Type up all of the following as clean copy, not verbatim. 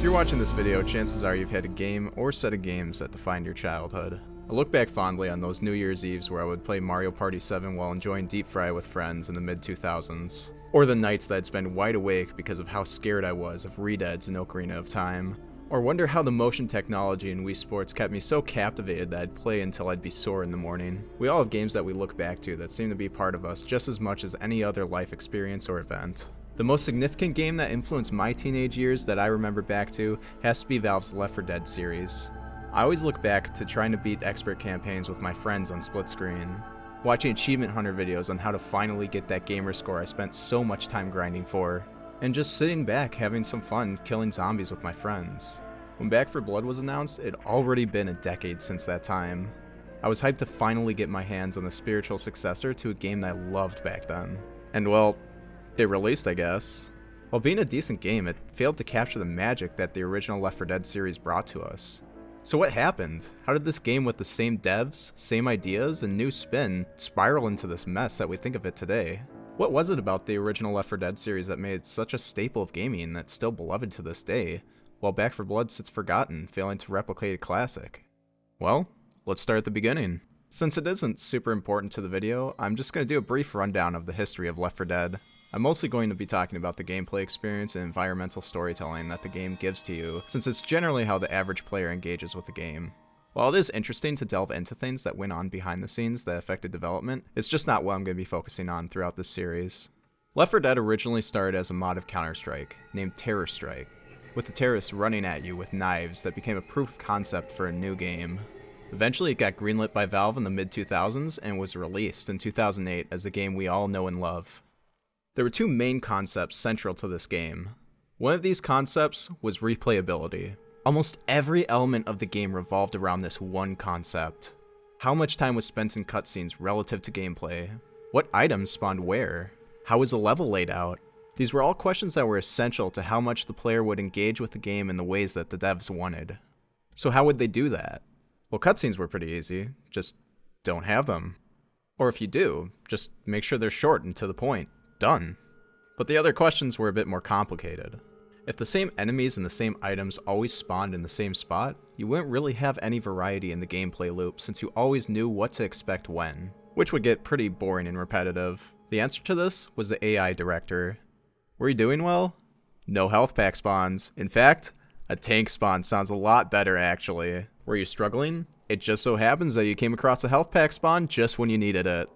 If you're watching this video, chances are you've had a game or set of games that defined your childhood. I look back fondly on those New Year's Eves where I would play Mario Party 7 while enjoying Deep Fry with friends in the mid-2000s. Or the nights that I'd spend wide awake because of how scared I was of Redeads in Ocarina of Time. Or wonder how the motion technology in Wii Sports kept me so captivated that I'd play until I'd be sore in the morning. We all have games that we look back to that seem to be part of us just as much as any other life experience or event. The most significant game that influenced my teenage years that I remember back to has to be Valve's Left 4 Dead series. I always look back to trying to beat expert campaigns with my friends on split screen, watching achievement hunter videos on how to finally get that gamer score I spent so much time grinding for, and just sitting back having some fun killing zombies with my friends. When Back 4 Blood was announced, it had already been a decade since that time. I was hyped to finally get my hands on the spiritual successor to a game that I loved back then. And well, it released, I guess. While being a decent game, it failed to capture the magic that the original Left 4 Dead series brought to us. So what happened? How did this game with the same devs, same ideas, and new spin spiral into this mess that we think of it today? What was it about the original Left 4 Dead series that made it such a staple of gaming that's still beloved to this day, while Back 4 Blood sits forgotten, failing to replicate a classic? Well, let's start at the beginning. Since it isn't super important to the video, I'm just going to do a brief rundown of the history of Left 4 Dead. I'm mostly going to be talking about the gameplay experience and environmental storytelling that the game gives to you, since it's generally how the average player engages with the game. While it is interesting to delve into things that went on behind the scenes that affected development, it's just not what I'm going to be focusing on throughout this series. Left 4 Dead originally started as a mod of Counter-Strike, named Terror Strike, with the terrorists running at you with knives that became a proof of concept for a new game. Eventually it got greenlit by Valve in the mid-2000s and was released in 2008 as the game we all know and love. There were two main concepts central to this game. One of these concepts was replayability. Almost every element of the game revolved around this one concept. How much time was spent in cutscenes relative to gameplay? What items spawned where? How was the level laid out? These were all questions that were essential to how much the player would engage with the game in the ways that the devs wanted. So how would they do that? Well, cutscenes were pretty easy. Just don't have them. Or if you do, just make sure they're short and to the point. Done. But the other questions were a bit more complicated. If the same enemies and the same items always spawned in the same spot, you wouldn't really have any variety in the gameplay loop since you always knew what to expect when, which would get pretty boring and repetitive. The answer to this was the AI director. Were you doing well? No health pack spawns. In fact, a tank spawn sounds a lot better actually. Were you struggling? It just so happens that you came across a health pack spawn just when you needed it.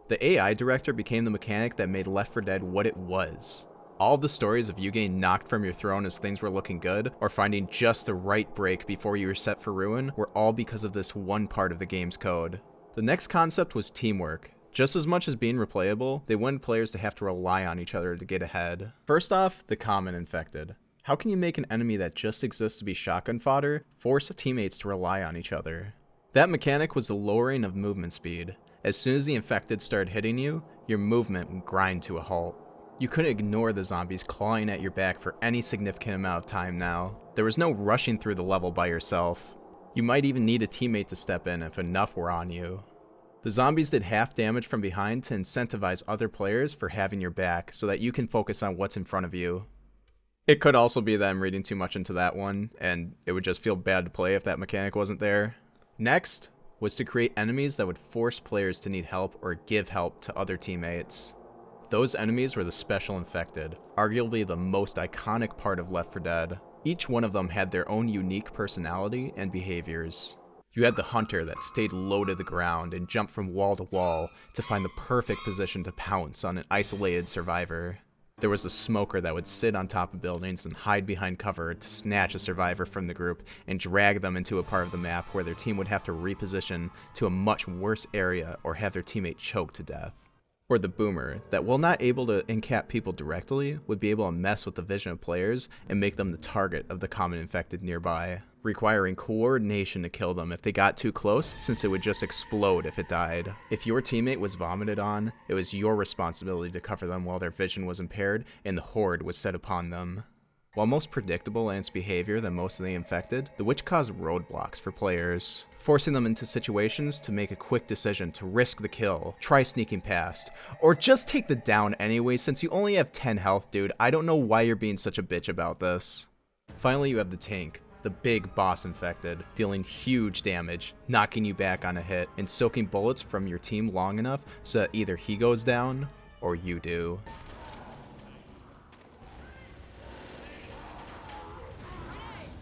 The AI director became the mechanic that made Left 4 Dead what it was. All the stories of you getting knocked from your throne as things were looking good, or finding just the right break before you were set for ruin, were all because of this one part of the game's code. The next concept was teamwork. Just as much as being replayable, they wanted players to have to rely on each other to get ahead. First off, the common infected. How can you make an enemy that just exists to be shotgun fodder force teammates to rely on each other? That mechanic was the lowering of movement speed. As soon as the infected started hitting you, your movement would grind to a halt. You couldn't ignore the zombies clawing at your back for any significant amount of time now. There was no rushing through the level by yourself. You might even need a teammate to step in if enough were on you. The zombies did half damage from behind to incentivize other players for having your back so that you can focus on what's in front of you. It could also be that I'm reading too much into that one, and it would just feel bad to play if that mechanic wasn't there. Next was to create enemies that would force players to need help or give help to other teammates. Those enemies were the special infected, arguably the most iconic part of Left 4 Dead. Each one of them had their own unique personality and behaviors. You had the hunter that stayed low to the ground and jumped from wall to wall to find the perfect position to pounce on an isolated survivor. There was the smoker that would sit on top of buildings and hide behind cover to snatch a survivor from the group and drag them into a part of the map where their team would have to reposition to a much worse area or have their teammate choked to death. Or the boomer that, while not able to incap people directly, would be able to mess with the vision of players and make them the target of the common infected nearby, requiring coordination to kill them if they got too close, since it would just explode if it died. If your teammate was vomited on, it was your responsibility to cover them while their vision was impaired and the horde was set upon them. While most predictable in its behavior than most of the infected, the witch caused roadblocks for players, forcing them into situations to make a quick decision to risk the kill, try sneaking past, or just take the down anyway. Since you only have 10 health, dude, I don't know why you're being such a bitch about this. Finally, you have the tank, the big boss infected, dealing huge damage, knocking you back on a hit, and soaking bullets from your team long enough so that either he goes down or you do.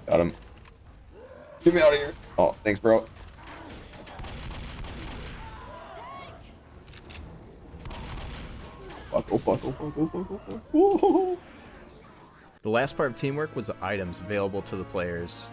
Got him. Get me out of here. Oh, thanks, bro. The last part of teamwork was the items available to the players.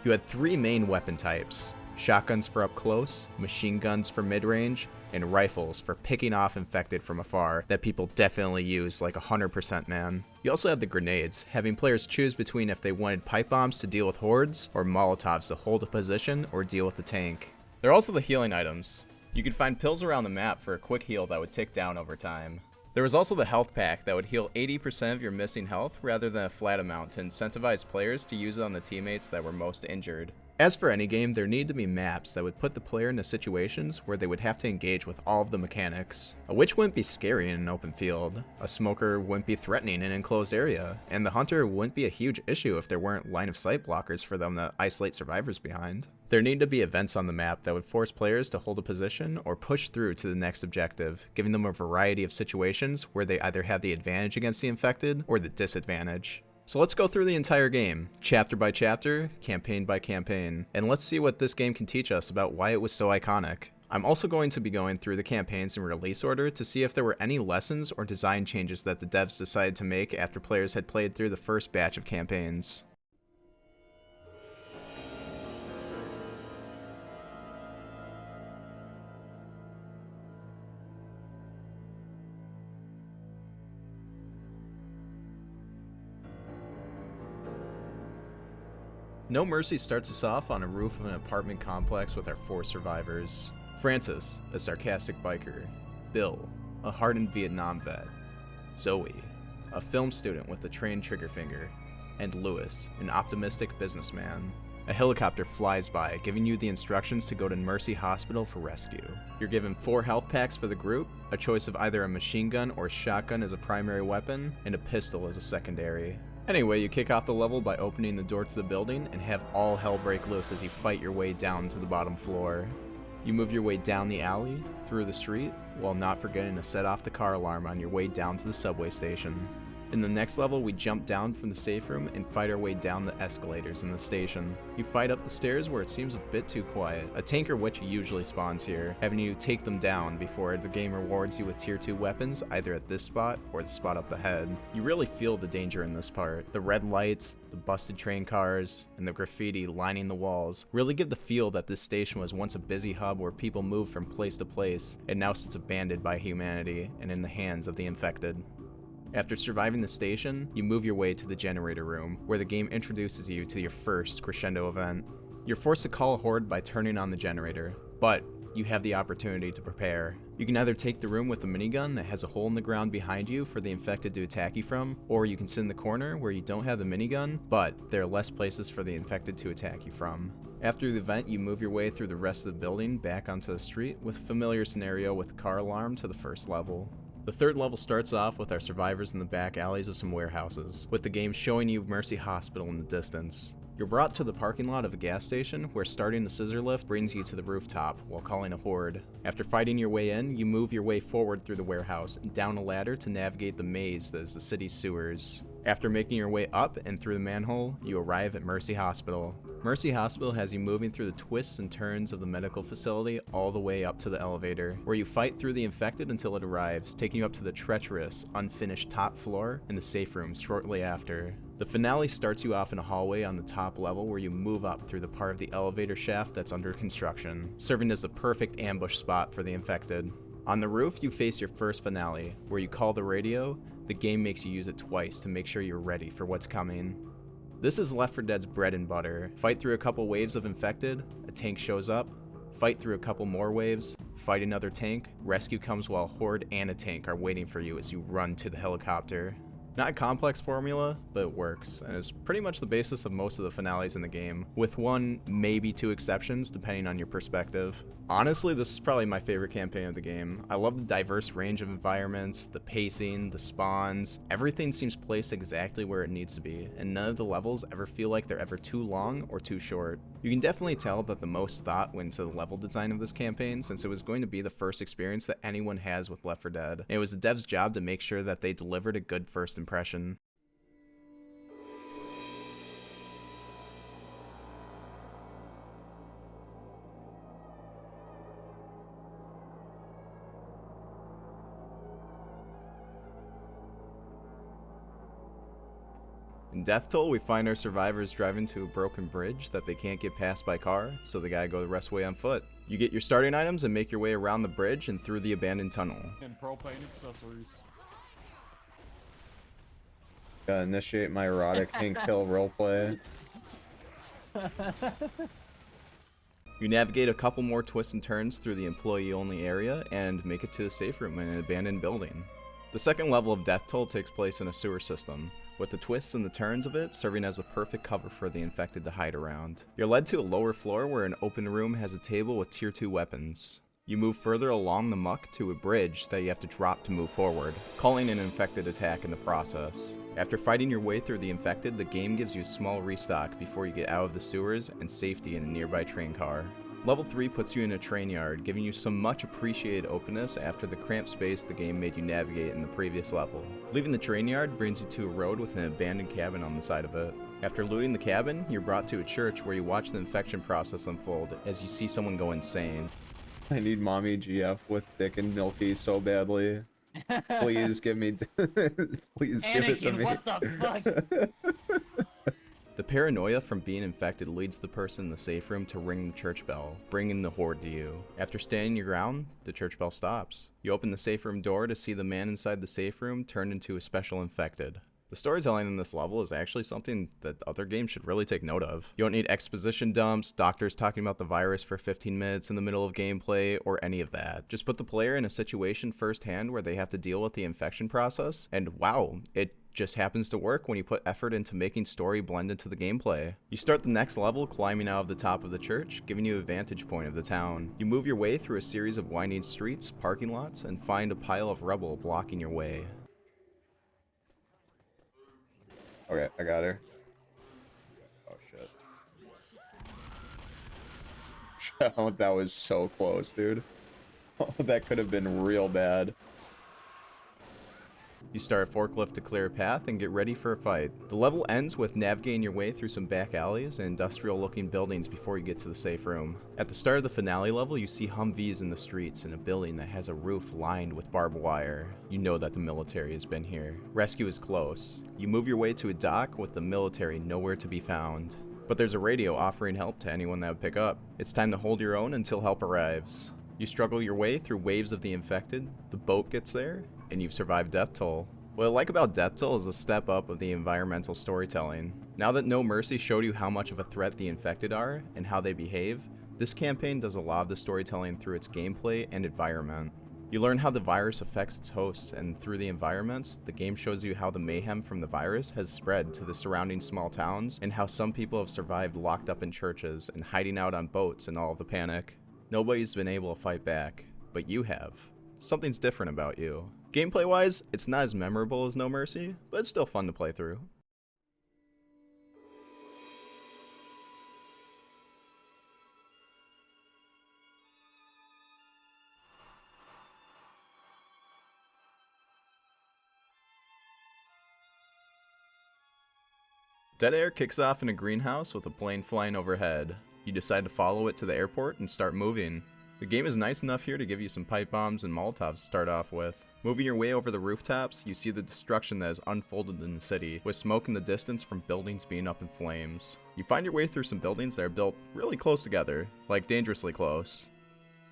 You had 3 main weapon types: shotguns for up close, machine guns for mid-range, and rifles for picking off infected from afar that people definitely use like 100% man. You also had the grenades, having players choose between if they wanted pipe bombs to deal with hordes or molotovs to hold a position or deal with the tank. There are also the healing items. You could find pills around the map for a quick heal that would tick down over time. There was also the health pack that would heal 80% of your missing health rather than a flat amount to incentivize players to use it on the teammates that were most injured. As for any game, there needed to be maps that would put the player into situations where they would have to engage with all of the mechanics. A witch wouldn't be scary in an open field, a smoker wouldn't be threatening in an enclosed area, and the hunter wouldn't be a huge issue if there weren't line of sight blockers for them to isolate survivors behind. There needed to be events on the map that would force players to hold a position or push through to the next objective, giving them a variety of situations where they either have the advantage against the infected or the disadvantage. So let's go through the entire game, chapter by chapter, campaign by campaign, and let's see what this game can teach us about why it was so iconic. I'm also going to be going through the campaigns in release order to see if there were any lessons or design changes that the devs decided to make after players had played through the first batch of campaigns. No Mercy starts us off on a roof of an apartment complex with our 4 survivors. Francis, a sarcastic biker. Bill, a hardened Vietnam vet. Zoe, a film student with a trained trigger finger. And Lewis, an optimistic businessman. A helicopter flies by, giving you the instructions to go to Mercy Hospital for rescue. You're given 4 health packs for the group, a choice of either a machine gun or shotgun as a primary weapon, and a pistol as a secondary. Anyway, you kick off the level by opening the door to the building and have all hell break loose as you fight your way down to the bottom floor. You move your way down the alley, through the street, while not forgetting to set off the car alarm on your way down to the subway station. In the next level, we jump down from the safe room and fight our way down the escalators in the station. You fight up the stairs where it seems a bit too quiet. A tank or witch usually spawns here, having you take them down before the game rewards you with tier 2 weapons either at this spot or the spot up ahead. You really feel the danger in this part. The red lights, the busted train cars, and the graffiti lining the walls really give the feel that this station was once a busy hub where people moved from place to place and now sits abandoned by humanity and in the hands of the infected. After surviving the station, you move your way to the generator room, where the game introduces you to your first crescendo event. You're forced to call a horde by turning on the generator, but you have the opportunity to prepare. You can either take the room with the minigun that has a hole in the ground behind you for the infected to attack you from, or you can sit in the corner where you don't have the minigun, but there are less places for the infected to attack you from. After the event, you move your way through the rest of the building back onto the street with a familiar scenario with the car alarm to the first level. The third level starts off with our survivors in the back alleys of some warehouses, with the game showing you Mercy Hospital in the distance. You're brought to the parking lot of a gas station, where starting the scissor lift brings you to the rooftop while calling a horde. After fighting your way in, you move your way forward through the warehouse and down a ladder to navigate the maze that is the city's sewers. After making your way up and through the manhole, you arrive at Mercy Hospital. Mercy Hospital has you moving through the twists and turns of the medical facility all the way up to the elevator, where you fight through the infected until it arrives, taking you up to the treacherous, unfinished top floor and the safe rooms shortly after. The finale starts you off in a hallway on the top level where you move up through the part of the elevator shaft that's under construction, serving as the perfect ambush spot for the infected. On the roof, you face your first finale, where you call the radio. The game makes you use it twice to make sure you're ready for what's coming. This is Left 4 Dead's bread and butter. Fight through a couple waves of infected, a tank shows up, fight through a couple more waves, fight another tank, rescue comes while a horde and a tank are waiting for you as you run to the helicopter. Not a complex formula, but it works, and is pretty much the basis of most of the finales in the game, with one, maybe two exceptions depending on your perspective. Honestly, this is probably my favorite campaign of the game. I love the diverse range of environments, the pacing, the spawns. Everything seems placed exactly where it needs to be, and none of the levels ever feel like they're ever too long or too short. You can definitely tell that the most thought went into the level design of this campaign, since it was going to be the first experience that anyone has with Left 4 Dead, and it was the devs' job to make sure that they delivered a good first impression. In Death Toll, we find our survivors driving to a broken bridge that they can't get past by car, so they gotta go the rest way on foot. You get your starting items and make your way around the bridge and through the abandoned tunnel. And propane accessories. Gotta initiate my erotic Hank Hill roleplay. You navigate a couple more twists and turns through the employee-only area and make it to the safe room in an abandoned building. The second level of Death Toll takes place in a sewer system, with the twists and the turns of it serving as a perfect cover for the infected to hide around. You're led to a lower floor where an open room has a table with tier 2 weapons. You move further along the muck to a bridge that you have to drop to move forward, calling an infected attack in the process. After fighting your way through the infected, the game gives you a small restock before you get out of the sewers and safety in a nearby train car. Level 3 puts you in a train yard, giving you some much appreciated openness after the cramped space the game made you navigate in the previous level. Leaving the train yard brings you to a road with an abandoned cabin on the side of it. After looting the cabin, you're brought to a church where you watch the infection process unfold as you see someone go insane. I need mommy GF with thick and milky so badly. Please give me please give it to me. What the fuck? The paranoia from being infected leads the person in the safe room to ring the church bell, bringing the horde to you. After standing your ground, the church bell stops. You open the safe room door to see the man inside the safe room turned into a special infected. The storytelling in this level is actually something that other games should really take note of. You don't need exposition dumps, doctors talking about the virus for 15 minutes in the middle of gameplay, or any of that. Just put the player in a situation firsthand where they have to deal with the infection process, and wow, it just happens to work when you put effort into making story blend into the gameplay. You start the next level climbing out of the top of the church, giving you a vantage point of the town. You move your way through a series of winding streets, parking lots, and find a pile of rubble blocking your way. Okay, I got her. Oh shit. Oh, that was so close, dude. Oh, that could have been real bad. You start a forklift to clear a path and get ready for a fight. The level ends with navigating your way through some back alleys and industrial looking buildings before you get to the safe room. At the start of the finale level, you see Humvees in the streets in a building that has a roof lined with barbed wire. You know that the military has been here. Rescue is close. You move your way to a dock with the military nowhere to be found. But there's a radio offering help to anyone that would pick up. It's time to hold your own until help arrives. You struggle your way through waves of the infected, the boat gets there, and you've survived Death Toll. What I like about Death Toll is the step up of the environmental storytelling. Now that No Mercy showed you how much of a threat the infected are and how they behave, this campaign does a lot of the storytelling through its gameplay and environment. You learn how the virus affects its hosts, and through the environments, the game shows you how the mayhem from the virus has spread to the surrounding small towns, and how some people have survived locked up in churches and hiding out on boats in all of the panic. Nobody's been able to fight back, but you have. Something's different about you. Gameplay-wise, it's not as memorable as No Mercy, but it's still fun to play through. Dead Air kicks off in a greenhouse with a plane flying overhead. You decide to follow it to the airport and start moving. The game is nice enough here to give you some pipe bombs and Molotovs to start off with. Moving your way over the rooftops, you see the destruction that has unfolded in the city, with smoke in the distance from buildings being up in flames. You find your way through some buildings that are built really close together, like dangerously close.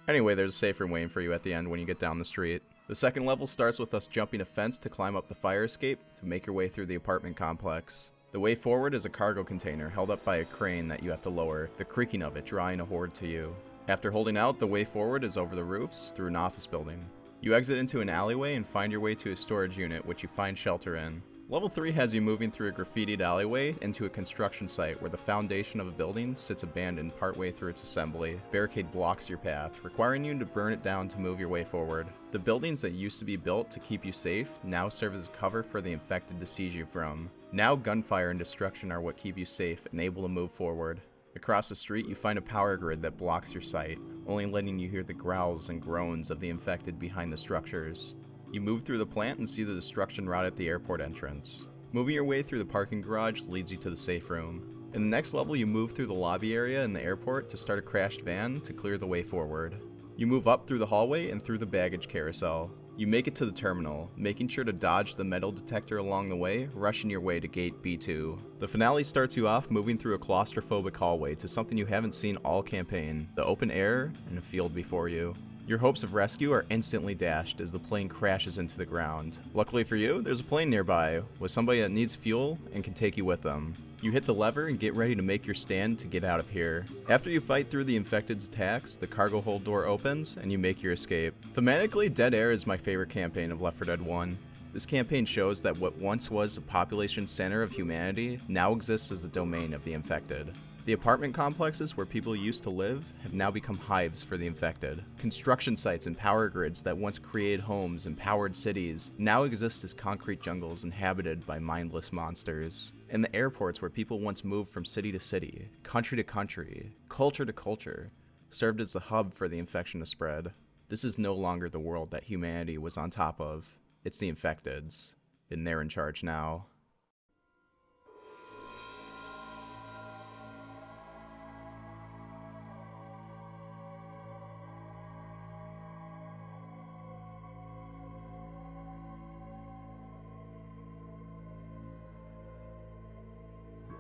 Anyway, there's a safe room waiting for you at the end when you get down the street. The second level starts with us jumping a fence to climb up the fire escape to make your way through the apartment complex. The way forward is a cargo container held up by a crane that you have to lower, the creaking of it drawing a horde to you. After holding out, the way forward is over the roofs through an office building. You exit into an alleyway and find your way to a storage unit, which you find shelter in. Level 3 has you moving through a graffitied alleyway into a construction site where the foundation of a building sits abandoned partway through its assembly. Barricade blocks your path, requiring you to burn it down to move your way forward. The buildings that used to be built to keep you safe now serve as cover for the infected to seize you from. Now gunfire and destruction are what keep you safe and able to move forward. Across the street, you find a power grid that blocks your sight, only letting you hear the growls and groans of the infected behind the structures. You move through the plant and see the destruction route at the airport entrance. Moving your way through the parking garage leads you to the safe room. In the next level, you move through the lobby area in the airport to start a crashed van to clear the way forward. You move up through the hallway and through the baggage carousel. You make it to the terminal, making sure to dodge the metal detector along the way, rushing your way to gate B2. The finale starts you off moving through a claustrophobic hallway to something you haven't seen all campaign, the open air and a field before you. Your hopes of rescue are instantly dashed as the plane crashes into the ground. Luckily for you, there's a plane nearby, with somebody that needs fuel and can take you with them. You hit the lever and get ready to make your stand to get out of here. After you fight through the infected's attacks, the cargo hold door opens and you make your escape. Thematically, Dead Air is my favorite campaign of Left 4 Dead 1. This campaign shows that what once was a population center of humanity now exists as the domain of the infected. The apartment complexes where people used to live have now become hives for the infected. Construction sites and power grids that once created homes and powered cities now exist as concrete jungles inhabited by mindless monsters. And the airports where people once moved from city to city, country to country, culture to culture, served as the hub for the infection to spread. This is no longer the world that humanity was on top of. It's the infecteds, and they're in charge now.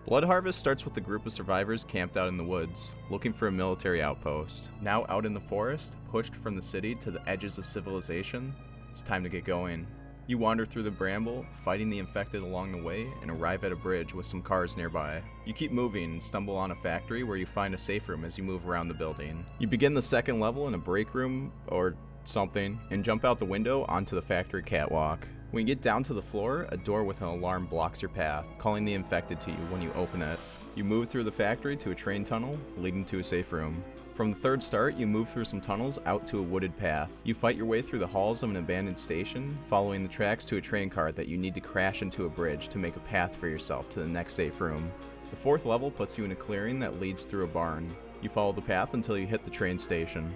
Blood Harvest starts with a group of survivors camped out in the woods, looking for a military outpost. Now out in the forest, pushed from the city to the edges of civilization, it's time to get going. You wander through the bramble, fighting the infected along the way, and arrive at a bridge with some cars nearby. You keep moving and stumble on a factory where you find a safe room as you move around the building. You begin the second level in a break room, or something, and jump out the window onto the factory catwalk. When you get down to the floor, a door with an alarm blocks your path, calling the infected to you when you open it. You move through the factory to a train tunnel, leading to a safe room. From the third start, you move through some tunnels out to a wooded path. You fight your way through the halls of an abandoned station, following the tracks to a train car that you need to crash into a bridge to make a path for yourself to the next safe room. The fourth level puts you in a clearing that leads through a barn. You follow the path until you hit the train station.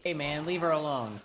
Hey man, leave her alone.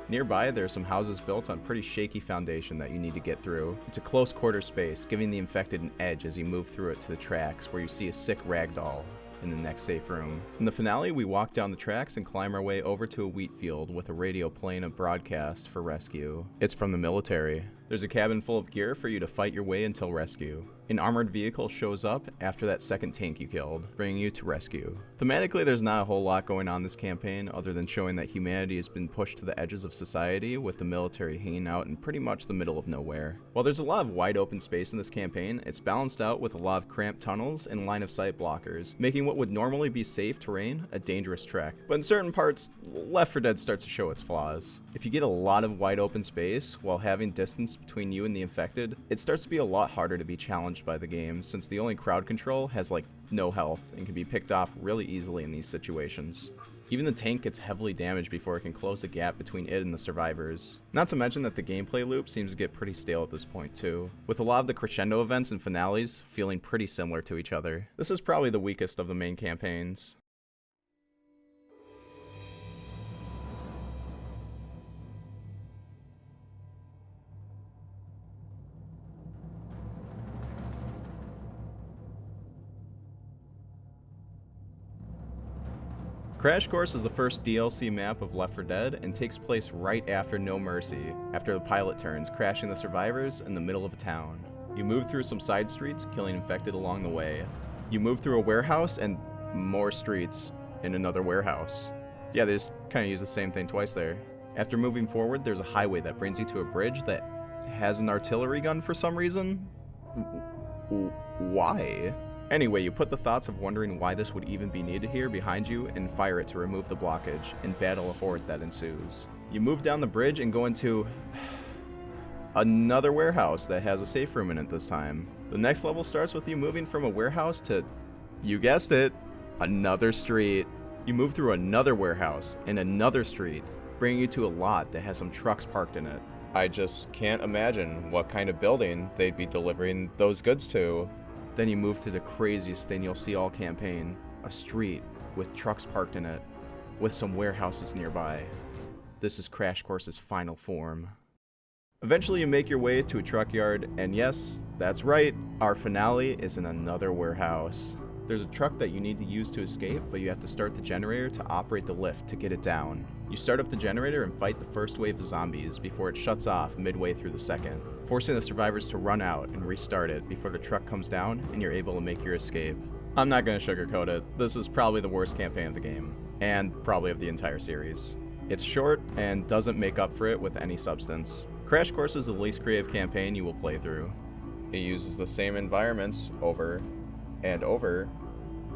Nearby, there are some houses built on pretty shaky foundation that you need to get through. It's a close quarter space, giving the infected an edge as you move through it to the tracks, where you see a sick ragdoll in the next safe room. In the finale, we walk down the tracks and climb our way over to a wheat field with a radio playing a broadcast for rescue. It's from the military. There's a cabin full of gear for you to fight your way until rescue. An armored vehicle shows up after that second tank you killed, bringing you to rescue. Thematically, there's not a whole lot going on this campaign other than showing that humanity has been pushed to the edges of society, with the military hanging out in pretty much the middle of nowhere. While there's a lot of wide open space in this campaign, it's balanced out with a lot of cramped tunnels and line of sight blockers, making what would normally be safe terrain a dangerous trek. But in certain parts, Left 4 Dead starts to show its flaws. If you get a lot of wide open space while having distance between you and the infected, it starts to be a lot harder to be challenged by the game, since the only crowd control has like no health and can be picked off really easily in these situations. Even the tank gets heavily damaged before it can close the gap between it and the survivors. Not to mention that the gameplay loop seems to get pretty stale at this point too, with a lot of the crescendo events and finales feeling pretty similar to each other. This is probably the weakest of the main campaigns. Crash Course is the first DLC map of Left 4 Dead and takes place right after No Mercy, after the pilot turns, crashing the survivors in the middle of a town. You move through some side streets, killing infected along the way. You move through a warehouse and more streets in another warehouse. Yeah, they just kind of use the same thing twice there. After moving forward, there's a highway that brings you to a bridge that has an artillery gun for some reason. Why? Anyway, you put the thoughts of wondering why this would even be needed here behind you and fire it to remove the blockage and battle a horde that ensues. You move down the bridge and go into another warehouse that has a safe room in it this time. The next level starts with you moving from a warehouse to, you guessed it, another street. You move through another warehouse and another street, bringing you to a lot that has some trucks parked in it. I just can't imagine what kind of building they'd be delivering those goods to. Then you move through the craziest thing you'll see all campaign, a street with trucks parked in it, with some warehouses nearby. This is Crash Course's final form. Eventually you make your way to a truck yard, and yes, that's right, our finale is in another warehouse. There's a truck that you need to use to escape, but you have to start the generator to operate the lift to get it down. You start up the generator and fight the first wave of zombies before it shuts off midway through the second, forcing the survivors to run out and restart it before the truck comes down and you're able to make your escape. I'm not going to sugarcoat it, this is probably the worst campaign of the game, and probably of the entire series. It's short and doesn't make up for it with any substance. Crash Course is the least creative campaign you will play through. It uses the same environments over and over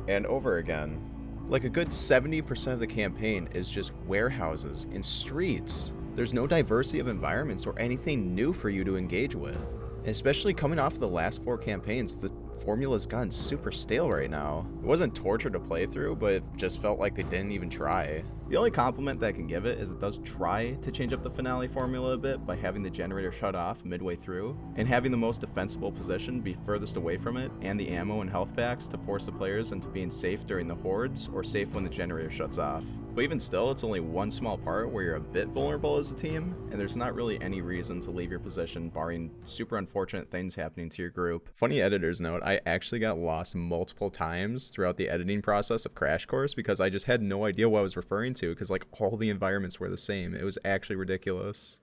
and over again. Like a good 70% of the campaign is just warehouses and streets. There's no diversity of environments or anything new for you to engage with. And especially coming off of the last 4 campaigns, the formula's gotten super stale right now. It wasn't torture to play through, but it just felt like they didn't even try. The only compliment that I can give it is it does try to change up the finale formula a bit by having the generator shut off midway through, and having the most defensible position be furthest away from it, and the ammo and health packs to force the players into being safe during the hordes, or safe when the generator shuts off. But even still, it's only one small part where you're a bit vulnerable as a team, and there's not really any reason to leave your position barring super unfortunate things happening to your group. Funny editor's note, I actually got lost multiple times throughout the editing process of Crash Course because I just had no idea what I was referring to, because like all the environments were the same. It was actually ridiculous.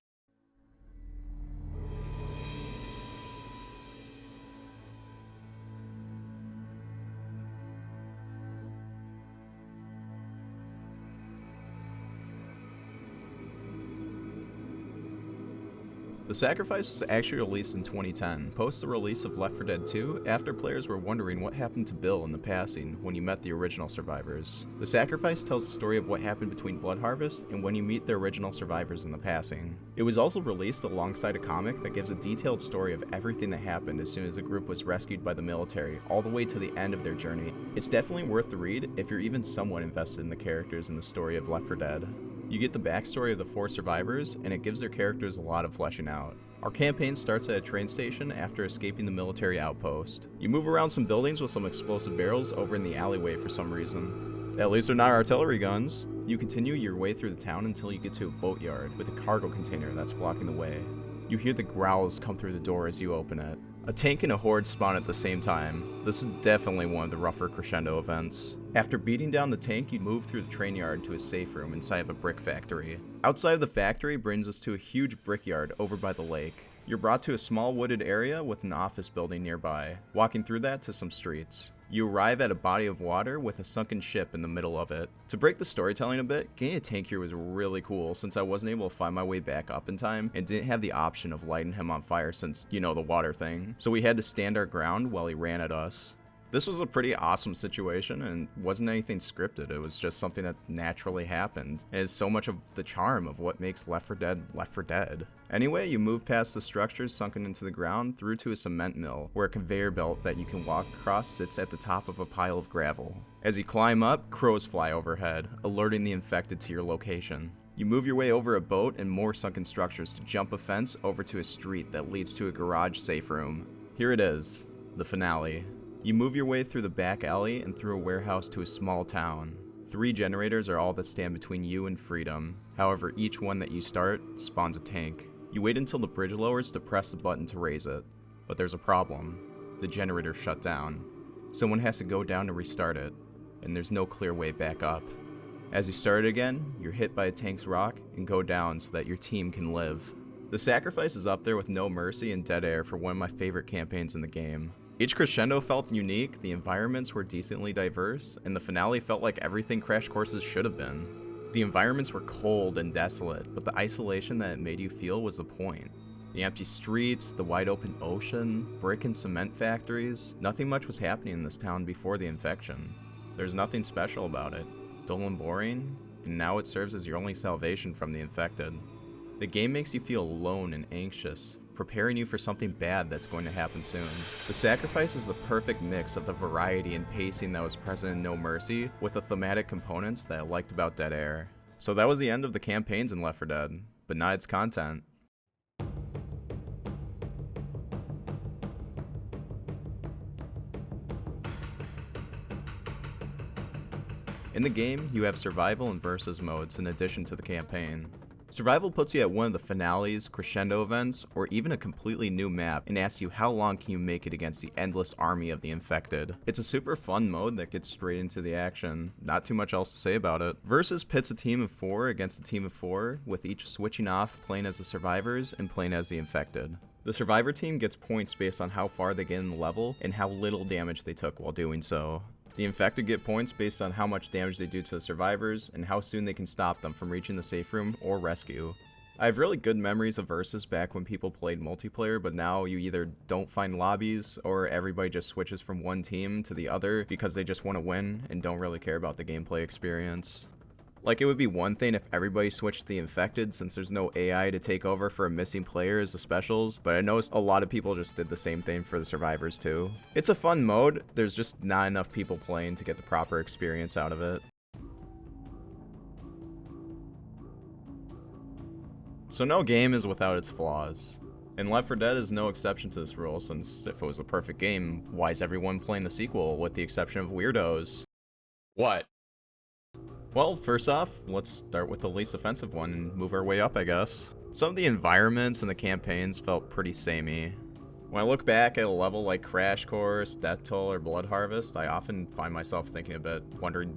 The Sacrifice was actually released in 2010, post the release of Left 4 Dead 2, after players were wondering what happened to Bill in the passing when you met the original survivors. The Sacrifice tells the story of what happened between Blood Harvest and when you meet the original survivors in the passing. It was also released alongside a comic that gives a detailed story of everything that happened as soon as the group was rescued by the military, all the way to the end of their journey. It's definitely worth the read if you're even somewhat invested in the characters and the story of Left 4 Dead. You get the backstory of the 4 survivors, and it gives their characters a lot of fleshing out. Our campaign starts at a train station after escaping the military outpost. You move around some buildings with some explosive barrels over in the alleyway for some reason. At least they're not artillery guns. You continue your way through the town until you get to a boatyard with a cargo container that's blocking the way. You hear the growls come through the door as you open it. A tank and a horde spawn at the same time. This is definitely one of the rougher crescendo events. After beating down the tank, you move through the train yard to a safe room inside of a brick factory. Outside of the factory brings us to a huge brickyard over by the lake. You're brought to a small wooded area with an office building nearby, walking through that to some streets. You arrive at a body of water with a sunken ship in the middle of it. To break the storytelling a bit, getting a tank here was really cool since I wasn't able to find my way back up in time and didn't have the option of lighting him on fire since, you know, the water thing. So we had to stand our ground while he ran at us. This was a pretty awesome situation and wasn't anything scripted. It was just something that naturally happened. And it's so much of the charm of what makes Left 4 Dead Left 4 Dead. Anyway, you move past the structures sunken into the ground through to a cement mill, where a conveyor belt that you can walk across sits at the top of a pile of gravel. As you climb up, crows fly overhead, alerting the infected to your location. You move your way over a boat and more sunken structures to jump a fence over to a street that leads to a garage safe room. Here it is, the finale. You move your way through the back alley and through a warehouse to a small town. 3 generators are all that stand between you and freedom. However, each one that you start spawns a tank. You wait until the bridge lowers to press the button to raise it. But there's a problem. The generator shut down. Someone has to go down to restart it, and there's no clear way back up. As you start it again, you're hit by a tank's rock and go down so that your team can live. The Sacrifice is up there with No Mercy and Dead Air for one of my favorite campaigns in the game. Each crescendo felt unique, the environments were decently diverse, and the finale felt like everything Crash Courses should have been. The environments were cold and desolate, but the isolation that it made you feel was the point. The empty streets, the wide open ocean, brick and cement factories, nothing much was happening in this town before the infection. There's nothing special about it, dull and boring, and now it serves as your only salvation from the infected. The game makes you feel alone and anxious, preparing you for something bad that's going to happen soon. The Sacrifice is the perfect mix of the variety and pacing that was present in No Mercy with the thematic components that I liked about Dead Air. So that was the end of the campaigns in Left 4 Dead, but not its content. In the game, you have survival and versus modes in addition to the campaign. Survival puts you at one of the finales, crescendo events, or even a completely new map and asks you how long can you make it against the endless army of the infected. It's a super fun mode that gets straight into the action. Not too much else to say about it. Versus pits a team of 4 against a team of 4, with each switching off playing as the survivors and playing as the infected. The survivor team gets points based on how far they get in the level and how little damage they took while doing so. The infected get points based on how much damage they do to the survivors and how soon they can stop them from reaching the safe room or rescue. I have really good memories of Versus back when people played multiplayer, but now you either don't find lobbies or everybody just switches from one team to the other because they just want to win and don't really care about the gameplay experience. Like, it would be one thing if everybody switched to the infected since there's no AI to take over for a missing player as the specials, but I noticed a lot of people just did the same thing for the survivors too. It's a fun mode, there's just not enough people playing to get the proper experience out of it. So no game is without its flaws. And Left 4 Dead is no exception to this rule, since if it was a perfect game, why is everyone playing the sequel with the exception of weirdos? What? Well, first off, let's start with the least offensive one and move our way up, I guess. Some of the environments and the campaigns felt pretty samey. When I look back at a level like Crash Course, Death Toll, or Blood Harvest, I often find myself thinking a bit, wondering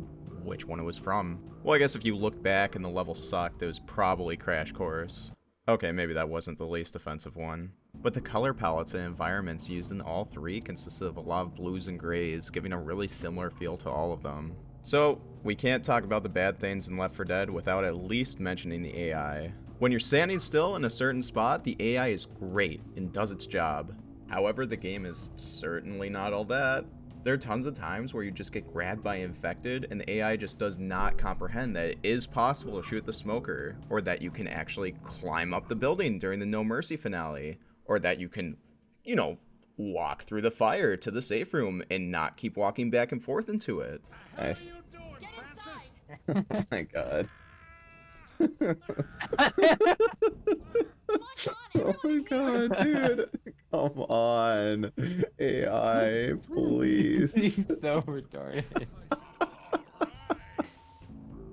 which one it was from. Well, I guess if you look back and the level sucked, it was probably Crash Course. Okay, maybe that wasn't the least offensive one. But the color palettes and environments used in all three consisted of a lot of blues and grays, giving a really similar feel to all of them. So, we can't talk about the bad things in Left 4 Dead without at least mentioning the AI. When you're standing still in a certain spot, the AI is great and does its job. However, the game is certainly not all that. There are tons of times where you just get grabbed by infected and the AI just does not comprehend that it is possible to shoot the smoker, or that you can actually climb up the building during the No Mercy finale, or that you can, walk through the fire to the safe room and not keep walking back and forth into it. Nice. Oh my god. Oh my god, dude. Come on. AI, please. He's so retarded.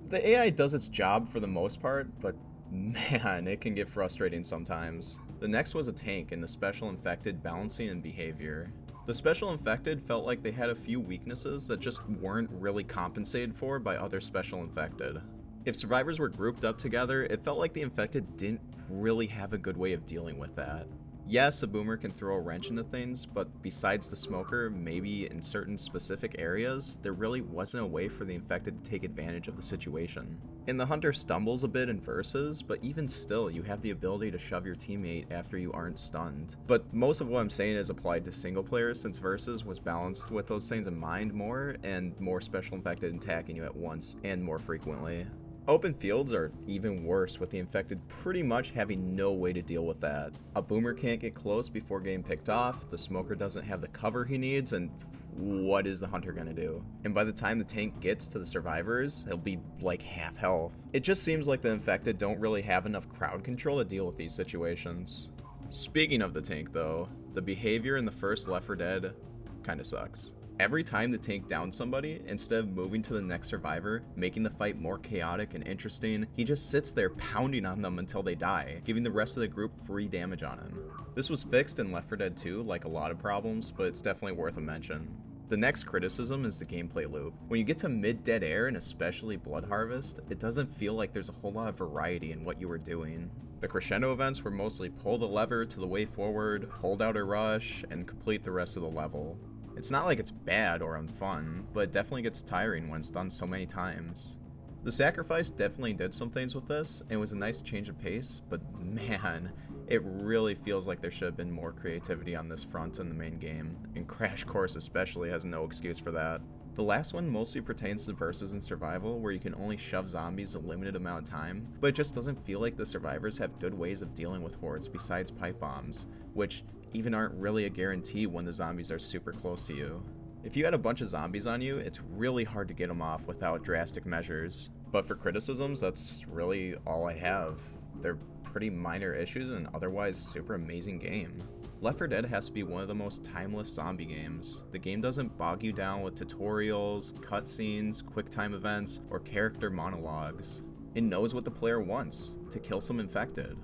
The AI does its job for the most part, but man, it can get frustrating sometimes. The next was a tank and the special infected balancing and behavior. The special infected felt like they had a few weaknesses that just weren't really compensated for by other special infected. If survivors were grouped up together, it felt like the infected didn't really have a good way of dealing with that. Yes, a boomer can throw a wrench into things, but besides the smoker, maybe in certain specific areas, there really wasn't a way for the infected to take advantage of the situation. And the hunter stumbles a bit in Versus, but even still, you have the ability to shove your teammate after you aren't stunned. But most of what I'm saying is applied to single players, since Versus was balanced with those things in mind more, and more special infected attacking you at once and more frequently. Open fields are even worse, with the infected pretty much having no way to deal with that. A boomer can't get close before getting picked off, the smoker doesn't have the cover he needs, and what is the hunter gonna do? And by the time the tank gets to the survivors, he'll be like half health. It just seems like the infected don't really have enough crowd control to deal with these situations. Speaking of the tank though, the behavior in the first Left 4 Dead kinda sucks. Every time the tank downs somebody, instead of moving to the next survivor, making the fight more chaotic and interesting, he just sits there pounding on them until they die, giving the rest of the group free damage on him. This was fixed in Left 4 Dead 2, like a lot of problems, but it's definitely worth a mention. The next criticism is the gameplay loop. When you get to mid-Dead Air and especially Blood Harvest, it doesn't feel like there's a whole lot of variety in what you were doing. The crescendo events were mostly pull the lever to the way forward, hold out a rush, and complete the rest of the level. It's not like it's bad or unfun, but it definitely gets tiring when it's done so many times. The Sacrifice definitely did some things with this, and it was a nice change of pace, but man, It really feels like there should have been more creativity on this front in the main game, and Crash Course especially has no excuse for that. The last one mostly pertains to versus and survival, where you can only shove zombies a limited amount of time, but it just doesn't feel like the survivors have good ways of dealing with hordes besides pipe bombs, which even aren't really a guarantee when the zombies are super close to you. If you had a bunch of zombies on you, it's really hard to get them off without drastic measures. But for criticisms, that's really all I have. They're pretty minor issues in an otherwise super amazing game. Left 4 Dead has to be one of the most timeless zombie games. The game doesn't bog you down with tutorials, cutscenes, QuickTime events, or character monologues. It knows what the player wants, to kill some infected.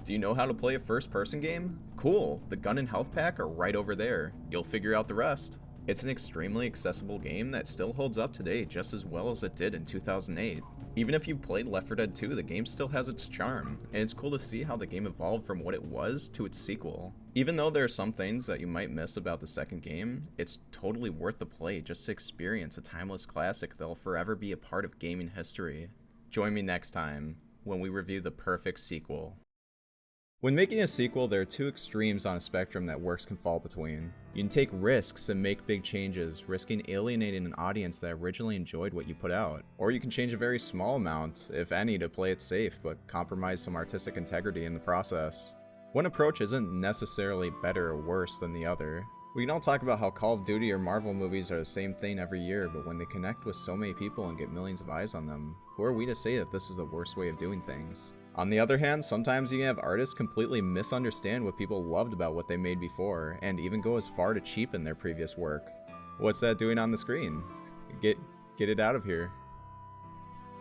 Do you know how to play a first-person game? Cool, the gun and health pack are right over there. You'll figure out the rest. It's an extremely accessible game that still holds up today just as well as it did in 2008. Even if you played Left 4 Dead 2, the game still has its charm, and it's cool to see how the game evolved from what it was to its sequel. Even though there are some things that you might miss about the second game, it's totally worth the play just to experience a timeless classic that'll forever be a part of gaming history. Join me next time when we review the perfect sequel. When making a sequel, there are two extremes on a spectrum that works can fall between. You can take risks and make big changes, risking alienating an audience that originally enjoyed what you put out. Or you can change a very small amount, if any, to play it safe, but compromise some artistic integrity in the process. One approach isn't necessarily better or worse than the other. We can all talk about how Call of Duty or Marvel movies are the same thing every year, but when they connect with so many people and get millions of eyes on them, who are we to say that this is the worst way of doing things? On the other hand, sometimes you can have artists completely misunderstand what people loved about what they made before, and even go as far to cheapen their previous work. What's that doing on the screen? Get it out of here.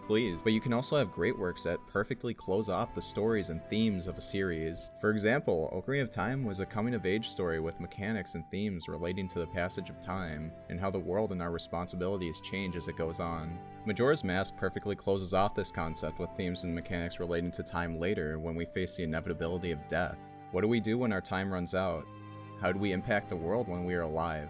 Please. But you can also have great works that perfectly close off the stories and themes of a series. For example, Ocarina of Time was a coming-of-age story with mechanics and themes relating to the passage of time, and how the world and our responsibilities change as it goes on. Majora's Mask perfectly closes off this concept with themes and mechanics relating to time later when we face the inevitability of death. What do we do when our time runs out? How do we impact the world when we are alive?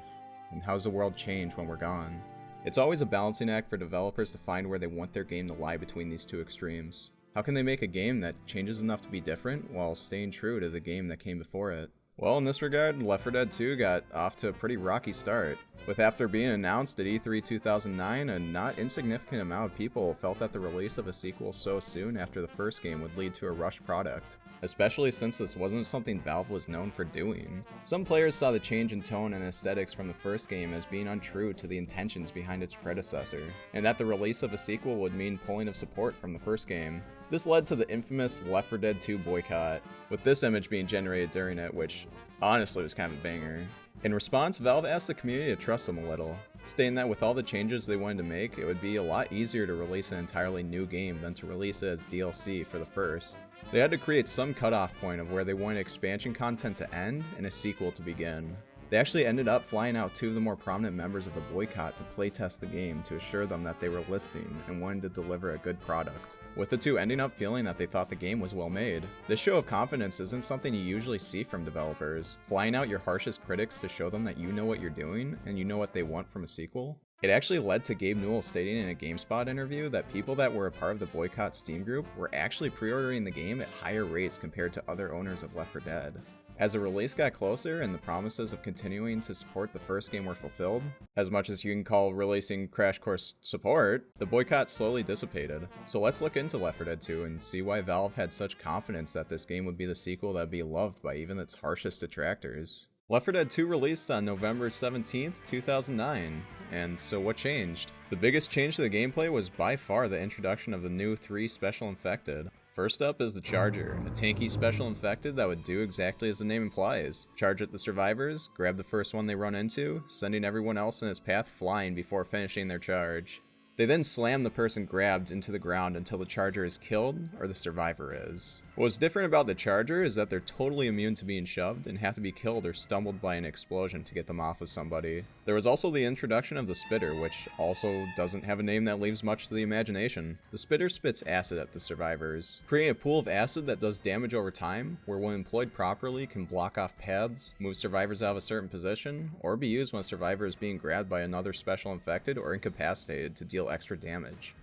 And how does the world change when we're gone? It's always a balancing act for developers to find where they want their game to lie between these two extremes. How can they make a game that changes enough to be different while staying true to the game that came before it? Well, in this regard, Left 4 Dead 2 got off to a pretty rocky start. With after being announced at E3 2009, a not insignificant amount of people felt that the release of a sequel so soon after the first game would lead to a rushed product, especially since this wasn't something Valve was known for doing. Some players saw the change in tone and aesthetics from the first game as being untrue to the intentions behind its predecessor, and that the release of a sequel would mean pulling of support from the first game. This led to the infamous Left 4 Dead 2 boycott, with this image being generated during it, which honestly was kind of a banger. In response, Valve asked the community to trust them a little, stating that with all the changes they wanted to make, it would be a lot easier to release an entirely new game than to release it as DLC for the first. They had to create some cutoff point of where they wanted expansion content to end and a sequel to begin. They actually ended up flying out two of the more prominent members of the boycott to playtest the game to assure them that they were listening and wanted to deliver a good product, with the two ending up feeling that they thought the game was well made. This show of confidence isn't something you usually see from developers, flying out your harshest critics to show them that you know what you're doing and you know what they want from a sequel. It actually led to Gabe Newell stating in a GameSpot interview that people that were a part of the boycott Steam group were actually pre-ordering the game at higher rates compared to other owners of Left 4 Dead. As the release got closer and the promises of continuing to support the first game were fulfilled, as much as you can call releasing Crash Course support, the boycott slowly dissipated. So let's look into Left 4 Dead 2 and see why Valve had such confidence that this game would be the sequel that would be loved by even its harshest detractors. Left 4 Dead 2 released on November 17th, 2009, and so what changed? The biggest change to the gameplay was by far the introduction of the new 3 Special Infected. First up is the Charger, a tanky special infected that would do exactly as the name implies. Charge at the survivors, grab the first one they run into, sending everyone else in its path flying before finishing their charge. They then slam the person grabbed into the ground until the Charger is killed, or the survivor is. What's different about the Charger is that they're totally immune to being shoved and have to be killed or stumbled by an explosion to get them off of somebody. There was also the introduction of the Spitter, which also doesn't have a name that leaves much to the imagination. The Spitter spits acid at the survivors, creating a pool of acid that does damage over time, where when employed properly can block off paths, move survivors out of a certain position, or be used when a survivor is being grabbed by another special infected or incapacitated to deal extra damage.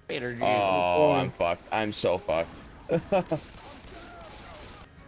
Oh, I'm fucked. I'm so fucked.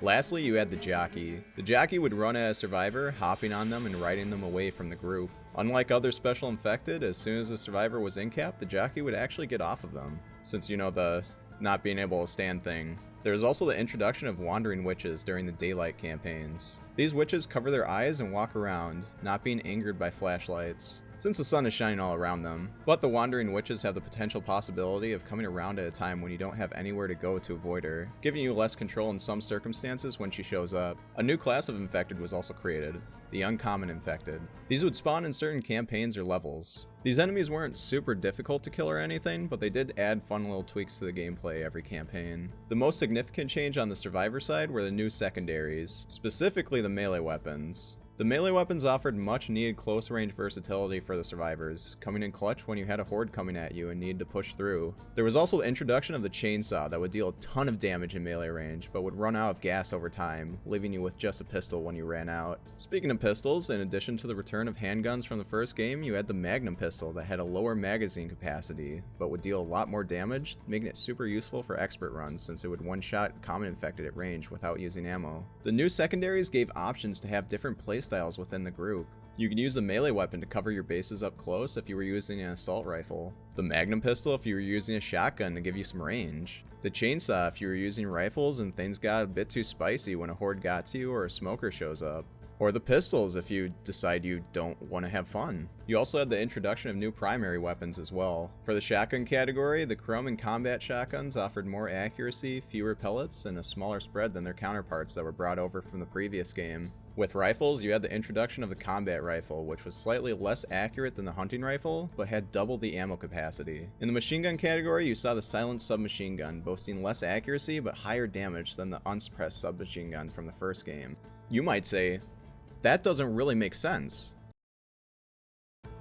Lastly, you had the jockey. The jockey would run at a survivor, hopping on them and riding them away from the group. Unlike other special infected, as soon as the survivor was in cap, the jockey would actually get off of them, since you know the not being able to stand thing. There is also the introduction of wandering witches during the daylight campaigns. These witches cover their eyes and walk around, not being angered by flashlights, since the sun is shining all around them. But the wandering witches have the potential possibility of coming around at a time when you don't have anywhere to go to avoid her, giving you less control in some circumstances when she shows up. A new class of infected was also created, the uncommon infected. These would spawn in certain campaigns or levels. These enemies weren't super difficult to kill or anything, but they did add fun little tweaks to the gameplay every campaign. The most significant change on the survivor side were the new secondaries, specifically the melee weapons. The melee weapons offered much needed close range versatility for the survivors, coming in clutch when you had a horde coming at you and needed to push through. There was also the introduction of the chainsaw that would deal a ton of damage in melee range, but would run out of gas over time, leaving you with just a pistol when you ran out. Speaking of pistols, in addition to the return of handguns from the first game, you had the Magnum pistol that had a lower magazine capacity, but would deal a lot more damage, making it super useful for expert runs since it would one-shot common infected at range without using ammo. The new secondaries gave options to have different playstyles within the group. You could use the melee weapon to cover your bases up close if you were using an assault rifle, the Magnum pistol if you were using a shotgun to give you some range, the chainsaw if you were using rifles and things got a bit too spicy when a horde got to you or a smoker shows up, or the pistols if you decide you don't want to have fun. You also had the introduction of new primary weapons as well. For the shotgun category, the Chrome and Combat shotguns offered more accuracy, fewer pellets, and a smaller spread than their counterparts that were brought over from the previous game. With rifles, you had the introduction of the combat rifle, which was slightly less accurate than the hunting rifle, but had double the ammo capacity. In the machine gun category, you saw the silent submachine gun, boasting less accuracy but higher damage than the unsuppressed submachine gun from the first game. You might say, that doesn't really make sense.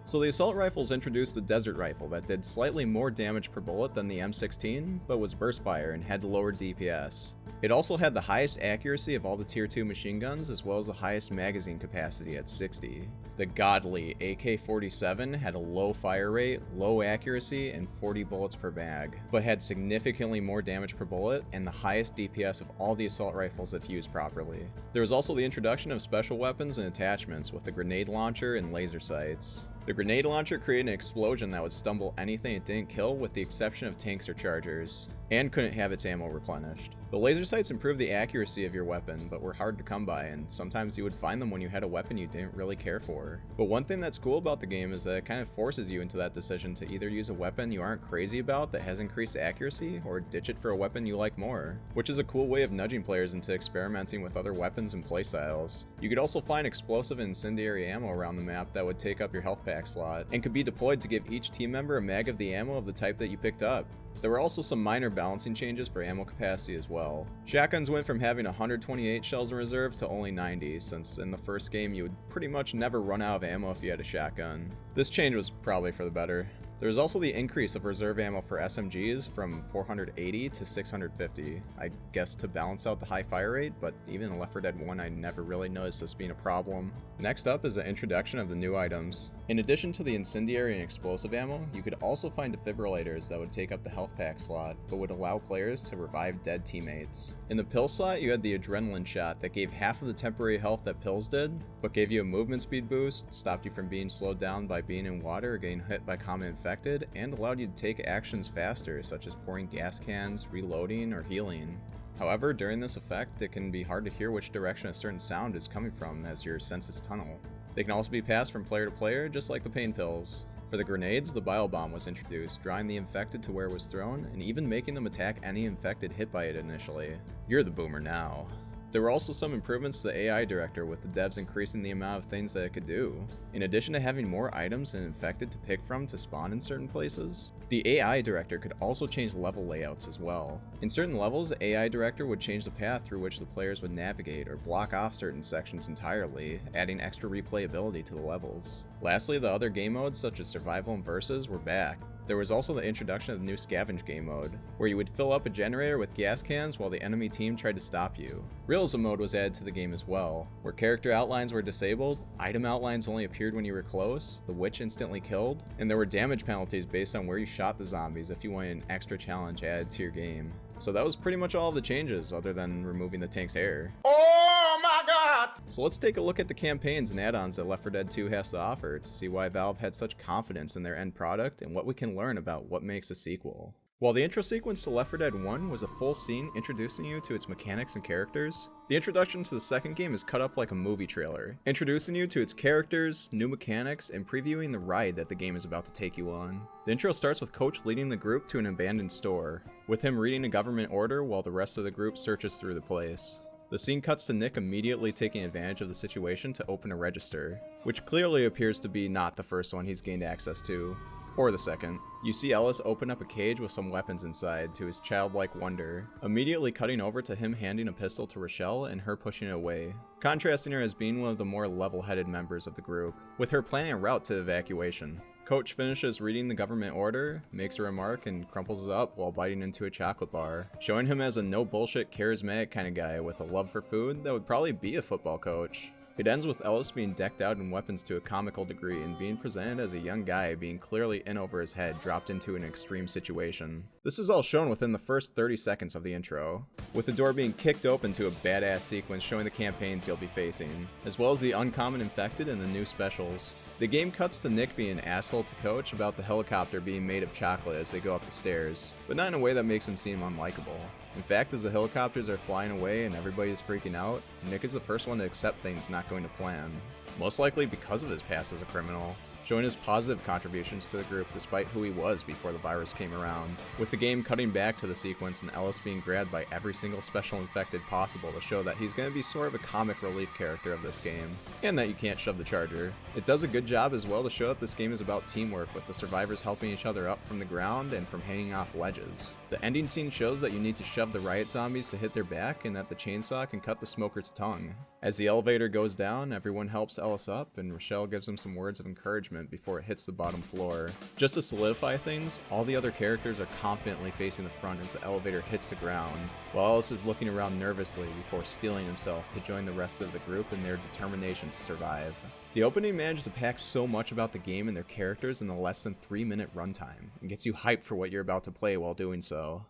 So the assault rifles introduced the desert rifle that did slightly more damage per bullet than the M16, but was burst fire and had lower DPS. It also had the highest accuracy of all the tier 2 machine guns, as well as the highest magazine capacity at 60. The godly AK-47 had a low fire rate, low accuracy, and 40 bullets per mag, but had significantly more damage per bullet and the highest DPS of all the assault rifles if used properly. There was also the introduction of special weapons and attachments with the grenade launcher and laser sights. The grenade launcher created an explosion that would stumble anything it didn't kill with the exception of tanks or chargers, and couldn't have its ammo replenished. The laser sights improved the accuracy of your weapon, but were hard to come by, and sometimes you would find them when you had a weapon you didn't really care for. But one thing that's cool about the game is that it kind of forces you into that decision to either use a weapon you aren't crazy about that has increased accuracy, or ditch it for a weapon you like more, which is a cool way of nudging players into experimenting with other weapons and playstyles. You could also find explosive and incendiary ammo around the map that would take up your health pack slot, and could be deployed to give each team member a mag of the ammo of the type that you picked up. There were also some minor balancing changes for ammo capacity as well. Shotguns went from having 128 shells in reserve to only 90, since in the first game you would pretty much never run out of ammo if you had a shotgun. This change was probably for the better. There was also the increase of reserve ammo for SMGs from 480 to 650, I guess to balance out the high fire rate, but even in Left 4 Dead 1 I never really noticed this being a problem. Next up is the introduction of the new items. In addition to the incendiary and explosive ammo, you could also find defibrillators that would take up the health pack slot, but would allow players to revive dead teammates. In the pill slot, you had the adrenaline shot that gave half of the temporary health that pills did, but gave you a movement speed boost, stopped you from being slowed down by being in water or getting hit by common infected, and allowed you to take actions faster, such as pouring gas cans, reloading, or healing. However, during this effect, it can be hard to hear which direction a certain sound is coming from as your senses tunnel. They can also be passed from player to player, just like the pain pills. For the grenades, the bile bomb was introduced, drawing the infected to where it was thrown, and even making them attack any infected hit by it initially. You're the boomer now. There were also some improvements to the AI director, with the devs increasing the amount of things that it could do. In addition to having more items and infected to pick from to spawn in certain places, the AI director could also change level layouts as well. In certain levels, the AI director would change the path through which the players would navigate or block off certain sections entirely, adding extra replayability to the levels. Lastly, the other game modes such as survival and versus were back. There was also the introduction of the new scavenge game mode, where you would fill up a generator with gas cans while the enemy team tried to stop you. Realism mode was added to the game as well, where character outlines were disabled, item outlines only appeared when you were close, the witch instantly killed, and there were damage penalties based on where you shot the zombies if you wanted an extra challenge added to your game. So that was pretty much all of the changes, other than removing the tank's hair. Oh my god! So let's take a look at the campaigns and add-ons that Left 4 Dead 2 has to offer to see why Valve had such confidence in their end product and what we can learn about what makes a sequel. While the intro sequence to Left 4 Dead 1 was a full scene introducing you to its mechanics and characters, the introduction to the second game is cut up like a movie trailer, introducing you to its characters, new mechanics, and previewing the ride that the game is about to take you on. The intro starts with Coach leading the group to an abandoned store, with him reading a government order while the rest of the group searches through the place. The scene cuts to Nick immediately taking advantage of the situation to open a register, which clearly appears to be not the first one he's gained access to. Or the second. You see Ellis open up a cage with some weapons inside to his childlike wonder, immediately cutting over to him handing a pistol to Rochelle and her pushing it away, contrasting her as being one of the more level-headed members of the group, with her planning a route to evacuation. Coach finishes reading the government order, makes a remark, and crumples it up while biting into a chocolate bar, showing him as a no-bullshit, charismatic kind of guy with a love for food that would probably be a football coach. It ends with Ellis being decked out in weapons to a comical degree and being presented as a young guy being clearly in over his head dropped into an extreme situation. This is all shown within the first 30 seconds of the intro, with the door being kicked open to a badass sequence showing the campaigns you'll be facing, as well as the uncommon infected and the new specials. The game cuts to Nick being an asshole to Coach about the helicopter being made of chocolate as they go up the stairs, but not in a way that makes him seem unlikable. In fact, as the helicopters are flying away and everybody is freaking out, Nick is the first one to accept things not going to plan, most likely because of his past as a criminal, showing his positive contributions to the group despite who he was before the virus came around, with the game cutting back to the sequence and Ellis being grabbed by every single special infected possible to show that he's going to be sort of a comic relief character of this game, and that you can't shove the charger. It does a good job as well to show that this game is about teamwork, with the survivors helping each other up from the ground and from hanging off ledges. The ending scene shows that you need to shove the riot zombies to hit their back and that the chainsaw can cut the smoker's tongue. As the elevator goes down, everyone helps Ellis up and Rochelle gives him some words of encouragement before it hits the bottom floor. Just to solidify things, all the other characters are confidently facing the front as the elevator hits the ground, while Ellis is looking around nervously before steeling himself to join the rest of the group in their determination to survive. The opening manages to pack so much about the game and their characters in the less than 3-minute runtime, and gets you hyped for what you're about to play while doing so.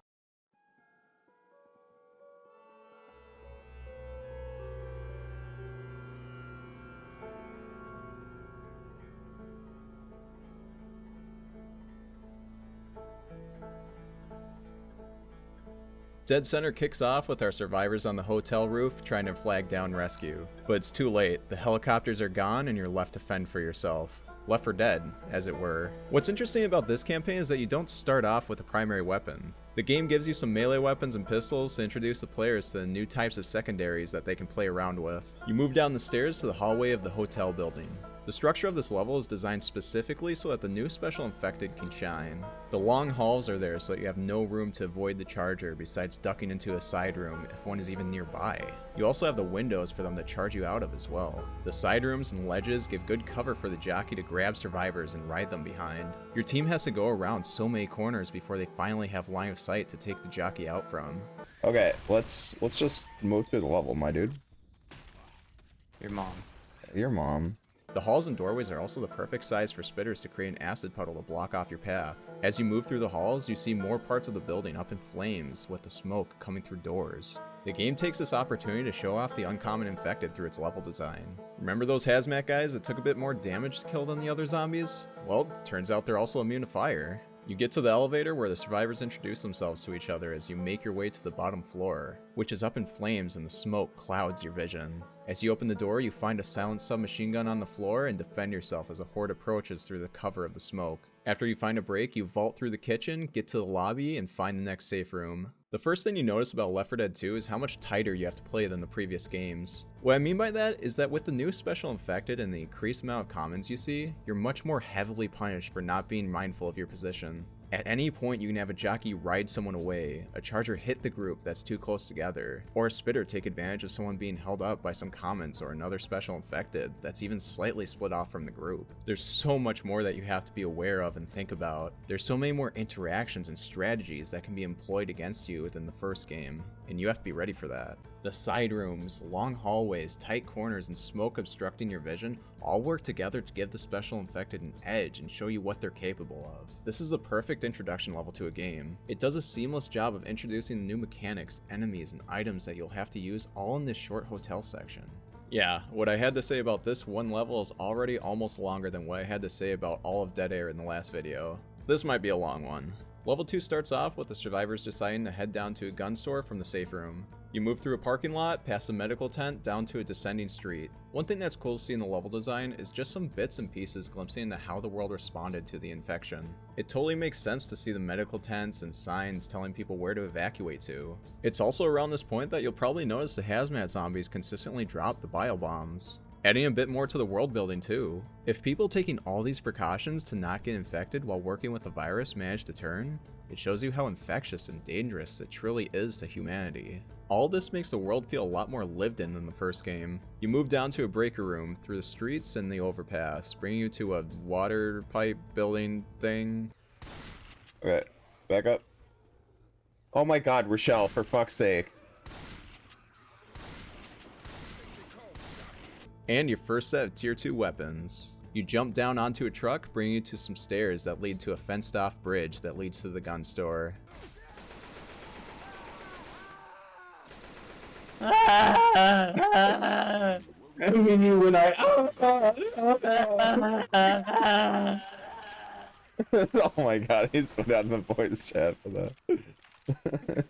Dead Center kicks off with our survivors on the hotel roof trying to flag down rescue. But it's too late, the helicopters are gone and you're left to fend for yourself. Left for dead, as it were. What's interesting about this campaign is that you don't start off with a primary weapon. The game gives you some melee weapons and pistols to introduce the players to the new types of secondaries that they can play around with. You move down the stairs to the hallway of the hotel building. The structure of this level is designed specifically so that the new special infected can shine. The long halls are there so that you have no room to avoid the charger besides ducking into a side room if one is even nearby. You also have the windows for them to charge you out of as well. The side rooms and ledges give good cover for the jockey to grab survivors and ride them behind. Your team has to go around so many corners before they finally have line of sight to take the jockey out from. Okay, let's just move through the level, my dude. Your mom. Your mom. The halls and doorways are also the perfect size for spitters to create an acid puddle to block off your path. As you move through the halls, you see more parts of the building up in flames with the smoke coming through doors. The game takes this opportunity to show off the uncommon infected through its level design. Remember those hazmat guys that took a bit more damage to kill than the other zombies? Well, turns out they're also immune to fire. You get to the elevator where the survivors introduce themselves to each other as you make your way to the bottom floor, which is up in flames and the smoke clouds your vision. As you open the door, you find a silent submachine gun on the floor and defend yourself as a horde approaches through the cover of the smoke. After you find a break, you vault through the kitchen, get to the lobby, and find the next safe room. The first thing you notice about Left 4 Dead 2 is how much tighter you have to play than the previous games. What I mean by that is that with the new special infected and the increased amount of commons you see, you're much more heavily punished for not being mindful of your position. At any point, you can have a jockey ride someone away, a charger hit the group that's too close together, or a spitter take advantage of someone being held up by some comments or another special infected that's even slightly split off from the group. There's so much more that you have to be aware of and think about. There's so many more interactions and strategies that can be employed against you than the first game, and you have to be ready for that. The side rooms, long hallways, tight corners, and smoke obstructing your vision all work together to give the special infected an edge and show you what they're capable of. This is the perfect introduction level to a game. It does a seamless job of introducing the new mechanics, enemies, and items that you'll have to use all in this short hotel section. Yeah, what I had to say about this one level is already almost longer than what I had to say about all of Dead Air in the last video. This might be a long one. Level 2 starts off with the survivors deciding to head down to a gun store from the safe room. You move through a parking lot, past a medical tent, down to a descending street. One thing that's cool to see in the level design is just some bits and pieces glimpsing into how the world responded to the infection. It totally makes sense to see the medical tents and signs telling people where to evacuate to. It's also around this point that you'll probably notice the hazmat zombies consistently drop the bio bombs, adding a bit more to the world building too. If people taking all these precautions to not get infected while working with the virus manage to turn, it shows you how infectious and dangerous it truly is to humanity. All this makes the world feel a lot more lived in than the first game. You move down to a breaker room through the streets and the overpass, bringing you to a water pipe building thing. Okay, back up. Oh my god, Rochelle, for fuck's sake. And your first set of tier 2 weapons. You jump down onto a truck, bringing you to some stairs that lead to a fenced off bridge that leads to the gun store. I mean, you when I. Oh my god, he's put out in the voice chat for that.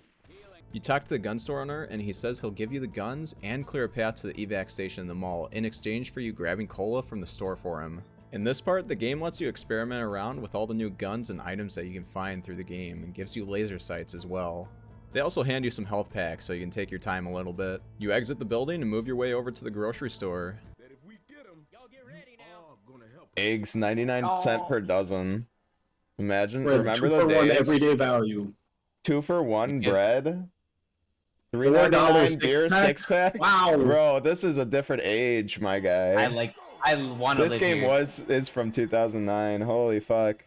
You talk to the gun store owner, and he says he'll give you the guns and clear a path to the evac station in the mall in exchange for you grabbing cola from the store for him. In this part, the game lets you experiment around with all the new guns and items that you can find through the game and gives you laser sights as well. They also hand you some health packs so you can take your time a little bit. You exit the building and move your way over to the grocery store. Eggs 99¢ per dozen. Imagine, Bread, remember 2 the for 1 days? everyday value. 2 for 1 Yeah. bread? $4 $3.99 beer, 6-pack? 6-pack? Wow. Bro, this is a different age, my guy. I want to This live game here. is from 2009. Holy fuck.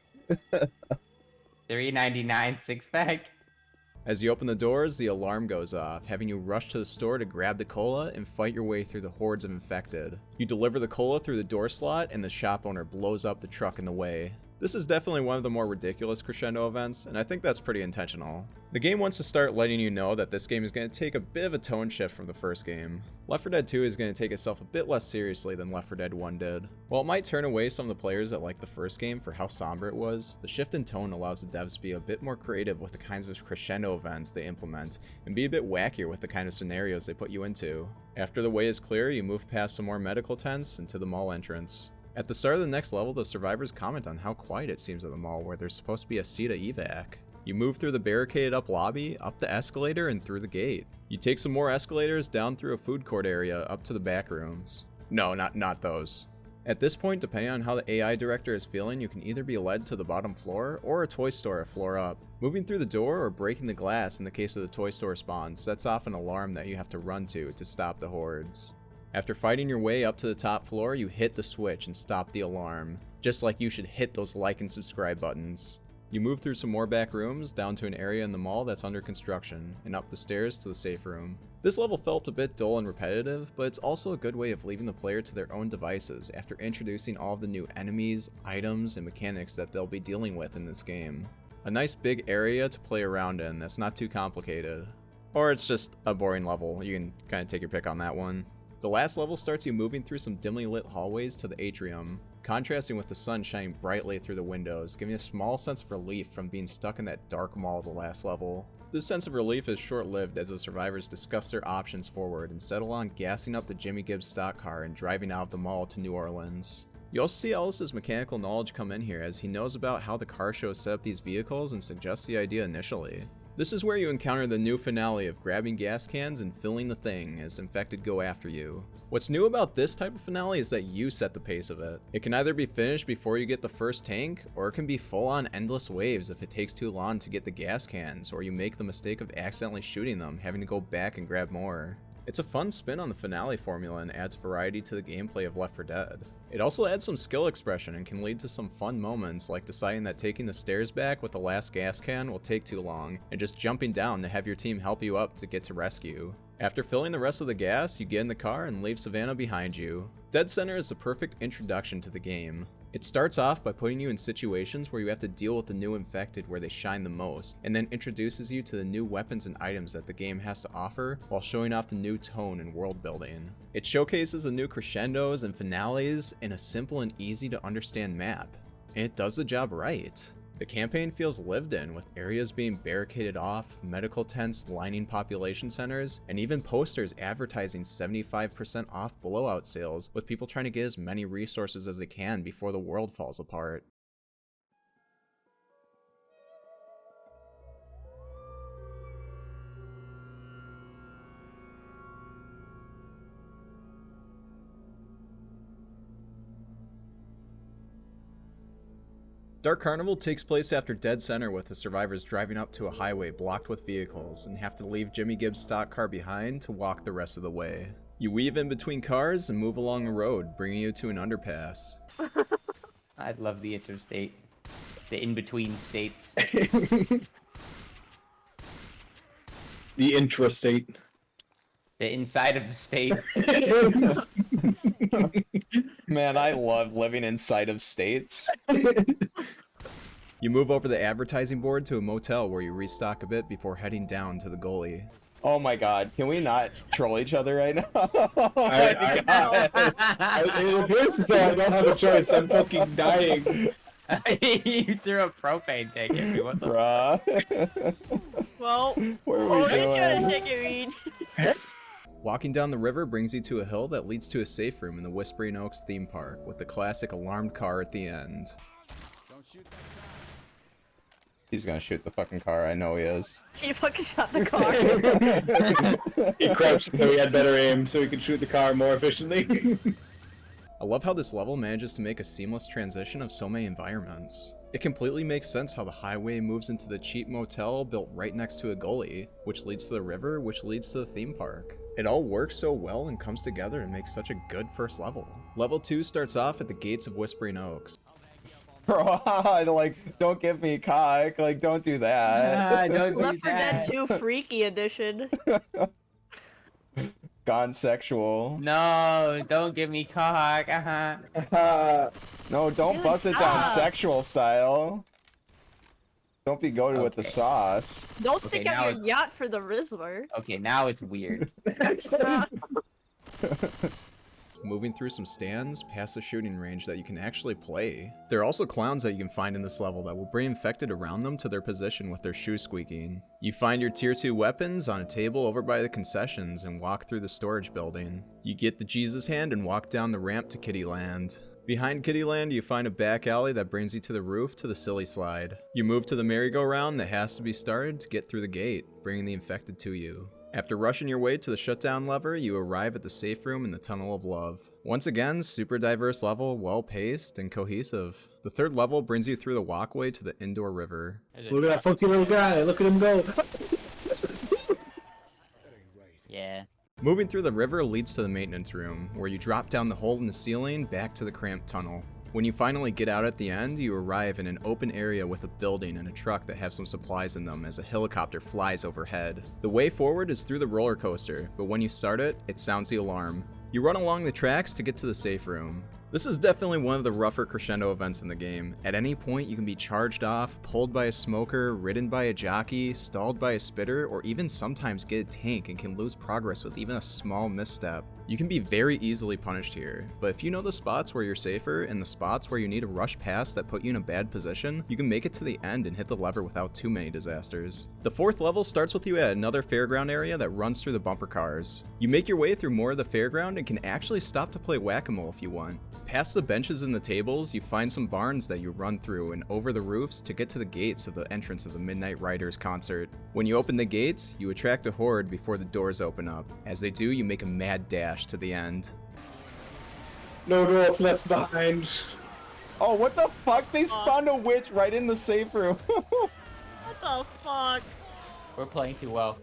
$3.99 6-pack. As you open the doors, the alarm goes off, having you rush to the store to grab the cola and fight your way through the hordes of infected. You deliver the cola through the door slot, and the shop owner blows up the truck in the way. This is definitely one of the more ridiculous crescendo events, and I think that's pretty intentional. The game wants to start letting you know that this game is going to take a bit of a tone shift from the first game. Left 4 Dead 2 is going to take itself a bit less seriously than Left 4 Dead 1 did. While it might turn away some of the players that liked the first game for how somber it was, the shift in tone allows the devs to be a bit more creative with the kinds of crescendo events they implement, and be a bit wackier with the kind of scenarios they put you into. After the way is clear, you move past some more medical tents and to the mall entrance. At the start of the next level, the survivors comment on how quiet it seems at the mall where there's supposed to be a CETA evac. You move through the barricaded up lobby, up the escalator, and through the gate. You take some more escalators down through a food court area up to the back rooms. No, not those. At this point, depending on how the AI director is feeling, you can either be led to the bottom floor or a toy store a floor up. Moving through the door or breaking the glass in the case of the toy store spawn sets off an alarm that you have to run to stop the hordes. After fighting your way up to the top floor, you hit the switch and stop the alarm, just like you should hit those like and subscribe buttons. You move through some more back rooms, down to an area in the mall that's under construction, and up the stairs to the safe room. This level felt a bit dull and repetitive, but it's also a good way of leaving the player to their own devices after introducing all of the new enemies, items, and mechanics that they'll be dealing with in this game. A nice big area to play around in that's not too complicated. Or it's just a boring level, you can kind of take your pick on that one. The last level starts you moving through some dimly lit hallways to the atrium, contrasting with the sun shining brightly through the windows, giving a small sense of relief from being stuck in that dark mall of the last level. This sense of relief is short-lived as the survivors discuss their options forward and settle on gassing up the Jimmy Gibbs stock car and driving out of the mall to New Orleans. You also see Ellis's mechanical knowledge come in here as he knows about how the car show set up these vehicles and suggests the idea initially. This is where you encounter the new finale of grabbing gas cans and filling the thing as infected go after you. What's new about this type of finale is that you set the pace of it. It can either be finished before you get the first tank, or it can be full on endless waves if it takes too long to get the gas cans, or you make the mistake of accidentally shooting them, having to go back and grab more. It's a fun spin on the finale formula and adds variety to the gameplay of Left 4 Dead. It also adds some skill expression and can lead to some fun moments like deciding that taking the stairs back with the last gas can will take too long, and just jumping down to have your team help you up to get to rescue. After filling the rest of the gas, you get in the car and leave Savannah behind you. Dead Center is the perfect introduction to the game. It starts off by putting you in situations where you have to deal with the new infected where they shine the most, and then introduces you to the new weapons and items that the game has to offer while showing off the new tone and world building. It showcases the new crescendos and finales in a simple and easy to understand map, and it does the job right. The campaign feels lived in, with areas being barricaded off, medical tents lining population centers, and even posters advertising 75% off blowout sales, with people trying to get as many resources as they can before the world falls apart. Dark Carnival takes place after Dead Center, with the survivors driving up to a highway blocked with vehicles and have to leave Jimmy Gibbs' stock car behind to walk the rest of the way. You weave in between cars and move along a road, bringing you to an underpass. I love the interstate. The in-between states. The intrastate. The inside of the state. Man, I love living inside of states. You move over the advertising board to a motel where you restock a bit before heading down to the gully. Oh my god, can we not troll each other right now? It appears as though I don't have a choice. I'm fucking dying. You threw a propane tank at me. What the Bruh. Well, What are we always gotta doing? shake it, Reed. Walking down the river brings you to a hill that leads to a safe room in the Whispering Oaks theme park, with the classic alarmed car at the end. He's gonna shoot the fucking car, I know he is. He fucking shot the car. He crouched so he had better aim, so he could shoot the car more efficiently. I love how this level manages to make a seamless transition of so many environments. It completely makes sense how the highway moves into the cheap motel built right next to a gully, which leads to the river, which leads to the theme park. It all works so well and comes together and makes such a good first level. Level 2 starts off at the gates of Whispering Oaks. Bro, like, don't give me cock, like, don't do that. Don't do Left 4 Dead that. 2 Freaky Edition. Gone sexual. No, don't give me cock. No, don't Dude, bust it down stop. sexual style. Don't be goated with the Okay. sauce. Don't stick now out your it's- yacht for the Rizzler. Okay, now it's weird. Moving through some stands past a shooting range that you can actually play. There are also clowns that you can find in this level that will bring infected around them to their position with their shoes squeaking. You find your tier 2 weapons on a table over by the concessions and walk through the storage building. You get the Jesus hand and walk down the ramp to Kittyland. Behind Kittyland, you find a back alley that brings you to the roof to the silly slide. You move to the merry-go-round that has to be started to get through the gate, bringing the infected to you. After rushing your way to the shutdown lever, you arrive at the safe room in the Tunnel of Love. Once again, super diverse level, well-paced, and cohesive. The third level brings you through the walkway to the indoor river. Look at that funky little guy. Look at him go. Yeah. Moving through the river leads to the maintenance room, where you drop down the hole in the ceiling back to the cramped tunnel. When you finally get out at the end, you arrive in an open area with a building and a truck that have some supplies in them as a helicopter flies overhead. The way forward is through the roller coaster, but when you start it, it sounds the alarm. You run along the tracks to get to the safe room. This is definitely one of the rougher crescendo events in the game. At any point, you can be charged off, pulled by a smoker, ridden by a jockey, stalled by a spitter, or even sometimes get a tank and can lose progress with even a small misstep. You can be very easily punished here, but if you know the spots where you're safer and the spots where you need to rush past that put you in a bad position, you can make it to the end and hit the lever without too many disasters. The 4th level starts with you at another fairground area that runs through the bumper cars. You make your way through more of the fairground and can actually stop to play whack-a-mole if you want. Past the benches and the tables, you find some barns that you run through and over the roofs to get to the gates of the entrance of the Midnight Riders concert. When you open the gates, you attract a horde before the doors open up. As they do, you make a mad dash to the end. No rope left behind. Oh, what the fuck? They spawned a witch right in the safe room. What the fuck? We're playing too well.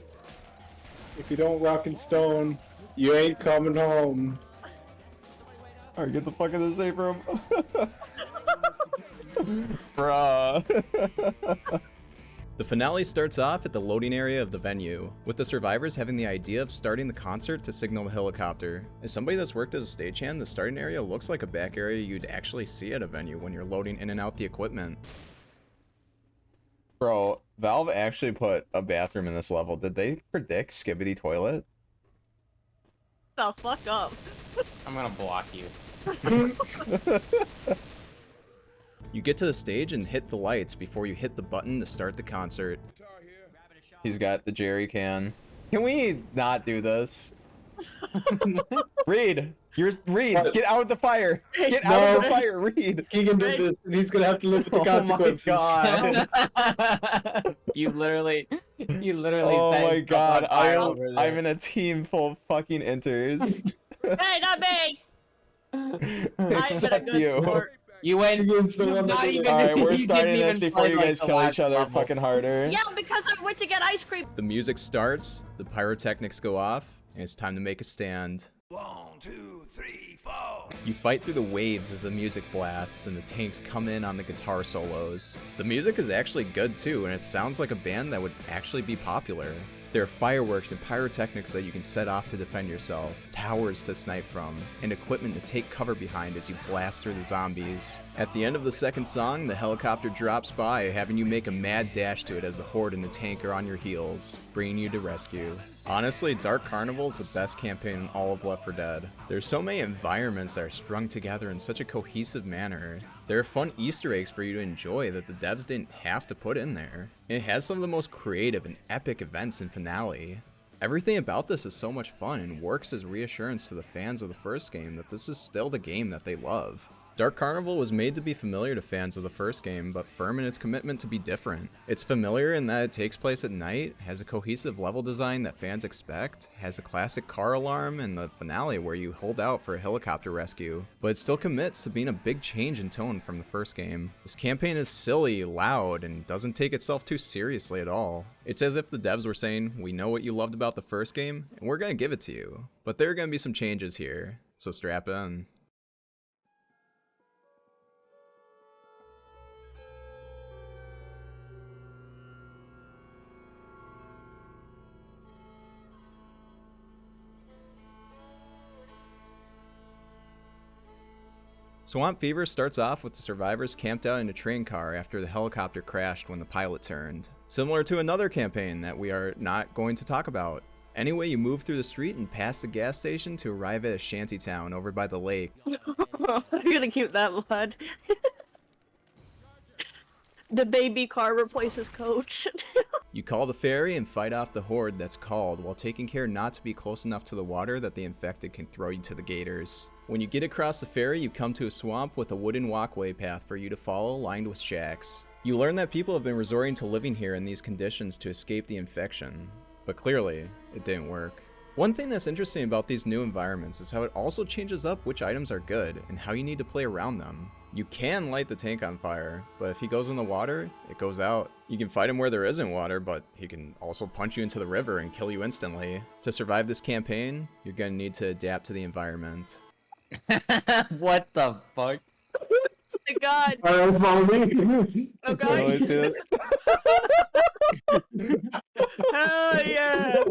If you don't rock and stone, you ain't coming home. Alright, get the fuck in the safe room. Bruh. The finale starts off at the loading area of the venue, with the survivors having the idea of starting the concert to signal the helicopter. As somebody that's worked as a stagehand, the starting area looks like a back area you'd actually see at a venue when you're loading in and out the equipment. Bro, Valve actually put a bathroom in this level. Did they predict Skibbity Toilet? The fuck up. I'm gonna block you. You get to the stage and hit the lights before you hit the button to start the concert. He's got the jerry can. Can we not do this? Reed! Reed, get out of the fire! Get out of the fire, Reed! Keegan did this, and he's gonna have to live with the consequences. Oh my god! You literally Oh set my yourself god, on fire over there. I'm in a team full of fucking inters. Hey, not me! Except you. Sport. You went Keegan's the one that not did it. even. Alright, we're you starting didn't this even before play you like guys the kill last each other level. fucking harder. Yeah, because I went to get ice cream. The music starts, the pyrotechnics go off, and it's time to make a stand. 1, 2, 3, 4. You fight through the waves as the music blasts and the tanks come in on the guitar solos. The music is actually good too, and it sounds like a band that would actually be popular. There are fireworks and pyrotechnics that you can set off to defend yourself, towers to snipe from, and equipment to take cover behind as you blast through the zombies. At the end of the second song, the helicopter drops by, having you make a mad dash to it as the horde and the tank are on your heels, bringing you to rescue. Honestly, Dark Carnival is the best campaign in all of Left 4 Dead. There's so many environments that are strung together in such a cohesive manner. There are fun Easter eggs for you to enjoy that the devs didn't have to put in there. It has some of the most creative and epic events in Finale. Everything about this is so much fun and works as reassurance to the fans of the first game that this is still the game that they love. Dark Carnival was made to be familiar to fans of the first game, but firm in its commitment to be different. It's familiar in that it takes place at night, has a cohesive level design that fans expect, has a classic car alarm, and the finale where you hold out for a helicopter rescue, but it still commits to being a big change in tone from the first game. This campaign is silly, loud, and doesn't take itself too seriously at all. It's as if the devs were saying, we know what you loved about the first game, and we're gonna give it to you. But there are gonna be some changes here, so strap in. Swamp Fever starts off with the survivors camped out in a train car after the helicopter crashed when the pilot turned. Similar to another campaign that we are not going to talk about. Anyway, you move through the street and past the gas station to arrive at a shanty town over by the lake. I'm gonna keep that blood. The baby car replaces coach. You call the ferry and fight off the horde that's called while taking care not to be close enough to the water that the infected can throw you to the gators. When you get across the ferry, you come to a swamp with a wooden walkway path for you to follow lined with shacks. You learn that people have been resorting to living here in these conditions to escape the infection, but clearly, it didn't work. One thing that's interesting about these new environments is how it also changes up which items are good and how you need to play around them. You can light the tank on fire, but if he goes in the water, it goes out. You can fight him where there isn't water, but he can also punch you into the river and kill you instantly. To survive this campaign, you're gonna need to adapt to the environment. What the fuck? Oh my god. Alright, follow me. Oh Can I god. see this? Hell yeah.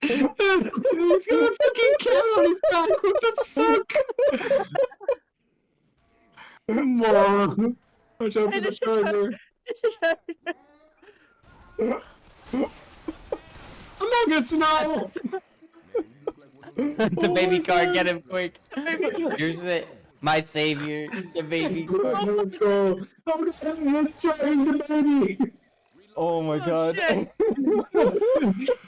He's gonna fucking kill him. He's back. What the fuck? Come on. Watch out for the charger. Mega Snow! The baby car, get him quick. Here's it. My savior, the baby car. Let's go. Let's try the baby. Oh my god. shit.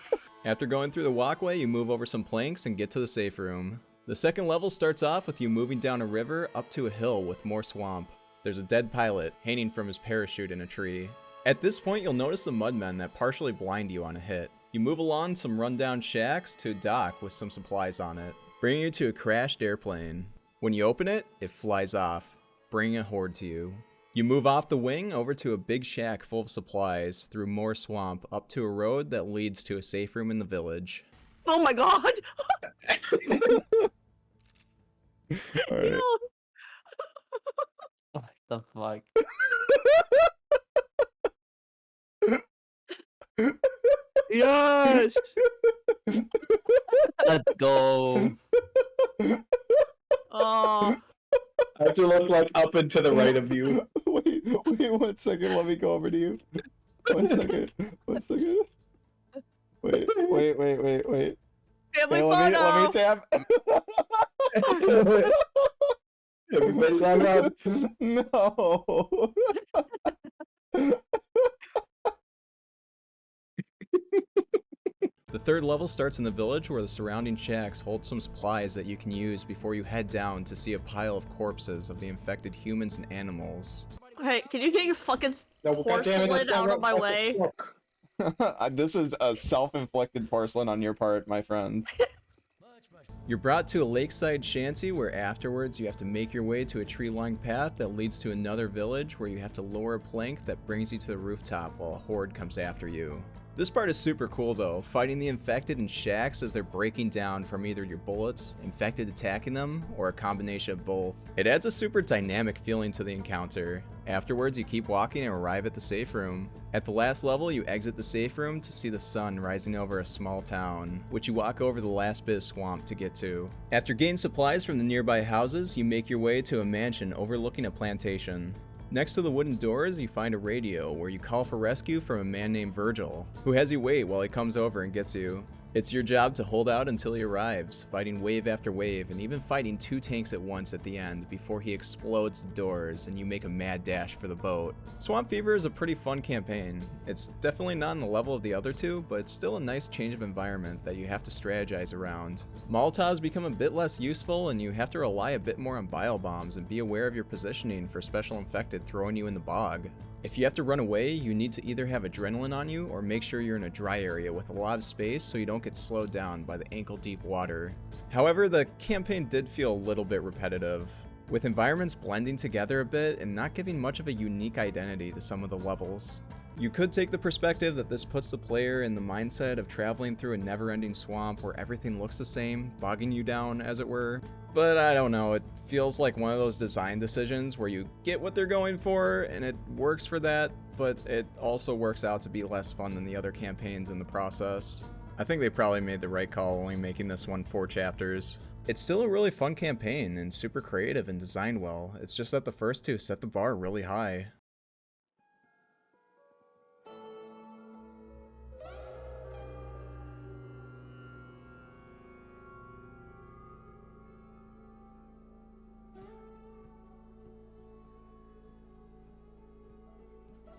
After going through the walkway, you move over some planks and get to the safe room. The second level starts off with you moving down a river up to a hill with more swamp. There's a dead pilot hanging from his parachute in a tree. At this point, you'll notice the mudmen that partially blind you on a hit. You move along some rundown shacks to a dock with some supplies on it, bringing you to a crashed airplane. When you open it, it flies off, bringing a horde to you. You move off the wing over to a big shack full of supplies, through more swamp, up to a road that leads to a safe room in the village. Oh my god. Alright. What the fuck? Yes. Let's go. Oh. I have to look like up and to the right of you. Wait 1 second, let me go over to you. 1 second. 1 second. Wait. Family Hey, let photo. me tap. Everybody line up. No. The third level starts in the village where the surrounding shacks hold some supplies that you can use before you head down to see a pile of corpses of the infected humans and animals. Hey, can you get your fucking No, goddammit, that's porcelain out not of my what way? the fuck. This is a self-inflicted porcelain on your part, my friend. You're brought to a lakeside shanty where afterwards you have to make your way to a tree-lined path that leads to another village where you have to lower a plank that brings you to the rooftop while a horde comes after you. This part is super cool though, fighting the infected in shacks as they're breaking down from either your bullets, infected attacking them, or a combination of both. It adds a super dynamic feeling to the encounter. Afterwards, you keep walking and arrive at the safe room. At the last level, you exit the safe room to see the sun rising over a small town, which you walk over the last bit of swamp to get to. After getting supplies from the nearby houses, you make your way to a mansion overlooking a plantation. Next to the wooden doors, you find a radio where you call for rescue from a man named Virgil, who has you wait while he comes over and gets you. It's your job to hold out until he arrives, fighting wave after wave and even fighting 2 tanks at once at the end before he explodes the doors and you make a mad dash for the boat. Swamp Fever is a pretty fun campaign. It's definitely not on the level of the other 2, but it's still a nice change of environment that you have to strategize around. Molotovs become a bit less useful and you have to rely a bit more on bile bombs and be aware of your positioning for special infected throwing you in the bog. If you have to run away, you need to either have adrenaline on you or make sure you're in a dry area with a lot of space so you don't get slowed down by the ankle-deep water. However, the campaign did feel a little bit repetitive, with environments blending together a bit and not giving much of a unique identity to some of the levels. You could take the perspective that this puts the player in the mindset of traveling through a never-ending swamp where everything looks the same, bogging you down, as it were. But I don't know, it feels like one of those design decisions where you get what they're going for and it works for that, but it also works out to be less fun than the other campaigns in the process. I think they probably made the right call only making this one 4 chapters. It's still a really fun campaign and super creative and designed well, it's just that the first 2 set the bar really high.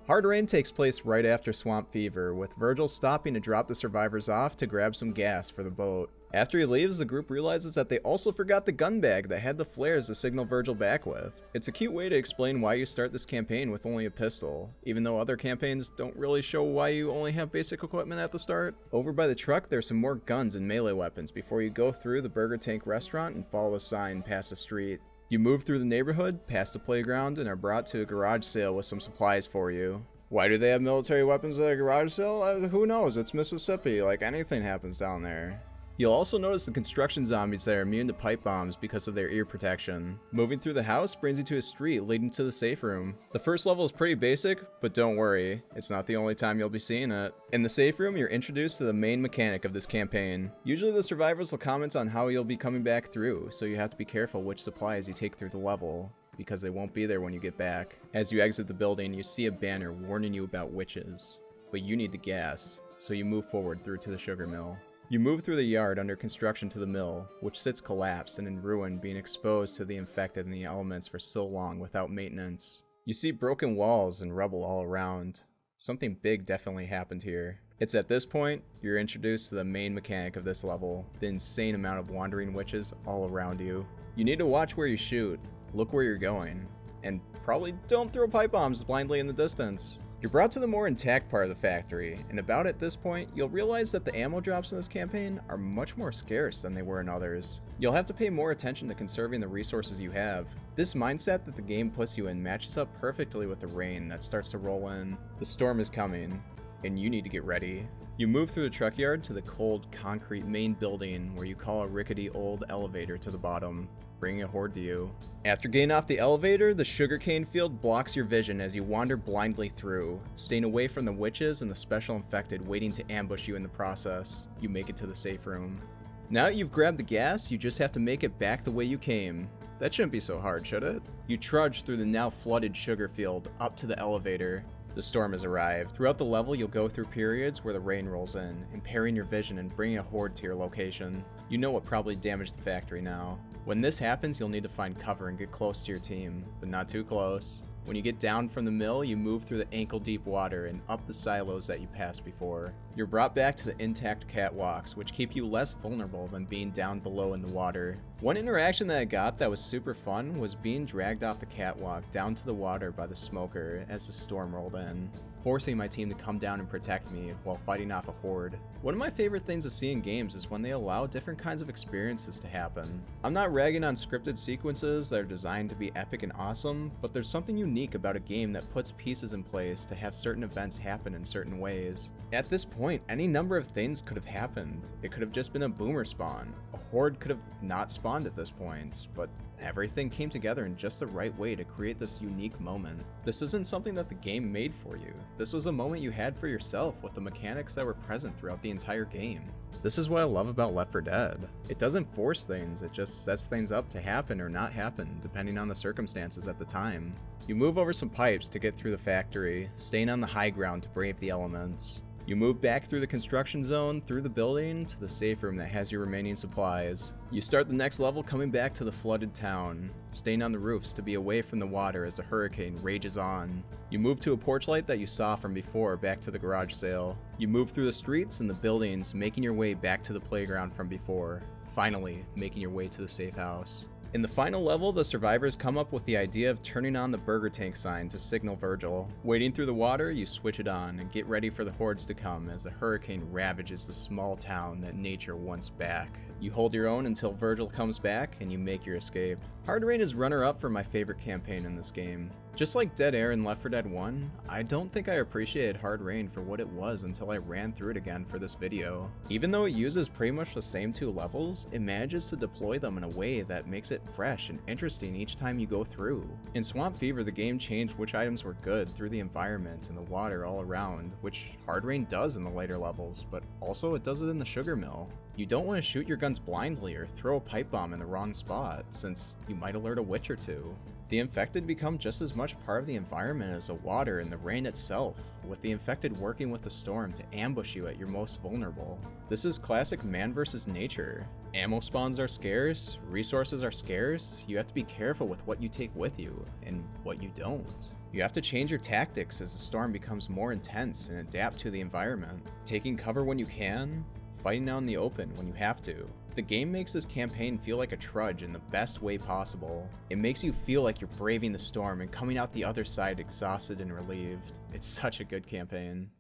Hard Rain takes place right after Swamp Fever, with Virgil stopping to drop the survivors off to grab some gas for the boat. After he leaves, the group realizes that they also forgot the gun bag that had the flares to signal Virgil back with. It's a cute way to explain why you start this campaign with only a pistol, even though other campaigns don't really show why you only have basic equipment at the start. Over by the truck, there's some more guns and melee weapons before you go through the Burger Tank restaurant and follow the sign past the street. You move through the neighborhood, past the playground, and are brought to a garage sale with some supplies for you. Why do they have military weapons at a garage sale? Who knows? It's Mississippi, like anything happens down there. You'll also notice the construction zombies that are immune to pipe bombs because of their ear protection. Moving through the house brings you to a street leading to the safe room. The first level is pretty basic, but don't worry, it's not the only time you'll be seeing it. In the safe room, you're introduced to the main mechanic of this campaign. Usually the survivors will comment on how you'll be coming back through, so you have to be careful which supplies you take through the level, because they won't be there when you get back. As you exit the building, you see a banner warning you about witches, but you need the gas. so you move forward through to the sugar mill. You move through the yard under construction to the mill, which sits collapsed and in ruin, being exposed to the infected and the elements for so long without maintenance. You see broken walls and rubble all around. Something big definitely happened here. It's at this point, you're introduced to the main mechanic of this level, the insane amount of wandering witches all around you. You need to watch where you shoot, look where you're going, and probably don't throw pipe bombs blindly in the distance. You're brought to the more intact part of the factory, and about at this point, you'll realize that the ammo drops in this campaign are much more scarce than they were in others. You'll have to pay more attention to conserving the resources you have. This mindset that the game puts you in matches up perfectly with the rain that starts to roll in. The storm is coming, and you need to get ready. You move through the truck yard to the cold, concrete main building where you call a rickety old elevator to the bottom, bringing a horde to you. After getting off the elevator, the sugarcane field blocks your vision as you wander blindly through, staying away from the witches and the special infected waiting to ambush you in the process. You make it to the safe room. Now that you've grabbed the gas, you just have to make it back the way you came. That shouldn't be so hard, should it? You trudge through the now flooded sugar field up to the elevator. The storm has arrived. Throughout the level, you'll go through periods where the rain rolls in, impairing your vision and bringing a horde to your location. You know what probably damaged the factory now. When this happens, you'll need to find cover and get close to your team, but not too close. When you get down from the mill, you move through the ankle-deep water and up the silos that you passed before. You're brought back to the intact catwalks, which keep you less vulnerable than being down below in the water. One interaction that I got that was super fun was being dragged off the catwalk down to the water by the smoker as the storm rolled in, forcing my team to come down and protect me while fighting off a horde. One of my favorite things to see in games is when they allow different kinds of experiences to happen. I'm not ragging on scripted sequences that are designed to be epic and awesome, but there's something unique about a game that puts pieces in place to have certain events happen in certain ways. At this point, any number of things could have happened. It could have just been a boomer spawn. A horde could have not spawned at this point, but everything came together in just the right way to create this unique moment. This isn't something that the game made for you. This was a moment you had for yourself with the mechanics that were present throughout the entire game. This is what I love about Left 4 Dead. It doesn't force things, it just sets things up to happen or not happen, depending on the circumstances at the time. You move over some pipes to get through the factory, staying on the high ground to brave the elements. You move back through the construction zone, through the building, to the safe room that has your remaining supplies. You start the next level coming back to the flooded town, staying on the roofs to be away from the water as the hurricane rages on. You move to a porch light that you saw from before back to the garage sale. You move through the streets and the buildings, making your way back to the playground from before, finally making your way to the safe house. In the final level, the survivors come up with the idea of turning on the burger tank sign to signal Virgil. Wading through the water, you switch it on and get ready for the hordes to come as the hurricane ravages the small town that nature wants back. You hold your own until Virgil comes back and you make your escape. Hard Rain is runner-up for my favorite campaign in this game. Just like Dead Air and Left 4 Dead 1, I don't think I appreciated Hard Rain for what it was until I ran through it again for this video. Even though it uses pretty much the same two levels, it manages to deploy them in a way that makes it fresh and interesting each time you go through. In Swamp Fever, the game changed which items were good through the environment and the water all around, which Hard Rain does in the later levels, but also it does it in the sugar mill. You don't want to shoot your guns blindly or throw a pipe bomb in the wrong spot, since you might alert a witch or two. The infected become just as much part of the environment as the water and the rain itself, with the infected working with the storm to ambush you at your most vulnerable. This is classic man versus nature. Ammo spawns are scarce, resources are scarce, you have to be careful with what you take with you, and what you don't. You have to change your tactics as the storm becomes more intense and adapt to the environment. Taking cover when you can, fighting out in the open when you have to. The game makes this campaign feel like a trudge in the best way possible. It makes you feel like you're braving the storm and coming out the other side exhausted and relieved. It's such a good campaign.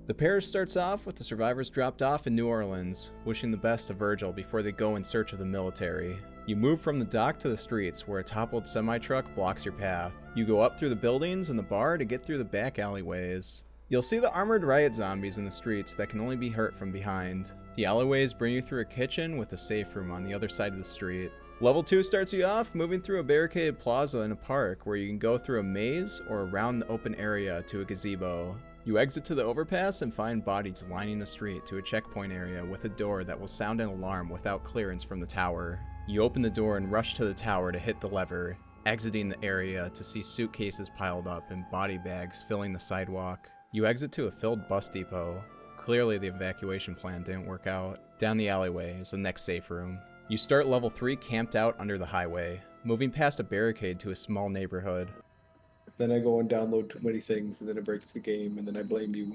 The Parish starts off with the survivors dropped off in New Orleans, wishing the best to Virgil before they go in search of the military. You move from the dock to the streets where a toppled semi-truck blocks your path. You go up through the buildings and the bar to get through the back alleyways. You'll see the armored riot zombies in the streets that can only be hurt from behind. The alleyways bring you through a kitchen with a safe room on the other side of the street. Level 2 starts you off moving through a barricaded plaza in a park where you can go through a maze or around the open area to a gazebo. You exit to the overpass and find bodies lining the street to a checkpoint area with a door that will sound an alarm without clearance from the tower. You open the door and rush to the tower to hit the lever, exiting the area to see suitcases piled up and body bags filling the sidewalk. You exit to a filled bus depot. Clearly the evacuation plan didn't work out. Down the alleyway is the next safe room. You start level 3 camped out under the highway, moving past a barricade to a small neighborhood. Then I go and download too many things, and then it breaks the game, and then I blame you.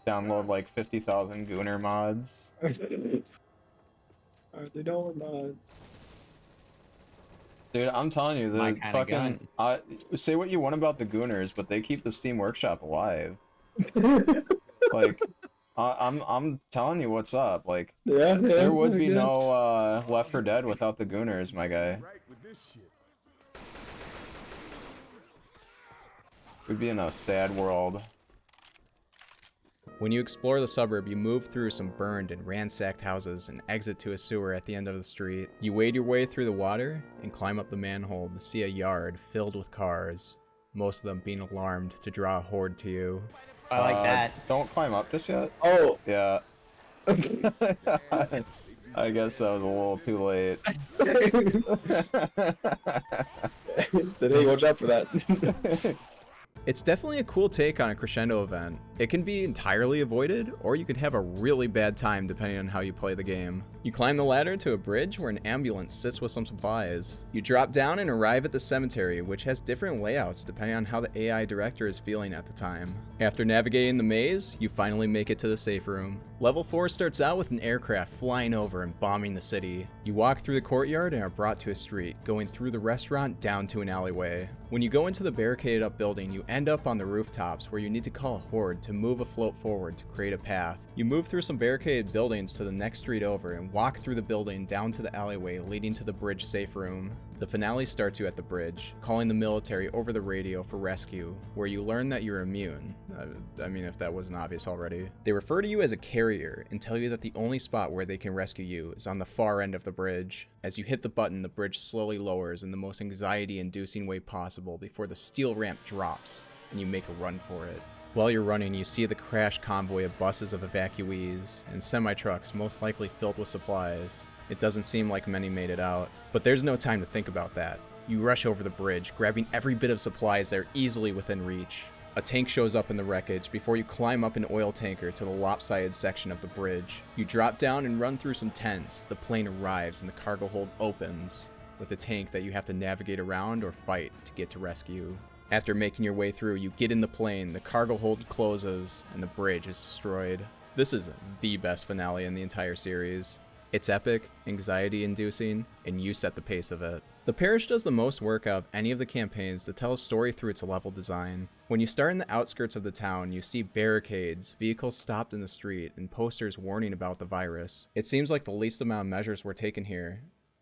Download like 50,000 Gooner mods. Are they doing Dude, I'm telling you, My the kinda fucking say what you want about the Gooners, but they keep the Steam Workshop alive. Like, I'm telling you what's up. Like, Yeah, there would I be guess. no Left 4 Dead without the Gooners, my guy. We'd be in a sad world. When you explore the suburb, you move through some burned and ransacked houses and exit to a sewer at the end of the street. You wade your way through the water and climb up the manhole to see a yard filled with cars, most of them being alarmed to draw a horde to you. I like that. Don't climb up just yet. Oh, Yeah. I guess that was a little too late. said, hey, watch out for that. It's definitely a cool take on a crescendo event. It can be entirely avoided, or you could have a really bad time depending on how you play the game. You climb the ladder to a bridge where an ambulance sits with some supplies. You drop down and arrive at the cemetery, which has different layouts depending on how the AI director is feeling at the time. After navigating the maze, you finally make it to the safe room. Level 4 starts out with an aircraft flying over and bombing the city. You walk through the courtyard and are brought to a street, going through the restaurant down to an alleyway. When you go into the barricaded up building, you end up on the rooftops where you need to call a horde to move a float forward to create a path. You move through some barricaded buildings to the next street over and walk through the building down to the alleyway leading to the bridge safe room. The finale starts you at the bridge, calling the military over the radio for rescue, where you learn that you're immune. I mean, if that wasn't obvious already. They refer to you as a carrier and tell you that the only spot where they can rescue you is on the far end of the bridge. As you hit the button, the bridge slowly lowers in the most anxiety-inducing way possible before the steel ramp drops, and you make a run for it. While you're running, you see the crashed convoy of buses of evacuees and semi-trucks most likely filled with supplies. It doesn't seem like many made it out, but there's no time to think about that. You rush over the bridge, grabbing every bit of supplies that are easily within reach. A tank shows up in the wreckage before you climb up an oil tanker to the lopsided section of the bridge. You drop down and run through some tents. The plane arrives and the cargo hold opens, with a tank that you have to navigate around or fight to get to rescue. After making your way through, you get in the plane, the cargo hold closes, and the bridge is destroyed. This is the best finale in the entire series. It's epic, anxiety-inducing, and you set the pace of it. The Parish does the most work out of any of the campaigns to tell a story through its level design. When you start in the outskirts of the town, you see barricades, vehicles stopped in the street, and posters warning about the virus. It seems like the least amount of measures were taken here,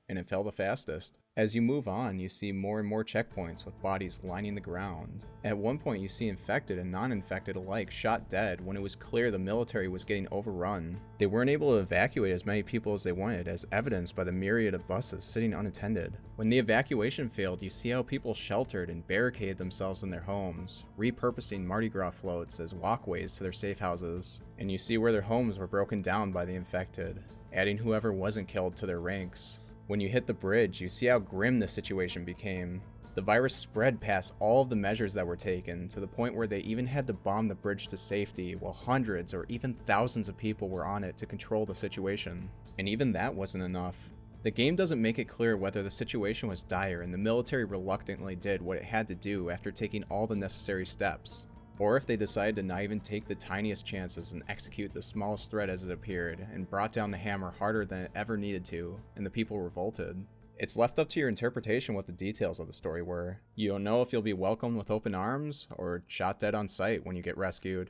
and it fell the fastest. As you move on, you see more and more checkpoints with bodies lining the ground. At one point, you see infected and non-infected alike shot dead when it was clear the military was getting overrun. They weren't able to evacuate as many people as they wanted, as evidenced by the myriad of buses sitting unattended. When the evacuation failed, you see how people sheltered and barricaded themselves in their homes, repurposing Mardi Gras floats as walkways to their safe houses. And you see where their homes were broken down by the infected, adding whoever wasn't killed to their ranks. When you hit the bridge, you see how grim the situation became. The virus spread past all of the measures that were taken, to the point where they even had to bomb the bridge to safety, while hundreds or even thousands of people were on it to control the situation. And even that wasn't enough. The game doesn't make it clear whether the situation was dire and the military reluctantly did what it had to do after taking all the necessary steps, or if they decided to not even take the tiniest chances and execute the smallest threat as it appeared, and brought down the hammer harder than it ever needed to, and the people revolted. It's left up to your interpretation what the details of the story were. You don't know if you'll be welcomed with open arms, or shot dead on sight when you get rescued.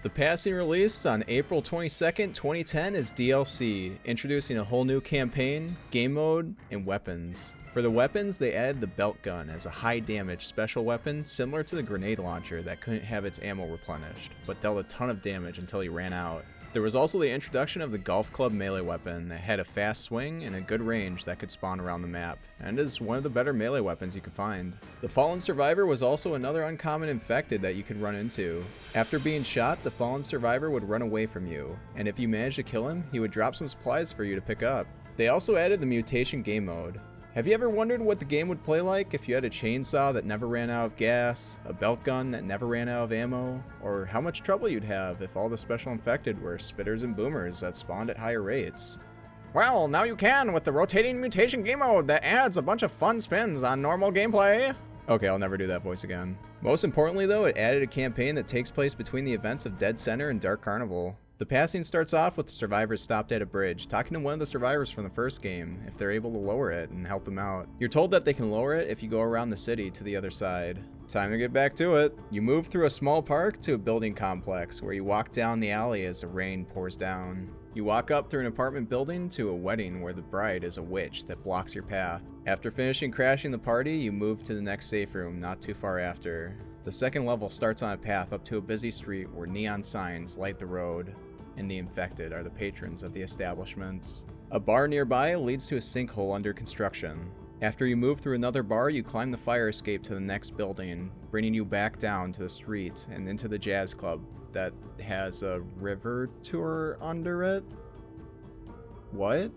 The The passing released on April 22nd, 2010 is DLC, introducing a whole new campaign, game mode, and weapons. For the weapons, they added the belt gun as a high damage special weapon similar to the grenade launcher that couldn't have its ammo replenished, but dealt a ton of damage until you ran out. There was also the introduction of the golf club melee weapon that had a fast swing and a good range that could spawn around the map, and is one of the better melee weapons you can find. The Fallen Survivor was also another uncommon infected that you could run into. After being shot, the Fallen Survivor would run away from you, and if you managed to kill him, he would drop some supplies for you to pick up. They also added the mutation game mode. Have you ever wondered what the game would play like if you had a chainsaw that never ran out of gas, a belt gun that never ran out of ammo, or how much trouble you'd have if all the special infected were spitters and boomers that spawned at higher rates? Well, now you can with the rotating mutation game mode that adds a bunch of fun spins on normal gameplay. Okay, I'll never do that voice again. Most importantly though, it added a campaign that takes place between the events of Dead Center and Dark Carnival. The passing starts off with the survivors stopped at a bridge, talking to one of the survivors from the first game, if they're able to lower it and help them out. You're told that they can lower it if you go around the city to the other side. Time to get back to it. You move through a small park to a building complex where you walk down the alley as the rain pours down. You walk up through an apartment building to a wedding where the bride is a witch that blocks your path. After finishing crashing the party, you move to the next safe room not too far after. The second level starts on a path up to a busy street where neon signs light the road, and the infected are the patrons of the establishments. A bar nearby leads to a sinkhole under construction. After you move through another bar, you climb the fire escape to the next building, bringing you back down to the street and into the jazz club that has a river tour under it? What?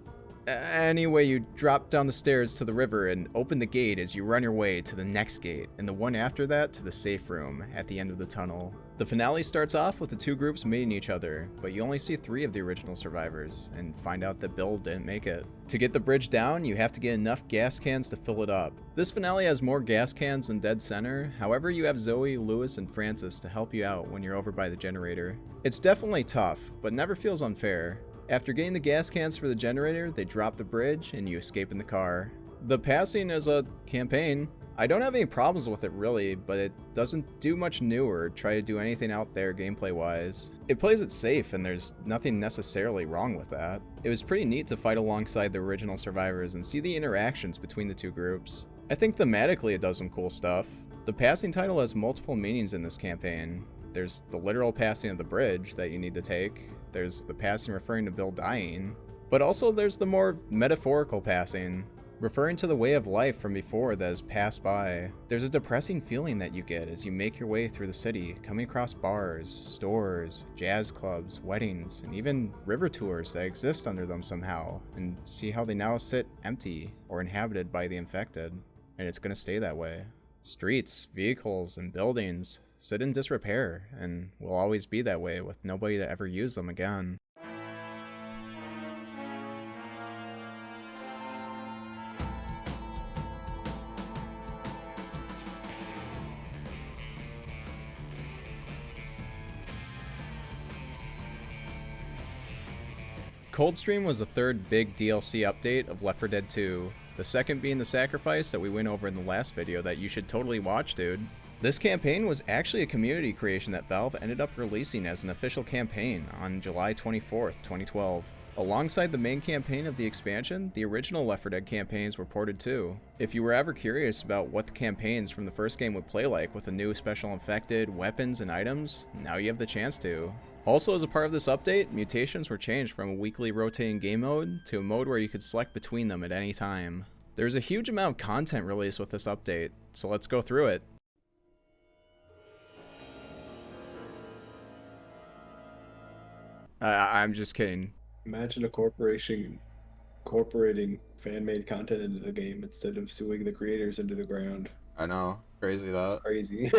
Anyway, you drop down the stairs to the river and open the gate as you run your way to the next gate, and the one after that to the safe room at the end of the tunnel. The finale starts off with the two groups meeting each other, but you only see 3 of the original survivors, and find out that Bill didn't make it. To get the bridge down, you have to get enough gas cans to fill it up. This finale has more gas cans than Dead Center, however you have Zoe, Lewis, and Francis to help you out when you're over by the generator. It's definitely tough, but never feels unfair. After getting the gas cans for the generator, they drop the bridge and you escape in the car. The passing is a campaign. I don't have any problems with it really, but it doesn't do much new or try to do anything out there gameplay wise. It plays it safe and there's nothing necessarily wrong with that. It was pretty neat to fight alongside the original survivors and see the interactions between the two groups. I think thematically it does some cool stuff. The passing title has multiple meanings in this campaign. There's the literal passing of the bridge that you need to take. There's the passing referring to Bill dying. But also there's the more metaphorical passing, referring to the way of life from before that has passed by. There's a depressing feeling that you get as you make your way through the city, coming across bars, stores, jazz clubs, weddings, and even river tours that exist under them somehow, and see how they now sit empty or inhabited by the infected. And it's gonna stay that way. Streets, vehicles, and buildings sit in disrepair, and will always be that way with nobody to ever use them again. Coldstream was the third big DLC update of Left 4 Dead 2, the second being the Sacrifice that we went over in the last video that you should totally watch, dude. This campaign was actually a community creation that Valve ended up releasing as an official campaign on July 24th, 2012. Alongside the main campaign of the expansion, the original Left 4 Dead campaigns were ported too. If you were ever curious about what the campaigns from the first game would play like with a new special infected, weapons, and items, now you have the chance to. Also, as a part of this update, mutations were changed from a weekly rotating game mode to a mode where you could select between them at any time. There's a huge amount of content released with this update, so let's go through it. I'm just kidding. Imagine a corporation incorporating fan-made content into the game instead of suing the creators into the ground. I know. Crazy That's that. crazy.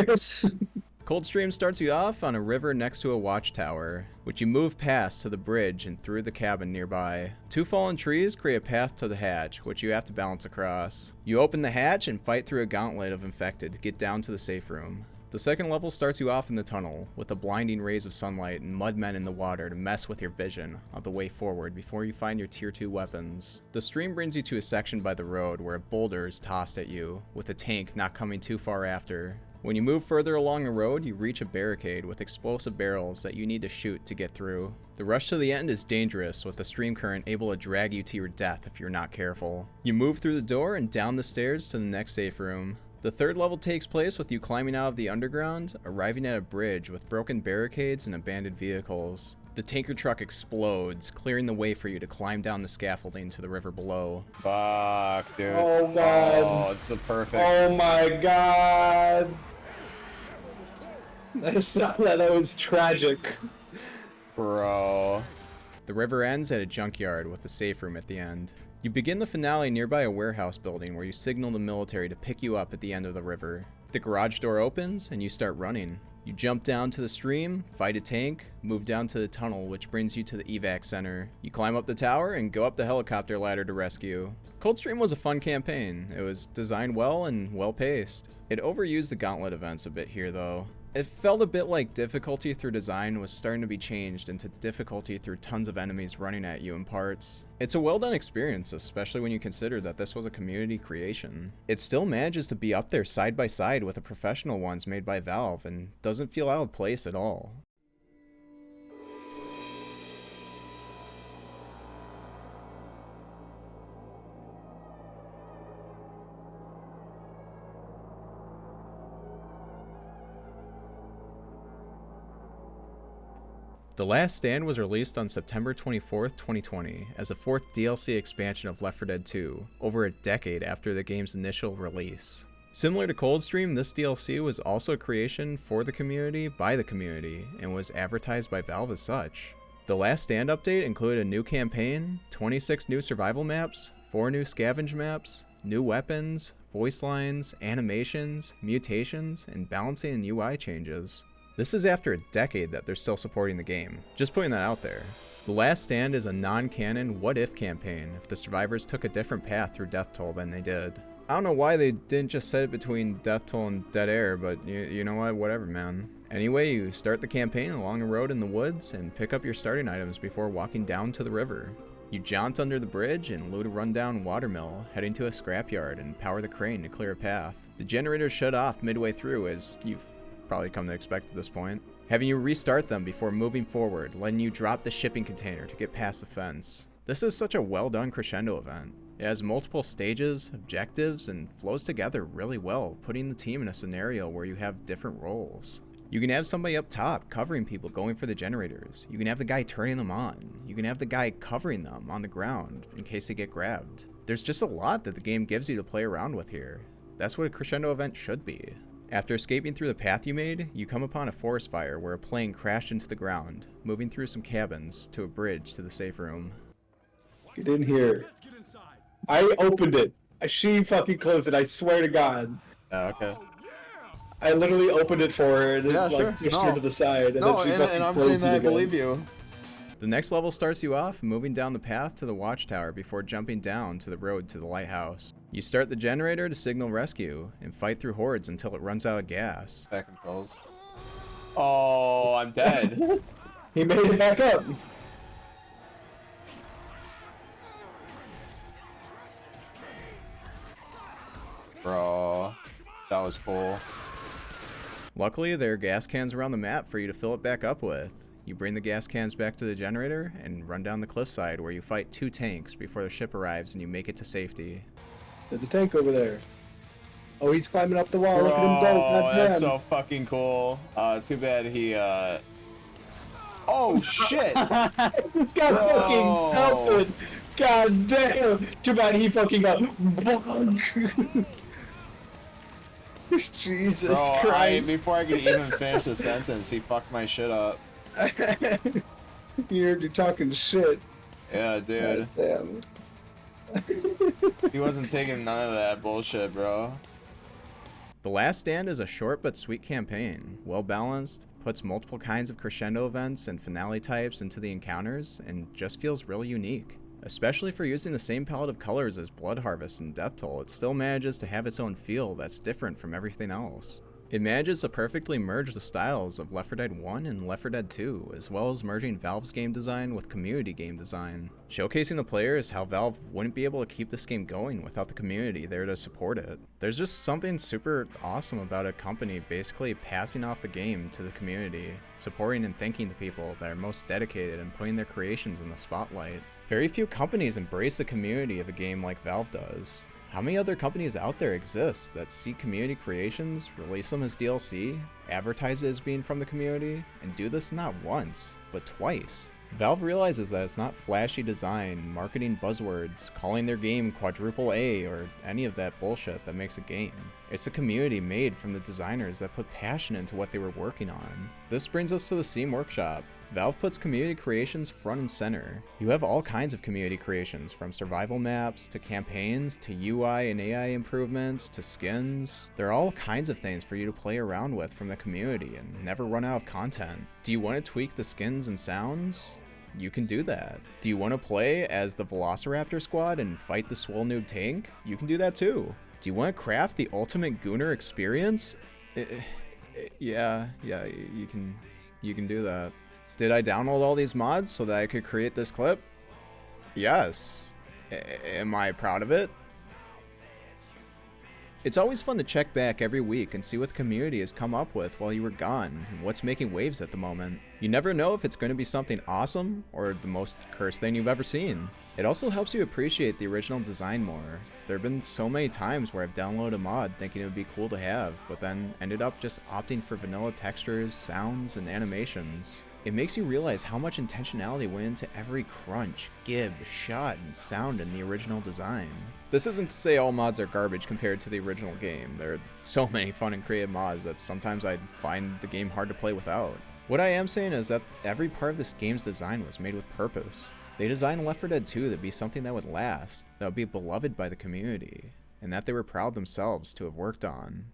Coldstream starts you off on a river next to a watchtower, which you move past to the bridge and through the cabin nearby. 2 fallen trees create a path to the hatch, which you have to balance across. You open the hatch and fight through a gauntlet of infected to get down to the safe room. The second level starts you off in the tunnel, with the blinding rays of sunlight and mudmen in the water to mess with your vision of the way forward before you find your tier 2 weapons. The stream brings you to a section by the road where a boulder is tossed at you, with a tank not coming too far after. When you move further along the road, you reach a barricade with explosive barrels that you need to shoot to get through. The rush to the end is dangerous, with the stream current able to drag you to your death if you're not careful. You move through the door and down the stairs to the next safe room. The third level takes place with you climbing out of the underground, arriving at a bridge with broken barricades and abandoned vehicles. The tanker truck explodes, clearing the way for you to climb down the scaffolding to the river below. Fuck, dude. Oh, God. Oh, it's the perfect. Oh my god. I saw that. That was tragic. Bro. The river ends at a junkyard with a safe room at the end. You begin the finale nearby a warehouse building where you signal the military to pick you up at the end of the river. The garage door opens and you start running. You jump down to the stream, fight a tank, move down to the tunnel which brings you to the evac center. You climb up the tower and go up the helicopter ladder to rescue. Coldstream was a fun campaign. It was designed well and well paced. It overused the gauntlet events a bit here though. It felt a bit like difficulty through design was starting to be changed into difficulty through tons of enemies running at you in parts. It's a well done experience, especially when you consider that this was a community creation. It still manages to be up there side by side with the professional ones made by Valve and doesn't feel out of place at all. The Last Stand was released on September 24th, 2020, as a fourth DLC expansion of Left 4 Dead 2, over a decade after the game's initial release. Similar to Coldstream, this DLC was also a creation for the community by the community, and was advertised by Valve as such. The Last Stand update included a new campaign, 26 new survival maps, 4 new scavenge maps, new weapons, voice lines, animations, mutations, and balancing and UI changes. This is after a decade that they're still supporting the game. Just putting that out there. The Last Stand is a non-canon what-if campaign if the survivors took a different path through Death Toll than they did. I don't know why they didn't just set it between Death Toll and Dead Air, but you know what, whatever man. Anyway, you start the campaign along a road in the woods and pick up your starting items before walking down to the river. You jaunt under the bridge and loot a rundown watermill, heading to a scrapyard and power the crane to clear a path. The generators shut off midway through, as you've probably come to expect at this point, having you restart them before moving forward, letting you drop the shipping container to get past the fence. This is such a well done crescendo event. It has multiple stages, objectives, and flows together really well, putting the team in a scenario where you have different roles. You can have somebody up top covering people going for the generators. You can have the guy turning them on. You can have the guy covering them on the ground in case they get grabbed. There's just a lot that the game gives you to play around with here. That's what a crescendo event should be. After escaping through the path you made, you come upon a forest fire where a plane crashed into the ground, moving through some cabins to a bridge to the safe room. Get in here. I opened it. She fucking closed it, I swear to God. Yeah, okay. I literally opened it for her and Yeah, then, sure. pushed No. her to the side. And No, then she and fucking I'm closed saying it that I again. believe you. The next level starts you off moving down the path to the watchtower before jumping down to the road to the lighthouse. You start the generator to signal rescue and fight through hordes until it runs out of gas. Back and calls. Oh, I'm dead. He made it back up. Bro, that was cool. Luckily, there are gas cans around the map for you to fill it back up with. You bring the gas cans back to the generator and run down the cliffside where you fight 2 tanks before the ship arrives and you make it to safety. There's a tank over there. Oh, he's climbing up the wall. Look at him go. Bro, God that's damn. so fucking cool. Too bad he, Oh, shit! This guy fucking melted. God damn. Too bad he fucking got. Jesus Bro, Christ. before I could even finish the sentence, he fucked my shit up. You're talking shit. Yeah, dude. God damn. He wasn't taking none of that bullshit, bro. The Last Stand is a short but sweet campaign, well balanced, puts multiple kinds of crescendo events and finale types into the encounters, and just feels really unique. Especially for using the same palette of colors as Blood Harvest and Death Toll, it still manages to have its own feel that's different from everything else. It manages to perfectly merge the styles of Left 4 Dead 1 and Left 4 Dead 2, as well as merging Valve's game design with community game design, showcasing the players how Valve wouldn't be able to keep this game going without the community there to support it. There's just something super awesome about a company basically passing off the game to the community, supporting and thanking the people that are most dedicated and putting their creations in the spotlight. Very few companies embrace the community of a game like Valve does. How many other companies out there exist that see community creations, release them as DLC, advertise it as being from the community, and do this not once, but twice? Valve realizes that it's not flashy design, marketing buzzwords, calling their game quadruple A, or any of that bullshit that makes a game. It's a community made from the designers that put passion into what they were working on. This brings us to the Steam Workshop. Valve puts community creations front and center. You have all kinds of community creations, from survival maps, to campaigns, to UI and AI improvements, to skins. There are all kinds of things for you to play around with from the community and never run out of content. Do you want to tweak the skins and sounds? You can do that. Do you want to play as the Velociraptor squad and fight the Swole Noob tank? You can do that too. Do you want to craft the ultimate Gooner experience? Yeah, you can do that. Did I download all these mods so that I could create this clip? Yes. Am I proud of it? It's always fun to check back every week and see what the community has come up with while you were gone and what's making waves at the moment. You never know if it's going to be something awesome or the most cursed thing you've ever seen. It also helps you appreciate the original design more. There have been so many times where I've downloaded a mod thinking it would be cool to have, but then ended up just opting for vanilla textures, sounds, and animations. It makes you realize how much intentionality went into every crunch, gib, shot, and sound in the original design. This isn't to say all mods are garbage compared to the original game. There are so many fun and creative mods that sometimes I find the game hard to play without. What I am saying is that every part of this game's design was made with purpose. They designed Left 4 Dead 2 to be something that would last, that would be beloved by the community, and that they were proud themselves to have worked on.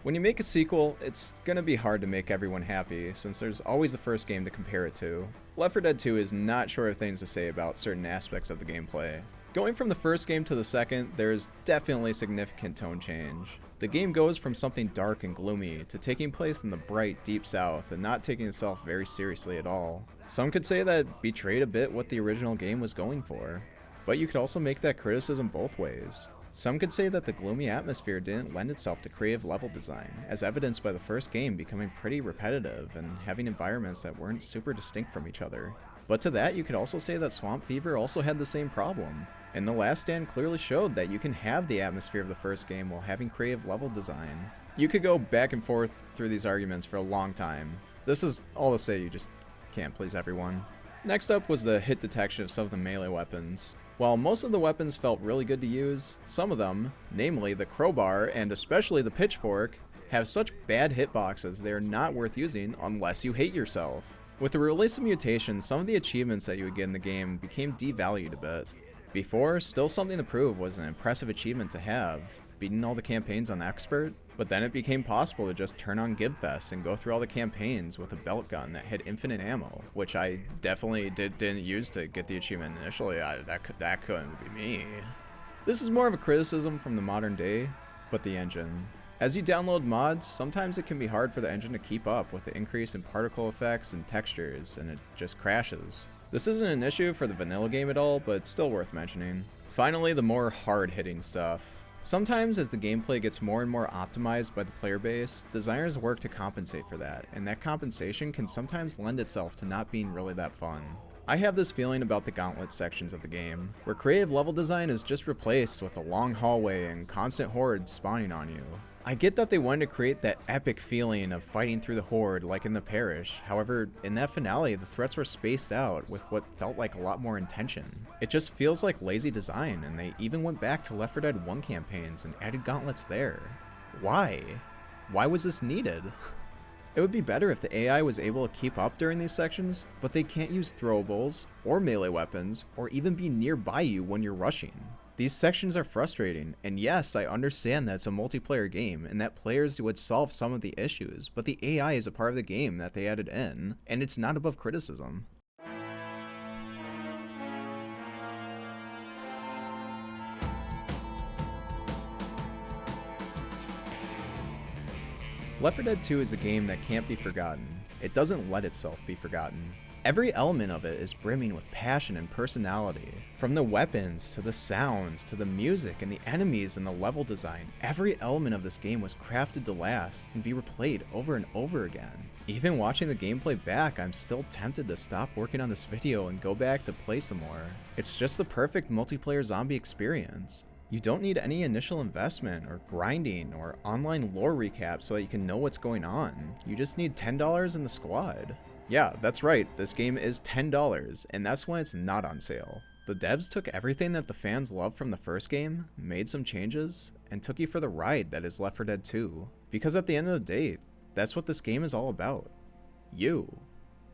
When you make a sequel, it's gonna be hard to make everyone happy, since there's always the first game to compare it to. Left 4 Dead 2 is not short of things to say about certain aspects of the gameplay. Going from the first game to the second, there's definitely significant tone change. The game goes from something dark and gloomy to taking place in the bright, deep south and not taking itself very seriously at all. Some could say that it betrayed a bit what the original game was going for, but you could also make that criticism both ways. Some could say that the gloomy atmosphere didn't lend itself to creative level design, as evidenced by the first game becoming pretty repetitive and having environments that weren't super distinct from each other. But to that, you could also say that Swamp Fever also had the same problem, and The Last Stand clearly showed that you can have the atmosphere of the first game while having creative level design. You could go back and forth through these arguments for a long time. This is all to say you just can't please everyone. Next up was the hit detection of some of the melee weapons. While most of the weapons felt really good to use, some of them, namely the crowbar and especially the pitchfork, have such bad hitboxes they are not worth using unless you hate yourself. With the release of mutations, some of the achievements that you would get in the game became devalued a bit. Before, still something to prove was an impressive achievement to have, beating all the campaigns on Expert, but then it became possible to just turn on Gibfest and go through all the campaigns with a belt gun that had infinite ammo, which I definitely didn't use to get the achievement initially. That couldn't be me. This is more of a criticism from the modern day, but the engine. As you download mods, sometimes it can be hard for the engine to keep up with the increase in particle effects and textures, and it just crashes. This isn't an issue for the vanilla game at all, but it's still worth mentioning. Finally, the more hard-hitting stuff. Sometimes as the gameplay gets more and more optimized by the player base, designers work to compensate for that, and that compensation can sometimes lend itself to not being really that fun. I have this feeling about the Gauntlet sections of the game, where creative level design is just replaced with a long hallway and constant hordes spawning on you. I get that they wanted to create that epic feeling of fighting through the horde like in the Parish, however, in that finale the threats were spaced out with what felt like a lot more intention. It just feels like lazy design, and they even went back to Left 4 Dead 1 campaigns and added gauntlets there. Why? Why was this needed? It would be better if the AI was able to keep up during these sections, but they can't use throwables, or melee weapons, or even be nearby you when you're rushing. These sections are frustrating, and yes, I understand that it's a multiplayer game and that players would solve some of the issues, but the AI is a part of the game that they added in, and it's not above criticism. Left 4 Dead 2 is a game that can't be forgotten. It doesn't let itself be forgotten. Every element of it is brimming with passion and personality. From the weapons, to the sounds, to the music and the enemies and the level design, every element of this game was crafted to last and be replayed over and over again. Even watching the gameplay back, I'm still tempted to stop working on this video and go back to play some more. It's just the perfect multiplayer zombie experience. You don't need any initial investment or grinding or online lore recap so that you can know what's going on. You just need $10 in the squad. Yeah, that's right, this game is $10, and that's when it's not on sale. The devs took everything that the fans loved from the first game, made some changes, and took you for the ride that is Left 4 Dead 2. Because at the end of the day, that's what this game is all about. You.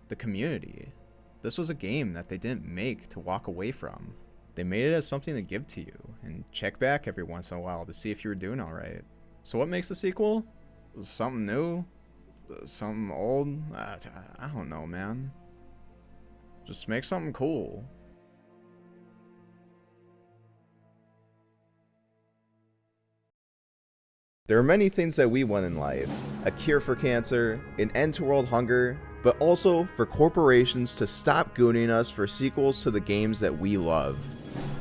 The community. This was a game that they didn't make to walk away from. They made it as something to give to you, and check back every once in a while to see if you were doing alright. So what makes a sequel? Something new? Something old? I don't know, man. Just make something cool. There are many things that we want in life. A cure for cancer, an end to world hunger, but also for corporations to stop gooning us for sequels to the games that we love.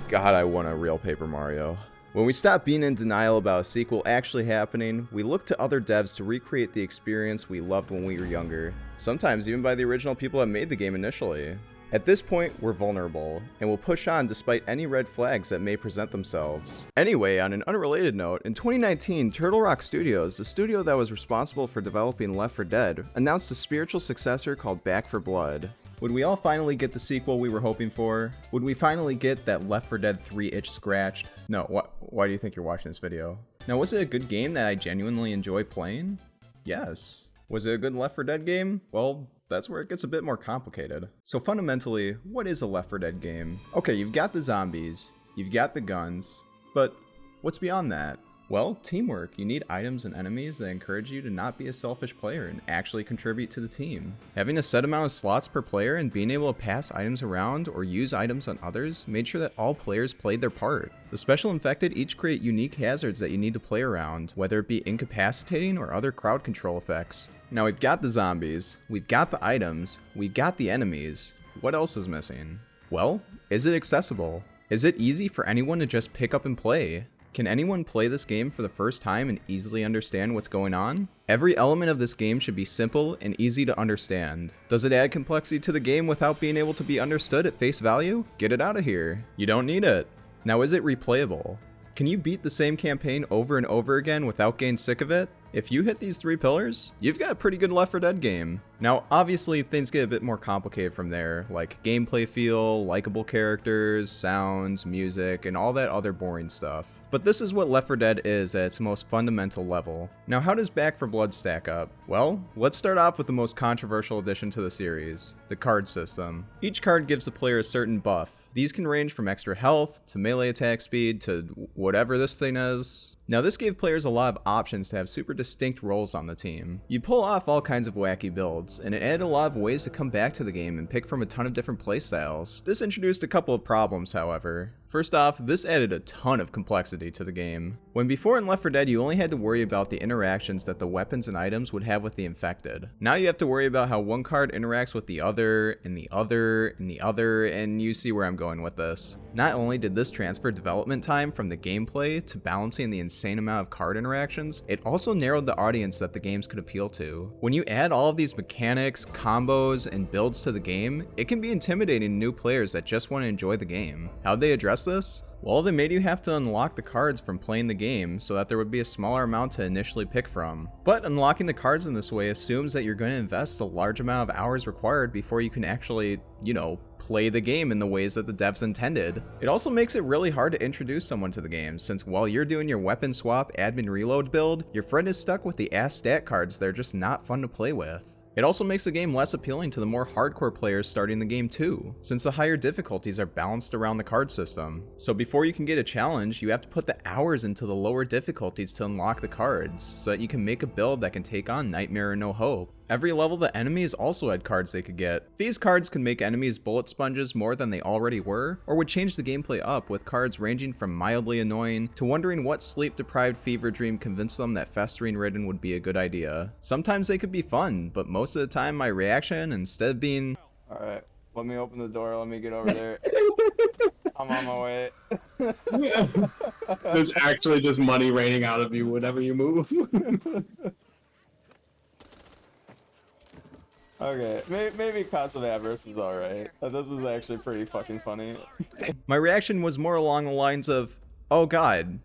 God, I want a real Paper Mario. When we stop being in denial about a sequel actually happening, we look to other devs to recreate the experience we loved when we were younger, sometimes even by the original people that made the game initially. At this point, we're vulnerable, and we'll push on despite any red flags that may present themselves. Anyway, on an unrelated note, in 2019, Turtle Rock Studios, the studio that was responsible for developing Left 4 Dead, announced a spiritual successor called Back 4 Blood. Would we all finally get the sequel we were hoping for? Would we finally get that Left 4 Dead 3 itch scratched? No, why do you think you're watching this video? Now, was it a good game that I genuinely enjoy playing? Yes. Was it a good Left 4 Dead game? Well, that's where it gets a bit more complicated. So fundamentally, what is a Left 4 Dead game? Okay, you've got the zombies, you've got the guns, but what's beyond that? Well, teamwork. You need items and enemies that encourage you to not be a selfish player and actually contribute to the team. Having a set amount of slots per player and being able to pass items around or use items on others made sure that all players played their part. The special infected each create unique hazards that you need to play around, whether it be incapacitating or other crowd control effects. Now we've got the zombies, we've got the items, we've got the enemies. What else is missing? Well, is it accessible? Is it easy for anyone to just pick up and play? Can anyone play this game for the first time and easily understand what's going on? Every element of this game should be simple and easy to understand. Does it add complexity to the game without being able to be understood at face value? Get it out of here. You don't need it. Now, is it replayable? Can you beat the same campaign over and over again without getting sick of it? If you hit these 3 pillars, you've got a pretty good Left 4 Dead game. Now, obviously, things get a bit more complicated from there, like gameplay feel, likable characters, sounds, music, and all that other boring stuff. But this is what Left 4 Dead is at its most fundamental level. Now, how does Back 4 Blood stack up? Well, let's start off with the most controversial addition to the series, the card system. Each card gives the player a certain buff. These can range from extra health, to melee attack speed, to whatever this thing is. Now, this gave players a lot of options to have super distinct roles on the team. You pull off all kinds of wacky builds, and it added a lot of ways to come back to the game and pick from a ton of different playstyles. This introduced a couple of problems, however. First off, this added a ton of complexity to the game. When before in Left 4 Dead you only had to worry about the interactions that the weapons and items would have with the infected. Now you have to worry about how one card interacts with the other, and the other, and the other, and you see where I'm going with this. Not only did this transfer development time from the gameplay to balancing the insane amount of card interactions, it also narrowed the audience that the games could appeal to. When you add all of these mechanics, combos, and builds to the game, it can be intimidating to new players that just want to enjoy the game. How'd they address this? Well, they made you have to unlock the cards from playing the game so that there would be a smaller amount to initially pick from. But unlocking the cards in this way assumes that you're going to invest a large amount of hours required before you can actually, play the game in the ways that the devs intended. It also makes it really hard to introduce someone to the game, since while you're doing your weapon swap admin reload build, your friend is stuck with the ass stat cards that are just not fun to play with. It also makes the game less appealing to the more hardcore players starting the game too, since the higher difficulties are balanced around the card system. So before you can get a challenge, you have to put the hours into the lower difficulties to unlock the cards, so that you can make a build that can take on Nightmare or No Hope. Every level the enemies also had cards they could get. These cards could make enemies bullet sponges more than they already were, or would change the gameplay up with cards ranging from mildly annoying to wondering what sleep-deprived fever dream convinced them that festering ridden would be a good idea. Sometimes they could be fun, but most of the time my reaction, instead of being, Alright, let me open the door, let me get over there. I'm on my way. There's actually just money raining out of you whenever you move. Okay, maybe Cots of Avarice is alright. This is actually pretty fucking funny. my reaction was more along the lines of, oh god,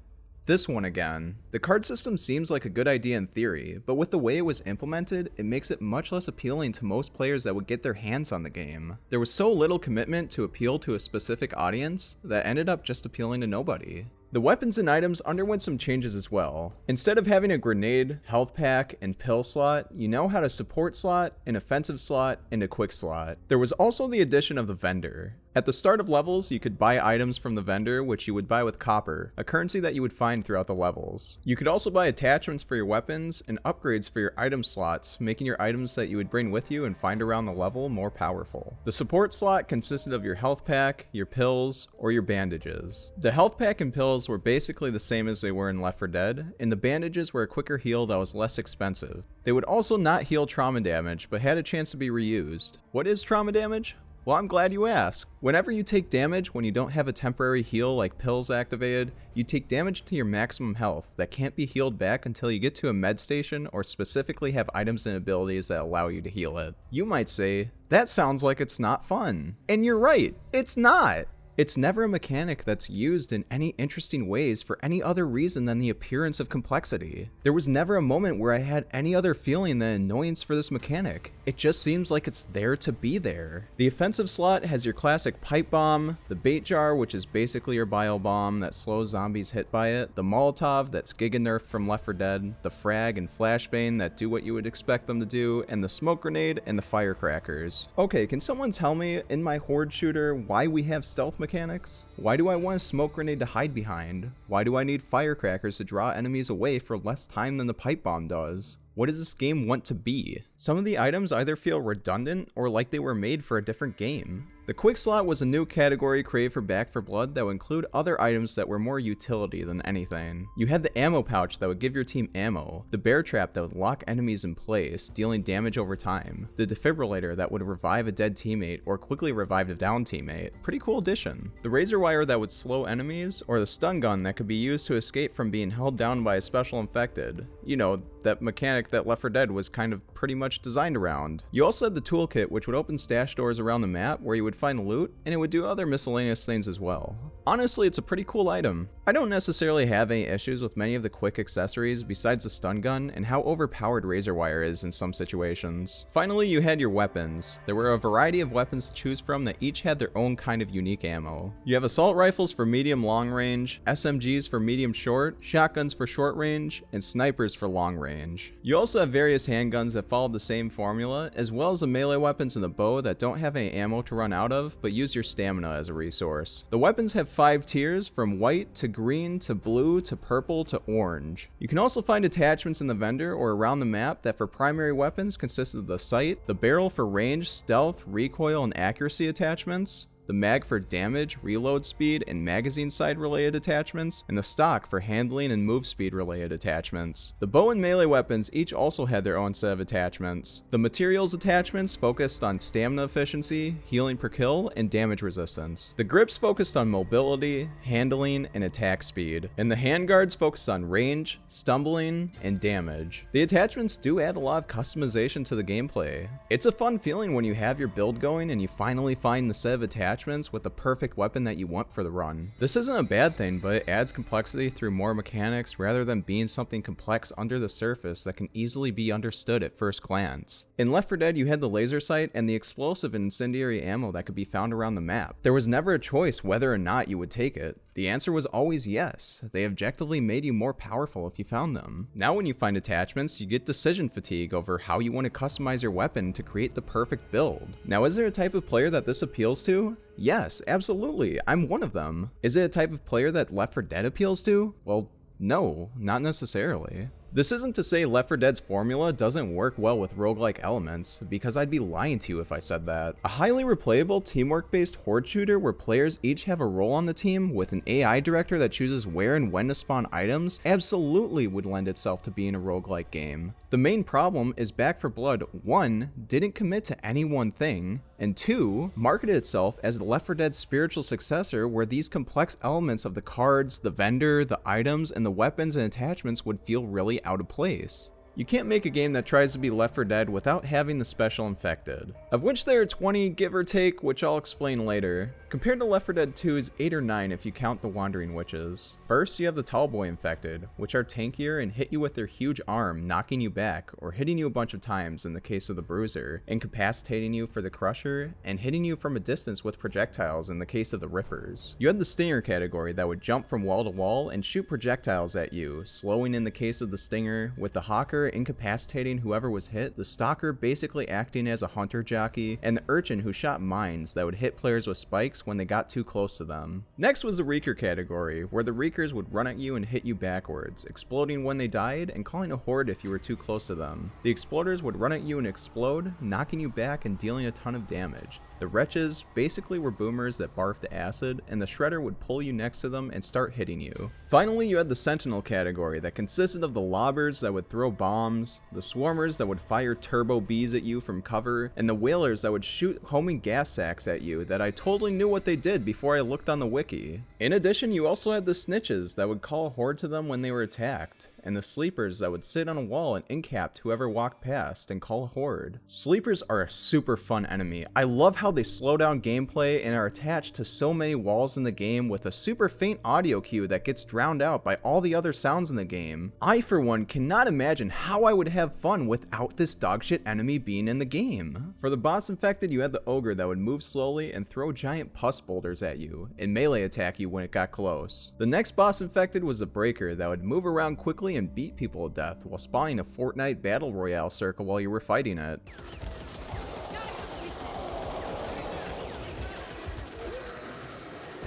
this one again. The card system seems like a good idea in theory, but with the way it was implemented, it makes it much less appealing to most players that would get their hands on the game. There was so little commitment to appeal to a specific audience that ended up just appealing to nobody. The weapons and items underwent some changes as well. Instead of having a grenade, health pack, and pill slot, you now had a support slot, an offensive slot, and a quick slot. There was also the addition of the vendor. At the start of levels, you could buy items from the vendor, which you would buy with copper, a currency that you would find throughout the levels. You could also buy attachments for your weapons and upgrades for your item slots, making your items that you would bring with you and find around the level more powerful. The support slot consisted of your health pack, your pills, or your bandages. The health pack and pills were basically the same as they were in Left 4 Dead, and the bandages were a quicker heal that was less expensive. They would also not heal trauma damage, but had a chance to be reused. What is trauma damage? Well, I'm glad you asked. Whenever you take damage when you don't have a temporary heal like pills activated, you take damage to your maximum health that can't be healed back until you get to a med station or specifically have items and abilities that allow you to heal it. You might say, that sounds like it's not fun. And you're right, it's not. It's never a mechanic that's used in any interesting ways for any other reason than the appearance of complexity. There was never a moment where I had any other feeling than annoyance for this mechanic. It just seems like it's there to be there. The offensive slot has your classic pipe bomb, the bait jar, which is basically your bile bomb that slows zombies hit by it, the Molotov that's Giga nerfed from Left 4 Dead, the frag and flashbang that do what you would expect them to do, and the smoke grenade and the firecrackers. Okay, can someone tell me in my horde shooter why we have stealth mechanics? Why do I want a smoke grenade to hide behind? Why do I need firecrackers to draw enemies away for less time than the pipe bomb does? What does this game want to be? Some of the items either feel redundant or like they were made for a different game. The quick slot was a new category created for Back 4 Blood that would include other items that were more utility than anything. You had the ammo pouch that would give your team ammo, the bear trap that would lock enemies in place, dealing damage over time, the defibrillator that would revive a dead teammate or quickly revive a down teammate. Pretty cool addition. The razor wire that would slow enemies, or the stun gun that could be used to escape from being held down by a special infected. You know, that mechanic that Left 4 Dead was kind of pretty much designed around. You also had the toolkit, which would open stash doors around the map where you would find loot, and it would do other miscellaneous things as well. Honestly, it's a pretty cool item. I don't necessarily have any issues with many of the quick accessories besides the stun gun and how overpowered razor wire is in some situations. Finally, you had your weapons. There were a variety of weapons to choose from that each had their own kind of unique ammo. You have assault rifles for medium long range, SMGs for medium short, shotguns for short range, and snipers for long range. You also have various handguns that follow the same formula, as well as the melee weapons and the bow that don't have any ammo to run out of, but use your stamina as a resource. The weapons have 5 tiers, from white to green to blue to purple to orange. You can also find attachments in the vendor or around the map that for primary weapons consist of the sight, the barrel for range, stealth, recoil, and accuracy attachments, the mag for damage, reload speed, and magazine side related attachments, and the stock for handling and move speed related attachments. The bow and melee weapons each also had their own set of attachments. The materials attachments focused on stamina efficiency, healing per kill, and damage resistance. The grips focused on mobility, handling, and attack speed. And the handguards focused on range, stumbling, and damage. The attachments do add a lot of customization to the gameplay. It's a fun feeling when you have your build going and you finally find the set of attachments with the perfect weapon that you want for the run. This isn't a bad thing, but it adds complexity through more mechanics rather than being something complex under the surface that can easily be understood at first glance. In Left 4 Dead, you had the laser sight and the explosive and incendiary ammo that could be found around the map. There was never a choice whether or not you would take it. The answer was always yes. They objectively made you more powerful if you found them. Now when you find attachments, you get decision fatigue over how you want to customize your weapon to create the perfect build. Now, is there a type of player that this appeals to? Yes, absolutely. I'm one of them. Is it a type of player that Left 4 Dead appeals to? Well, no, not necessarily. This isn't to say Left 4 Dead's formula doesn't work well with roguelike elements, because I'd be lying to you if I said that. A highly replayable, teamwork-based horde shooter where players each have a role on the team with an AI director that chooses where and when to spawn items absolutely would lend itself to being a roguelike game. The main problem is Back 4 Blood 1 didn't commit to any one thing, and 2 marketed itself as the Left 4 Dead spiritual successor where these complex elements of the cards, the vendor, the items, and the weapons and attachments would feel really out of place. You can't make a game that tries to be Left 4 Dead without having the special infected, of which there are 20 give or take, which I'll explain later, compared to Left 4 Dead 2's 8 or 9 if you count the Wandering Witches. First, you have the Tallboy infected, which are tankier and hit you with their huge arm, knocking you back, or hitting you a bunch of times in the case of the Bruiser, incapacitating you for the Crusher, and hitting you from a distance with projectiles in the case of the Rippers. You had the Stinger category that would jump from wall to wall and shoot projectiles at you, slowing in the case of the Stinger, with the Hawker incapacitating whoever was hit, the Stalker basically acting as a hunter jockey, and the Urchin who shot mines that would hit players with spikes when they got too close to them. Next was the Reeker category, where the Reekers would run at you and hit you backwards, exploding when they died and calling a horde if you were too close to them. The Exploders would run at you and explode, knocking you back and dealing a ton of damage. The Wretches basically were boomers that barfed acid, and the Shredder would pull you next to them and start hitting you. Finally, you had the Sentinel category that consisted of the Lobbers that would throw bombs, the Swarmers that would fire turbo bees at you from cover, and the Whalers that would shoot homing gas sacks at you that I totally knew what they did before I looked on the wiki. In addition, you also had the Snitches that would call a horde to them when they were attacked, and the Sleepers that would sit on a wall and incap whoever walked past and call a horde. Sleepers are a super fun enemy. I love how they slow down gameplay and are attached to so many walls in the game with a super faint audio cue that gets drowned out by all the other sounds in the game. I, for one, cannot imagine how I would have fun without this dogshit enemy being in the game. For the boss infected, you had the Ogre that would move slowly and throw giant pus boulders at you, and melee attack you when it got close. The next boss infected was the Breaker that would move around quickly and beat people to death while spawning a Fortnite Battle Royale circle while you were fighting it.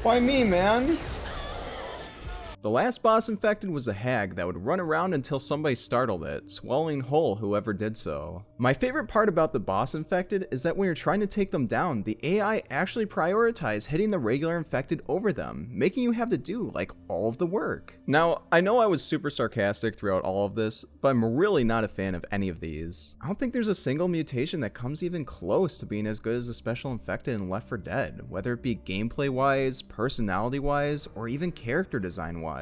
Why me, man? The last boss infected was a hag that would run around until somebody startled it, swallowing whole whoever did so. My favorite part about the boss infected is that when you're trying to take them down, the AI actually prioritizes hitting the regular infected over them, making you have to do like all of the work. Now, I know I was super sarcastic throughout all of this, but I'm really not a fan of any of these. I don't think there's a single mutation that comes even close to being as good as the special infected in Left 4 Dead, whether it be gameplay wise, personality wise, or even character design wise.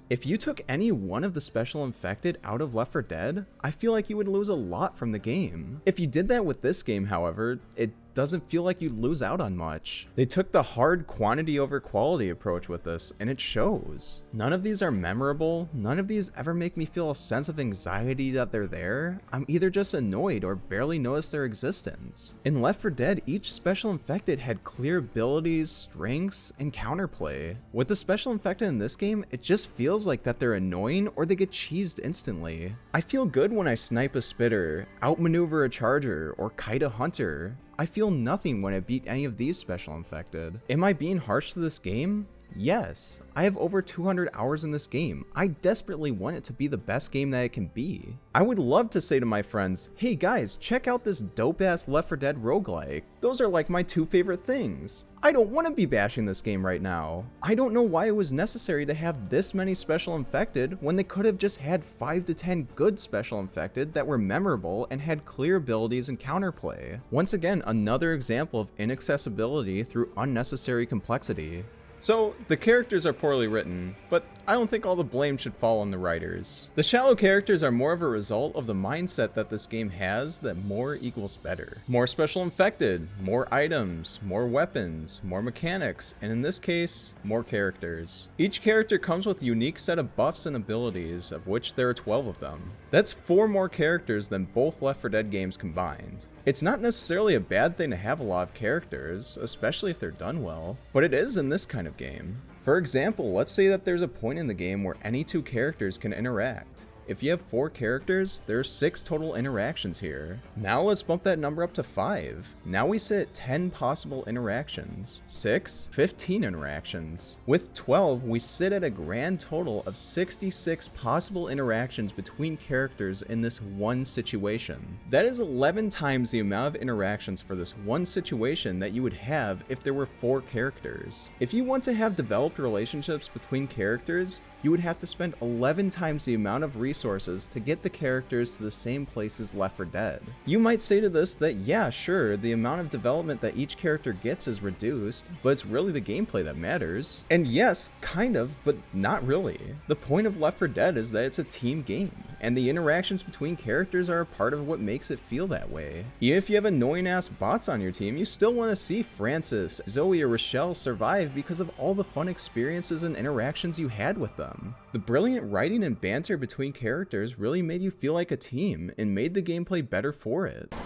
If you took any one of the special infected out of Left 4 Dead, I feel like you would lose a lot from the game. If you did that with this game, however, it doesn't feel like you'd lose out on much. They took the hard quantity over quality approach with this, and it shows. None of these are memorable, none of these ever make me feel a sense of anxiety that they're there. I'm either just annoyed or barely notice their existence. In Left 4 Dead, each special infected had clear abilities, strengths, and counterplay. With the special infected in this game, it just feels like that they're annoying or they get cheesed instantly. I feel good when I snipe a spitter, outmaneuver a charger, or kite a hunter. I feel nothing when I beat any of these special infected. Am I being harsh to this game? Yes, I have over 200 hours in this game. I desperately want it to be the best game that it can be. I would love to say to my friends, hey guys, check out this dope ass Left 4 Dead roguelike. Those are like my two favorite things. I don't want to be bashing this game right now. I don't know why it was necessary to have this many special infected when they could have just had 5 to 10 good special infected that were memorable and had clear abilities and counterplay. Once again, another example of inaccessibility through unnecessary complexity. So, the characters are poorly written, but I don't think all the blame should fall on the writers. The shallow characters are more of a result of the mindset that this game has that more equals better. More special infected, more items, more weapons, more mechanics, and in this case, more characters. Each character comes with a unique set of buffs and abilities, of which there are 12 of them. That's 4 more characters than both Left 4 Dead games combined. It's not necessarily a bad thing to have a lot of characters, especially if they're done well, but it is in this kind of game. For example, let's say that there's a point in the game where any 2 characters can interact. If you have 4 characters, there are 6 total interactions here. Now let's bump that number up to 5. Now we sit at 10 possible interactions. 6, 15 interactions. With 12, we sit at a grand total of 66 possible interactions between characters in this one situation. That is 11 times the amount of interactions for this one situation that you would have if there were 4 characters. If you want to have developed relationships between characters, you would have to spend 11 times the amount of resources to get the characters to the same place as Left 4 Dead. You might say to this that yeah, sure, the amount of development that each character gets is reduced, but it's really the gameplay that matters. And yes, kind of, but not really. The point of Left 4 Dead is that it's a team game, and the interactions between characters are a part of what makes it feel that way. Even if you have annoying ass bots on your team, you still want to see Francis, Zoe, or Rochelle survive because of all the fun experiences and interactions you had with them. The brilliant writing and banter between characters really made you feel like a team and made the gameplay better for it. The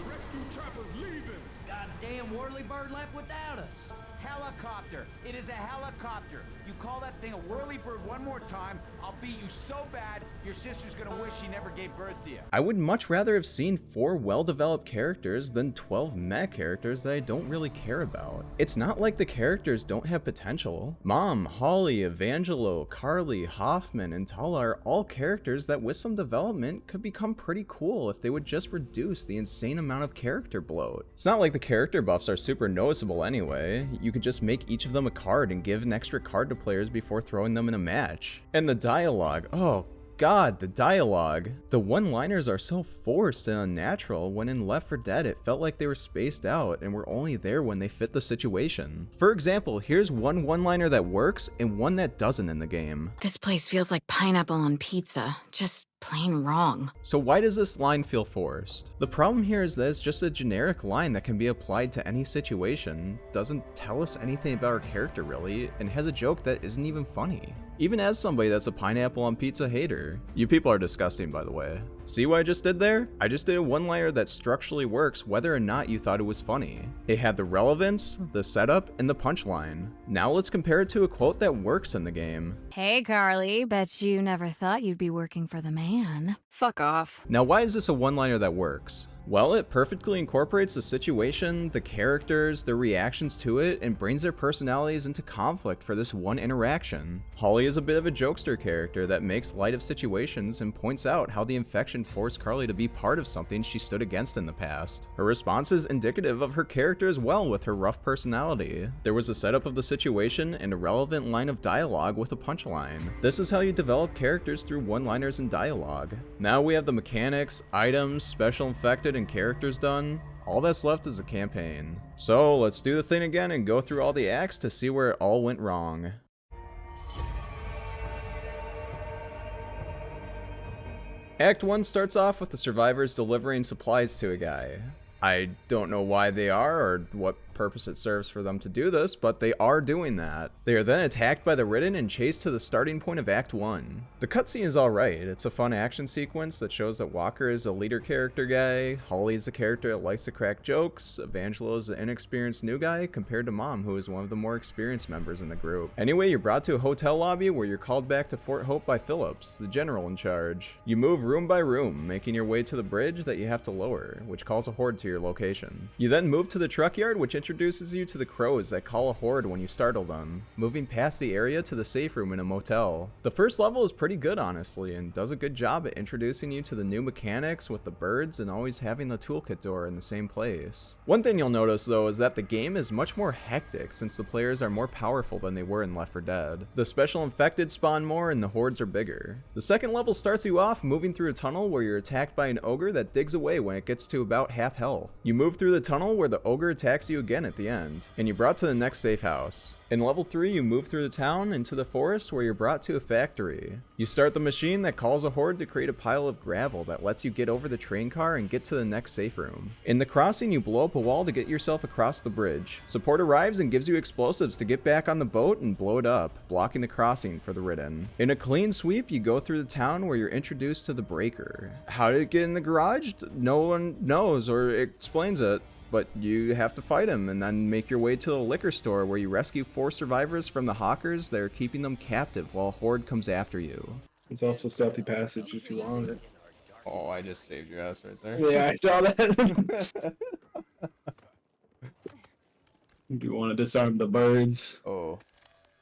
rescue chopper's leaving. Goddamn whirly-bird left without us. Helicopter. It is a helicopter. You call that thing a whirly-bird one more time, I'll beat you so bad, your sister's gonna wish she never gave birth to you. I would much rather have seen 4 well-developed characters than 12 meh characters that I don't really care about. It's not like the characters don't have potential. Mom, Holly, Evangelo, Carly, Hoffman, and Tala are all characters that with some development could become pretty cool if they would just reduce the insane amount of character bloat. It's not like the character buffs are super noticeable anyway. You could just make each of them a card and give an extra card to players before throwing them in a match. And the dialogue, oh god, the dialogue. The one-liners are so forced and unnatural when in Left 4 Dead it felt like they were spaced out and were only there when they fit the situation. For example, here's one one-liner that works and one that doesn't in the game. This place feels like pineapple on pizza. Just plain wrong. So why does this line feel forced? The problem here is that it's just a generic line that can be applied to any situation, doesn't tell us anything about our character really, and has a joke that isn't even funny. Even as somebody that's a pineapple on pizza hater. You people are disgusting, by the way. See what I just did there? I just did a one-liner that structurally works whether or not you thought it was funny. It had the relevance, the setup, and the punchline. Now let's compare it to a quote that works in the game. Hey, Carly, bet you never thought you'd be working for the man. Fuck off. Now why is this a one-liner that works? Well, it perfectly incorporates the situation, the characters, their reactions to it, and brings their personalities into conflict for this one interaction. Holly is a bit of a jokester character that makes light of situations and points out how the infection forced Carly to be part of something she stood against in the past. Her response is indicative of her character as well with her rough personality. There was a setup of the situation and a relevant line of dialogue with a punchline. This is how you develop characters through one-liners and dialogue. Now we have the mechanics, items, special infected, and characters done. All that's left is a campaign. So let's do the thing again and go through all the acts to see where it all went wrong. Act 1 starts off with the survivors delivering supplies to a guy. I don't know why they are or what purpose it serves for them to do this, but they are doing that. They are then attacked by the Ridden and chased to the starting point of Act 1. The cutscene is alright. It's a fun action sequence that shows that Walker is a leader character guy, Holly is a character that likes to crack jokes, Evangelo is an inexperienced new guy compared to Mom, who is one of the more experienced members in the group. Anyway, you're brought to a hotel lobby where you're called back to Fort Hope by Phillips, the general in charge. You move room by room, making your way to the bridge that you have to lower, which calls a horde to your location. You then move to the truck yard, which introduces you to the crows that call a horde when you startle them, moving past the area to the safe room in a motel. The first level is pretty good honestly, and does a good job at introducing you to the new mechanics with the birds and always having the toolkit door in the same place. One thing you'll notice though is that the game is much more hectic since the players are more powerful than they were in Left 4 Dead. The special infected spawn more and the hordes are bigger. The second level starts you off moving through a tunnel where you're attacked by an ogre that digs away when it gets to about half health. You move through the tunnel where the ogre attacks you again at the end, and you're brought to the next safe house. In level 3, you move through the town into the forest where you're brought to a factory. You start the machine that calls a horde to create a pile of gravel that lets you get over the train car and get to the next safe room. In the crossing, you blow up a wall to get yourself across the bridge. Support arrives and gives you explosives to get back on the boat and blow it up, blocking the crossing for the Ridden. In a clean sweep, you go through the town where you're introduced to the Breaker. How did it get in the garage? No one knows or explains it. But you have to fight him and then make your way to the liquor store where you rescue 4 survivors from the hawkers that are keeping them captive while a horde comes after you. There's also stealthy passage if you want it. Oh, I just saved your ass right there. Yeah, I saw that. Do you want to disarm the birds? Oh.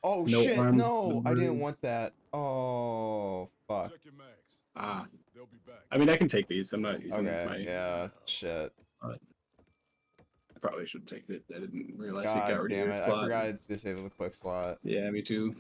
Oh No shit, arms, no! no I didn't birds. want that. Oh, fuck. Check your mags. Ah, They'll be back. I mean, I can take these. I'm not using Okay, my. yeah, shit. I probably should take it. I didn't realize it got God rid damn of it, your I slot. forgot to disable the quick slot. Yeah, me too.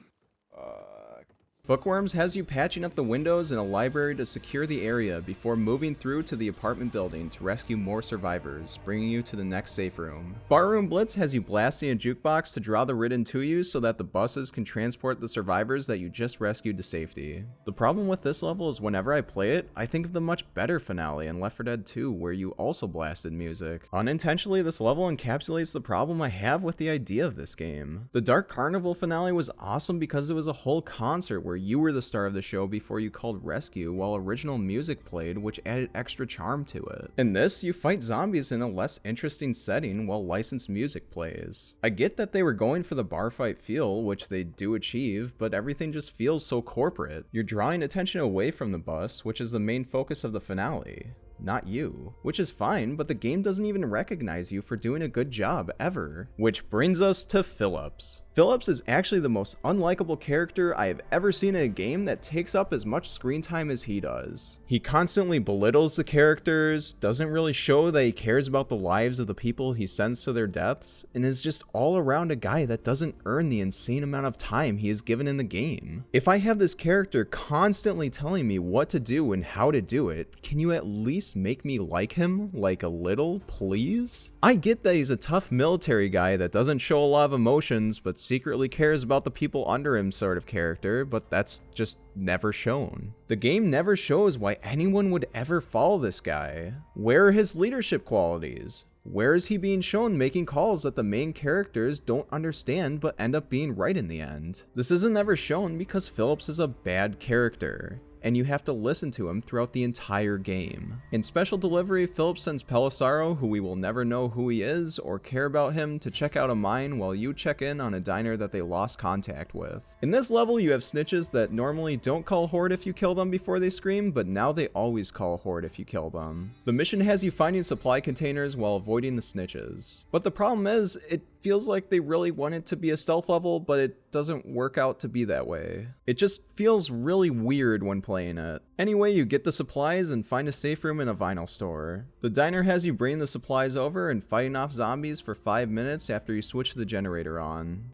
Bookworms has you patching up the windows in a library to secure the area before moving through to the apartment building to rescue more survivors, bringing you to the next safe room. Barroom Blitz has you blasting a jukebox to draw the ridden to you so that the buses can transport the survivors that you just rescued to safety. The problem with this level is whenever I play it, I think of the much better finale in Left 4 Dead 2 where you also blasted music. Unintentionally, this level encapsulates the problem I have with the idea of this game. The Dark Carnival finale was awesome because it was a whole concert where you were the star of the show before you called rescue while original music played, which added extra charm to it. In this, you fight zombies in a less interesting setting while licensed music plays. I get that they were going for the bar fight feel, which they do achieve, but everything just feels so corporate. You're drawing attention away from the bus, which is the main focus of the finale. Not you. Which is fine, but the game doesn't even recognize you for doing a good job ever. Which brings us to Phillips. Phillips is actually the most unlikable character I have ever seen in a game that takes up as much screen time as he does. He constantly belittles the characters, doesn't really show that he cares about the lives of the people he sends to their deaths, and is just all around a guy that doesn't earn the insane amount of time he is given in the game. If I have this character constantly telling me what to do and how to do it, can you at least make me like him, like a little, please? I get that he's a tough military guy that doesn't show a lot of emotions but secretly cares about the people under him sort of character, but that's just never shown. The game never shows why anyone would ever follow this guy. Where are his leadership qualities? Where is he being shown making calls that the main characters don't understand but end up being right in the end? This isn't ever shown because Phillips is a bad character, and you have to listen to him throughout the entire game. In Special Delivery, Phillips sends Pelissaro, who we will never know who he is or care about him, to check out a mine while you check in on a diner that they lost contact with. In this level, you have snitches that normally don't call Horde if you kill them before they scream, but now they always call Horde if you kill them. The mission has you finding supply containers while avoiding the snitches. But the problem is, it feels like they really want it to be a stealth level, but it doesn't work out to be that way. It just feels really weird when playing it. Anyway, you get the supplies and find a safe room in a vinyl store. The diner has you bringing the supplies over and fighting off zombies for 5 minutes after you switch the generator on.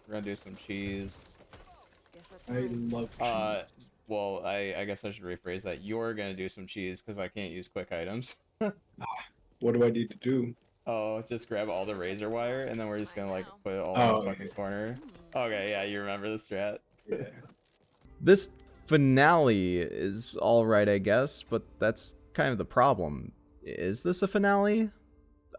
We're gonna do some cheese. I love cheese. Well, I guess I should rephrase that. You're gonna do some cheese because I can't use quick items. What do I need to do? Oh, just grab all the razor wire and then we're just gonna like put it all Oh, in the fucking corner. Okay, yeah, you remember the strat. Yeah. This finale is alright, I guess, but that's kind of the problem. Is this a finale?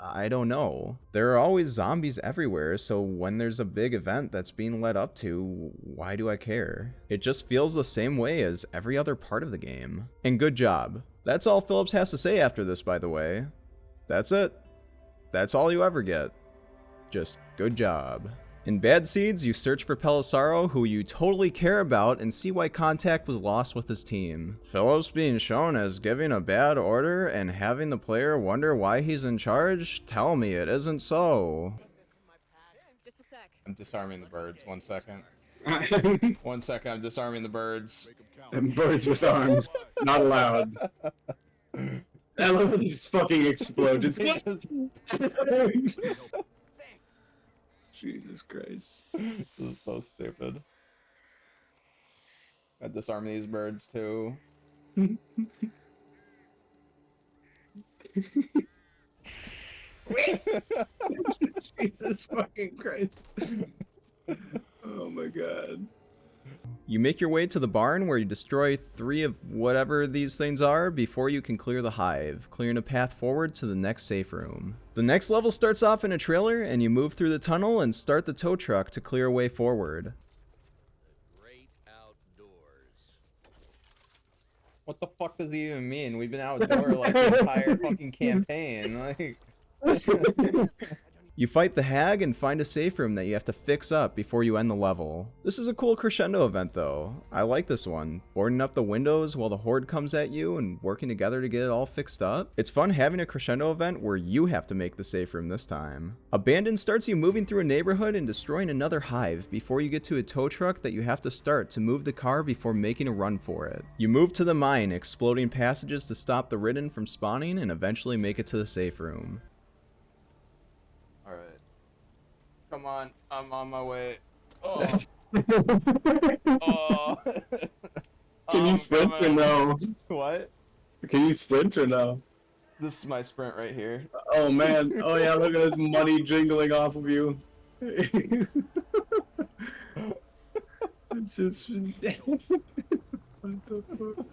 I don't know. There are always zombies everywhere, so when there's a big event that's being led up to, why do I care? It just feels the same way as every other part of the game. And good job. That's all Phillips has to say after this, by the way. That's it. That's all you ever get. Just good job. In Bad Seeds, you search for Pelissaro, who you totally care about, and see why contact was lost with his team. Phillips being shown as giving a bad order and having the player wonder why he's in charge? Tell me it isn't so. Just a sec. I'm disarming the birds. 1 second. 1 second, I'm disarming the birds. And birds with arms, not allowed. I love how they just fucking explode. Just... Jesus Christ. This is so stupid. I disarm these birds too. Jesus fucking Christ. Oh my god. You make your way to the barn where you destroy 3 of whatever these things are before you can clear the hive, clearing a path forward to the next safe room. The next level starts off in a trailer and you move through the tunnel and start the tow truck to clear a way forward. What the fuck does he even mean? We've been outdoor like the entire fucking campaign. Like You fight the hag and find a safe room that you have to fix up before you end the level. This is a cool crescendo event though. I like this one. Boarding up the windows while the horde comes at you and working together to get it all fixed up. It's fun having a crescendo event where you have to make the safe room this time. Abandon starts you moving through a neighborhood and destroying another hive before you get to a tow truck that you have to start to move the car before making a run for it. You move to the mine, exploding passages to stop the ridden from spawning and eventually make it to the safe room. Alright. Come on, I'm on my way. Oh. Oh. Can you sprint or no? What? Can you sprint or no? This is my sprint right here. Oh man. Oh yeah, look at this money jingling off of you. It's just what the fuck?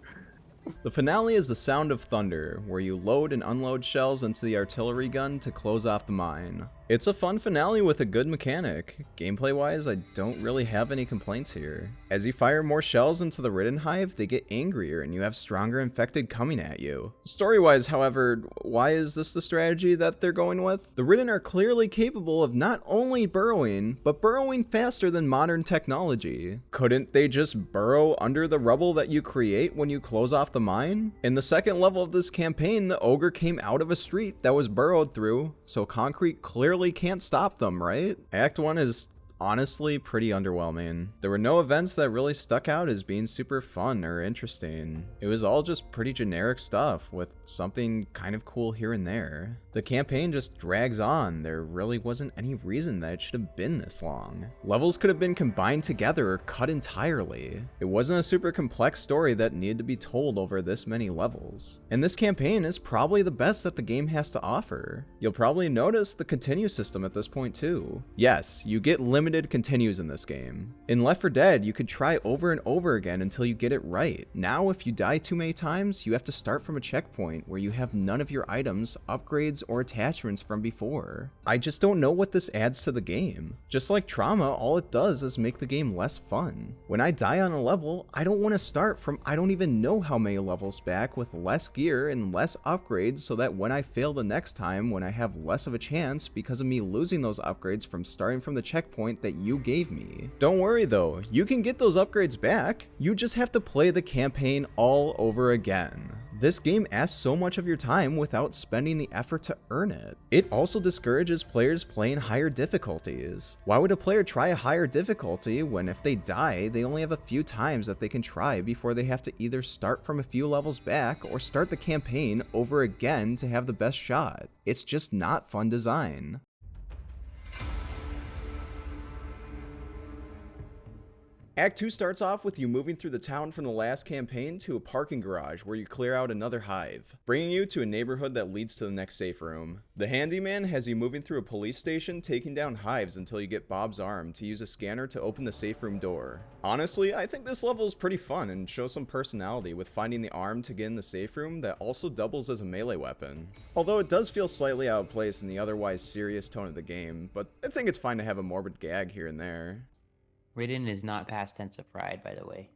The finale is the Sound of Thunder, where you load and unload shells into the artillery gun to close off the mine. It's a fun finale with a good mechanic. Gameplay wise, I don't really have any complaints here. As you fire more shells into the ridden hive, they get angrier and you have stronger infected coming at you. Story wise, however, why is this the strategy that they're going with? The ridden are clearly capable of not only burrowing, but burrowing faster than modern technology. Couldn't they just burrow under the rubble that you create when you close off the mine? In the second level of this campaign, the ogre came out of a street that was burrowed through, so concrete clearly can't stop them, right? Act 1 is honestly pretty underwhelming. There were no events that really stuck out as being super fun or interesting. It was all just pretty generic stuff with something kind of cool here and there. The campaign just drags on. There really wasn't any reason that it should have been this long. Levels could have been combined together or cut entirely. It wasn't a super complex story that needed to be told over this many levels. And this campaign is probably the best that the game has to offer. You'll probably notice the continue system at this point too. Yes, you get limited continues in this game. In Left 4 Dead, you could try over and over again until you get it right. Now, if you die too many times, you have to start from a checkpoint where you have none of your items, upgrades, or attachments from before. I just don't know what this adds to the game. Just like Trauma, all it does is make the game less fun. When I die on a level, I don't want to start from I don't even know how many levels back with less gear and less upgrades so that when I fail the next time, when I have less of a chance because of me losing those upgrades from starting from the checkpoint that you gave me. Don't worry though, you can get those upgrades back. You just have to play the campaign all over again. This game asks so much of your time without spending the effort to earn it. It also discourages players playing higher difficulties. Why would a player try a higher difficulty when if they die, they only have a few times that they can try before they have to either start from a few levels back or start the campaign over again to have the best shot? It's just not fun design. Act 2 starts off with you moving through the town from the last campaign to a parking garage where you clear out another hive, bringing you to a neighborhood that leads to the next safe room. The handyman has you moving through a police station, taking down hives until you get Bob's arm to use a scanner to open the safe room door. Honestly, I think this level is pretty fun and shows some personality with finding the arm to get in the safe room that also doubles as a melee weapon. Although it does feel slightly out of place in the otherwise serious tone of the game, but I think it's fine to have a morbid gag here and there. Ridden is not past tense of ride, by the way.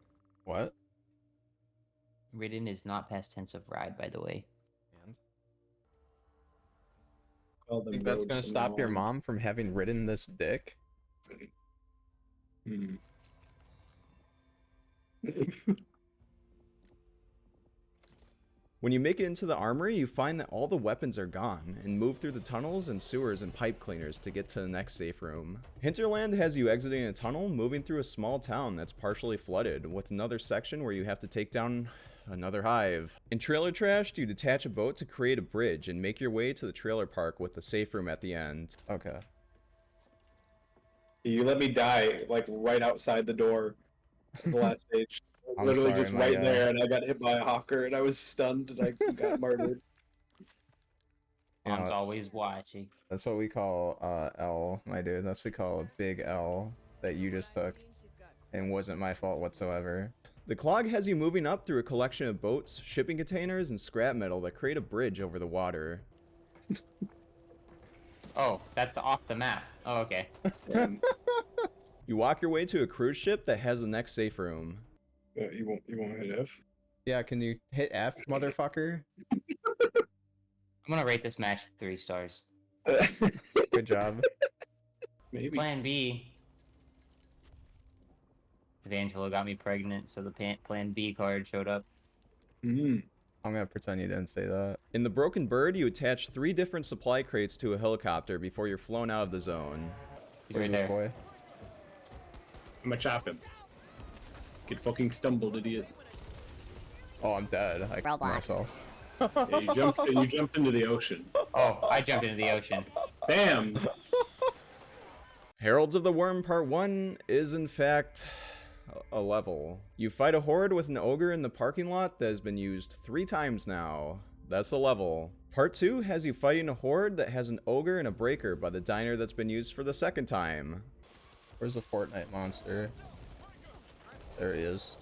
What? Ridden is not past tense of ride, by the way. And? Think that's gonna stop your mom from having ridden this dick? Hmm. When you make it into the armory, you find that all the weapons are gone, and move through the tunnels and sewers and pipe cleaners to get to the next safe room. Hinterland has you exiting a tunnel, moving through a small town that's partially flooded, with another section where you have to take down another hive. In Trailer Trash, you detach a boat to create a bridge and make your way to the trailer park with the safe room at the end. Okay. You let me die, like, right outside the door of the last stage. I'm Literally sorry, just my right guy. there, and I got hit by a hawker, and I was stunned, and I got murdered. You know, Mom's always watching. that's what we call L, my dude. That's what we call a big L that you just took. And wasn't my fault whatsoever. The clog has you moving up through a collection of boats, shipping containers, and scrap metal that create a bridge over the water. Oh, that's off the map. Oh, okay. You walk your way to a cruise ship that has the next safe room. You won't hit F? Yeah, can you hit F, motherfucker? I'm gonna rate this match 3 stars. Good job. Maybe. Plan B. Evangelo got me pregnant, so the Plan B card showed up. Mm. I'm gonna pretend you didn't say that. In the Broken Bird, you attach 3 different supply crates to a helicopter before you're flown out of the zone. He's Where's right this there. boy? I'm gonna chop him. Get fucking stumbled, idiot. Oh, I'm dead. I killed Roblox. myself. Yeah, you jumped into the ocean. Oh, I jumped into the ocean. Damn! Heralds of the Worm Part 1 is, in fact, a level. You fight a horde with an ogre in the parking lot that has been used 3 times now. That's a level. Part 2 has you fighting a horde that has an ogre and a breaker by the diner that's been used for the 2nd time. Where's the Fortnite monster? There he is.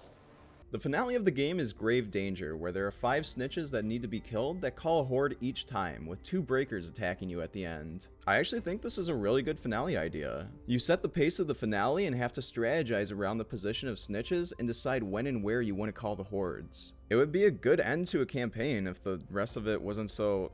The finale of the game is Grave Danger, where there are 5 snitches that need to be killed that call a horde each time, with 2 breakers attacking you at the end. I actually think this is a really good finale idea. You set the pace of the finale and have to strategize around the position of snitches and decide when and where you want to call the hordes. It would be a good end to a campaign if the rest of it wasn't so...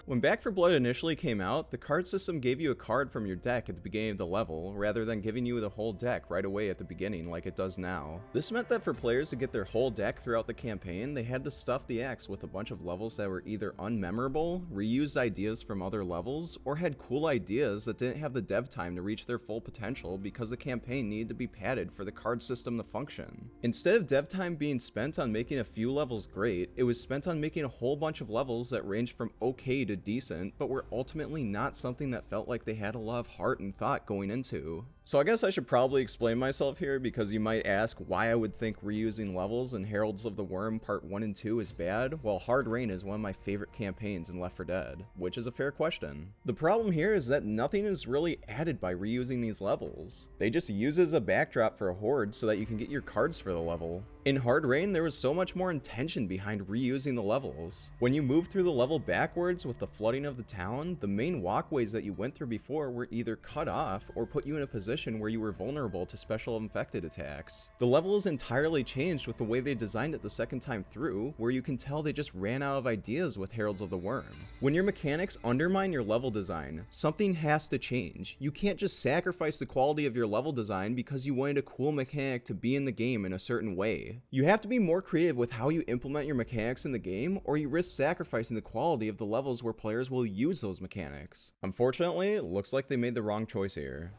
When Back 4 Blood initially came out, the card system gave you a card from your deck at the beginning of the level, rather than giving you the whole deck right away at the beginning like it does now. This meant that for players to get their whole deck throughout the campaign, they had to stuff the X with a bunch of levels that were either unmemorable, reused ideas from other levels, or had cool ideas that didn't have the dev time to reach their full potential because the campaign needed to be padded for the card system to function. Instead of dev time being spent on making a few levels great, it was spent on making a whole bunch of levels that ranged from okay to decent, but were ultimately not something that felt like they had a lot of heart and thought going into. So I guess I should probably explain myself here, because you might ask why I would think reusing levels in Heralds of the Worm Part 1 and 2 is bad, while Hard Rain is one of my favorite campaigns in Left 4 Dead, which is a fair question. The problem here is that nothing is really added by reusing these levels. They just use it as a backdrop for a horde so that you can get your cards for the level. In Hard Rain, there was so much more intention behind reusing the levels. When you move through the level backwards with the flooding of the town, the main walkways that you went through before were either cut off or put you in a position where you were vulnerable to special infected attacks. The level is entirely changed with the way they designed it the second time through, where you can tell they just ran out of ideas with Heralds of the Worm. When your mechanics undermine your level design, something has to change. You can't just sacrifice the quality of your level design because you wanted a cool mechanic to be in the game in a certain way. You have to be more creative with how you implement your mechanics in the game, or you risk sacrificing the quality of the levels where players will use those mechanics. Unfortunately, it looks like they made the wrong choice here.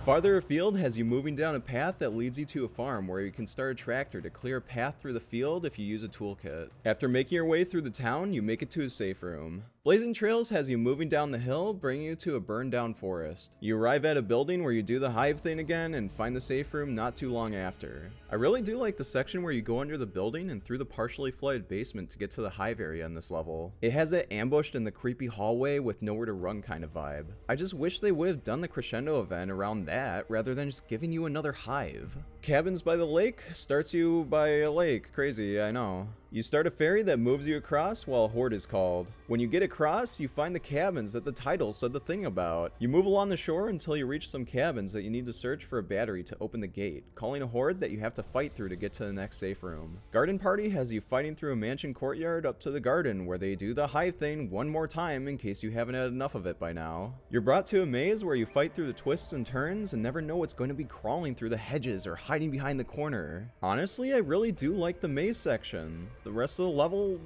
Farther afield has you moving down a path that leads you to a farm where you can start a tractor to clear a path through the field if you use a toolkit. After making your way through the town, you make it to a safe room. Blazing Trails has you moving down the hill, bringing you to a burned down forest. You arrive at a building where you do the hive thing again and find the safe room not too long after. I really do like the section where you go under the building and through the partially flooded basement to get to the hive area in this level. It has that ambushed in the creepy hallway with nowhere to run kind of vibe. I just wish they would have done the crescendo event around that rather than just giving you another hive. Cabins by the Lake starts you by a lake. Crazy, I know. You start a ferry that moves you across while a horde is called. When you get across, you find the cabins that the title said the thing about. You move along the shore until you reach some cabins that you need to search for a battery to open the gate, calling a horde that you have to fight through to get to the next safe room. Garden Party has you fighting through a mansion courtyard up to the garden where they do the hive thing one more time in case you haven't had enough of it by now. You're brought to a maze where you fight through the twists and turns and never know what's going to be crawling through the hedges or hiding behind the corner. Honestly, I really do like the maze section. The rest of the level,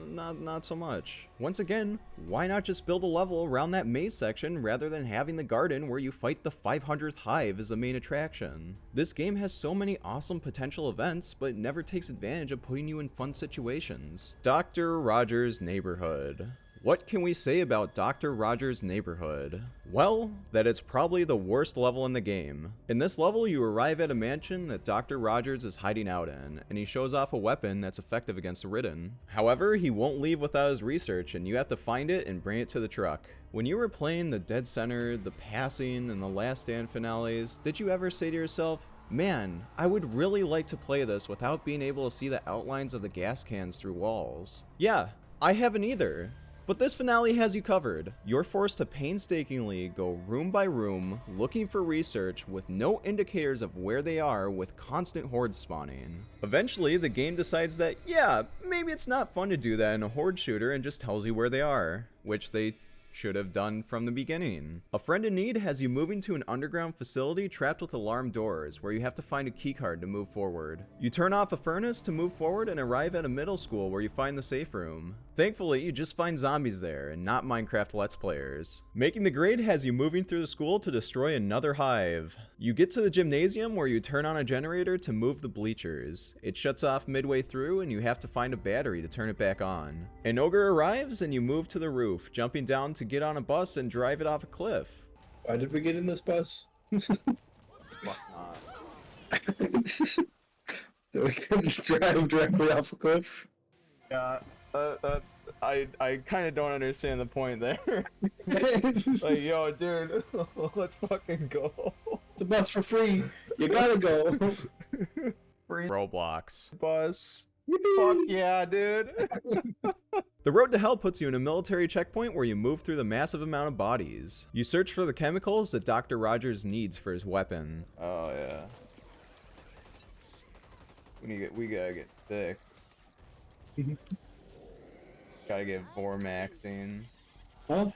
not so much. Once again, why not just build a level around that maze section rather than having the garden where you fight the 500th hive as the main attraction? This game has so many awesome potential events, but it never takes advantage of putting you in fun situations. Dr. Rogers' Neighborhood. What can we say about Dr. Rogers' Neighborhood? Well, that it's probably the worst level in the game. In this level, you arrive at a mansion that Dr. Rogers is hiding out in, and he shows off a weapon that's effective against the Ridden. However, he won't leave without his research, and you have to find it and bring it to the truck. When you were playing the Dead Center, the Passing, and the Last Stand finales, did you ever say to yourself, man, I would really like to play this without being able to see the outlines of the gas cans through walls? Yeah, I haven't either. But this finale has you covered. You're forced to painstakingly go room by room, looking for research with no indicators of where they are, with constant hordes spawning. Eventually, the game decides that, yeah, maybe it's not fun to do that in a horde shooter and just tells you where they are, which they should have done from the beginning. A Friend in Need has you moving to an underground facility trapped with alarmed doors, where you have to find a keycard to move forward. You turn off a furnace to move forward and arrive at a middle school where you find the safe room. Thankfully, you just find zombies there, and not Minecraft Let's Players. Making the grade has you moving through the school to destroy another hive. You get to the gymnasium where you turn on a generator to move the bleachers. It shuts off midway through and you have to find a battery to turn it back on. An ogre arrives and you move to the roof, jumping down to get on a bus and drive it off a cliff. Why did we get in this bus? So we couldn't drive directly off a cliff? Yeah, I kind of don't understand the point there. Like, yo, dude, let's fucking go. It's a bus for free. You gotta go. Free Roblox. Bus. Fuck yeah, dude. The road to hell puts you in a military checkpoint where you move through the massive amount of bodies. You search for the chemicals that Dr. Rogers needs for his weapon. Oh yeah. We gotta get thick. Gotta get Vormaxing. Huh?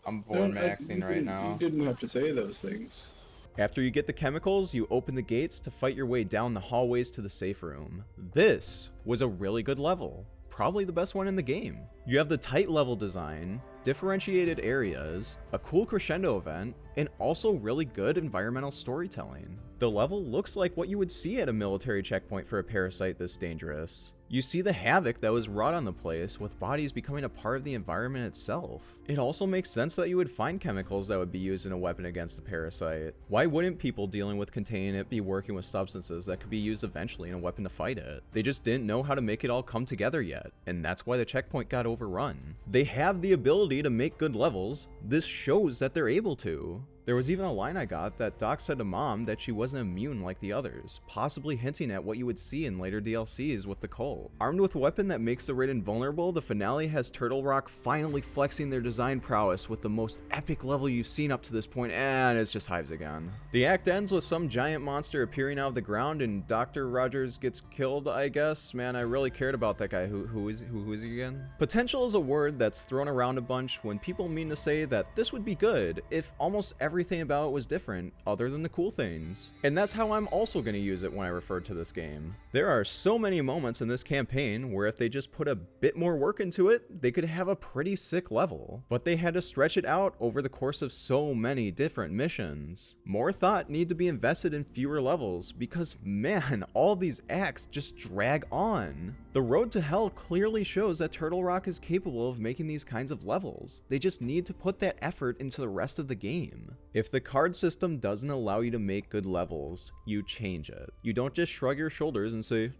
I'm Vormaxing right now. You didn't have to say those things. After you get the chemicals, you open the gates to fight your way down the hallways to the safe room. This was a really good level. Probably the best one in the game. You have the tight level design, differentiated areas, a cool crescendo event, and also really good environmental storytelling. The level looks like what you would see at a military checkpoint for a parasite this dangerous. You see the havoc that was wrought on the place, with bodies becoming a part of the environment itself. It also makes sense that you would find chemicals that would be used in a weapon against a parasite. Why wouldn't people dealing with containing it be working with substances that could be used eventually in a weapon to fight it? They just didn't know how to make it all come together yet, and that's why the checkpoint got overrun. They have the ability to make good levels. This shows that they're able to. There was even a line I got that Doc said to Mom that she wasn't immune like the others, possibly hinting at what you would see in later DLCs with the cult. Armed with a weapon that makes the raid invulnerable, the finale has Turtle Rock finally flexing their design prowess with the most epic level you've seen up to this point, and it's just hives again. The act ends with some giant monster appearing out of the ground and Dr. Rogers gets killed, I guess. Man, I really cared about that guy. Who is he again? Potential is a word that's thrown around a bunch when people mean to say that this would be good if almost everything about it was different other than the cool things. And that's how I'm also going to use it when I refer to this game. There are so many moments in this campaign where if they just put a bit more work into it, they could have a pretty sick level. But they had to stretch it out over the course of so many different missions. More thought need to be invested in fewer levels because man, all these acts just drag on. The road to hell clearly shows that Turtle Rock is capable of making these kinds of levels. They just need to put that effort into the rest of the game. If the card system doesn't allow you to make good levels, you change it. You don't just shrug your shoulders and say,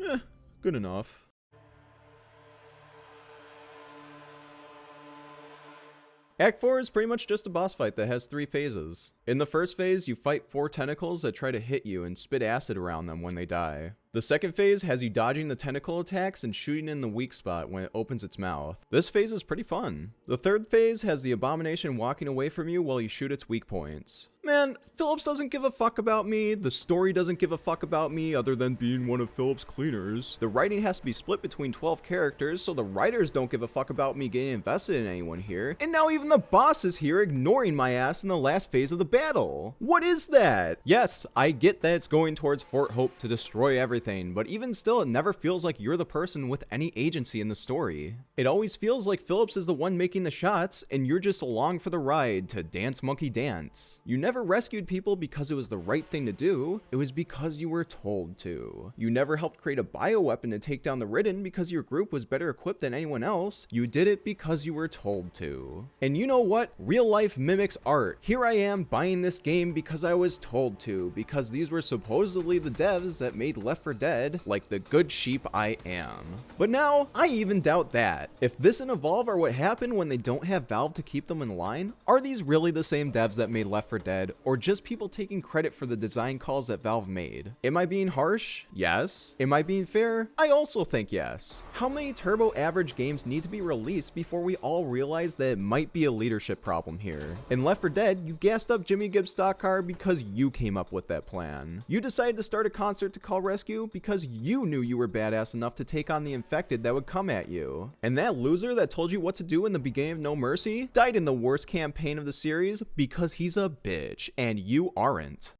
good enough. Act 4 is pretty much just a boss fight that has 3 phases. In the first phase, you fight 4 tentacles that try to hit you and spit acid around them when they die. The second phase has you dodging the tentacle attacks and shooting in the weak spot when it opens its mouth. This phase is pretty fun. The third phase has the abomination walking away from you while you shoot its weak points. Man, Phillips doesn't give a fuck about me, the story doesn't give a fuck about me other than being one of Phillips' cleaners. The writing has to be split between 12 characters, so the writers don't give a fuck about me getting invested in anyone here. And now even the boss is here ignoring my ass in the last phase of the battle. What is that? Yes, I get that it's going towards Fort Hope to destroy everything, but even still it never feels like you're the person with any agency in the story. It always feels like Phillips is the one making the shots and you're just along for the ride to dance monkey dance. You never rescued people because it was the right thing to do, it was because you were told to. You never helped create a bioweapon to take down the Ridden because your group was better equipped than anyone else, you did it because you were told to. And you know what? Real life mimics art. Here I am buying this game because I was told to, because these were supposedly the devs that made Left 4 Dead like the good sheep I am. But now, I even doubt that. If this and Evolve are what happened when they don't have Valve to keep them in line, are these really the same devs that made Left 4 Dead, or just people taking credit for the design calls that Valve made? Am I being harsh? Yes. Am I being fair? I also think yes. How many turbo average games need to be released before we all realize that it might be a leadership problem here? In Left 4 Dead, you gassed up Jimmy Gibbs' stock car because you came up with that plan. You decided to start a concert to call rescue because you knew you were badass enough to take on the infected that would come at you. And that loser that told you what to do in the beginning of No Mercy died in the worst campaign of the series because he's a bitch and you aren't.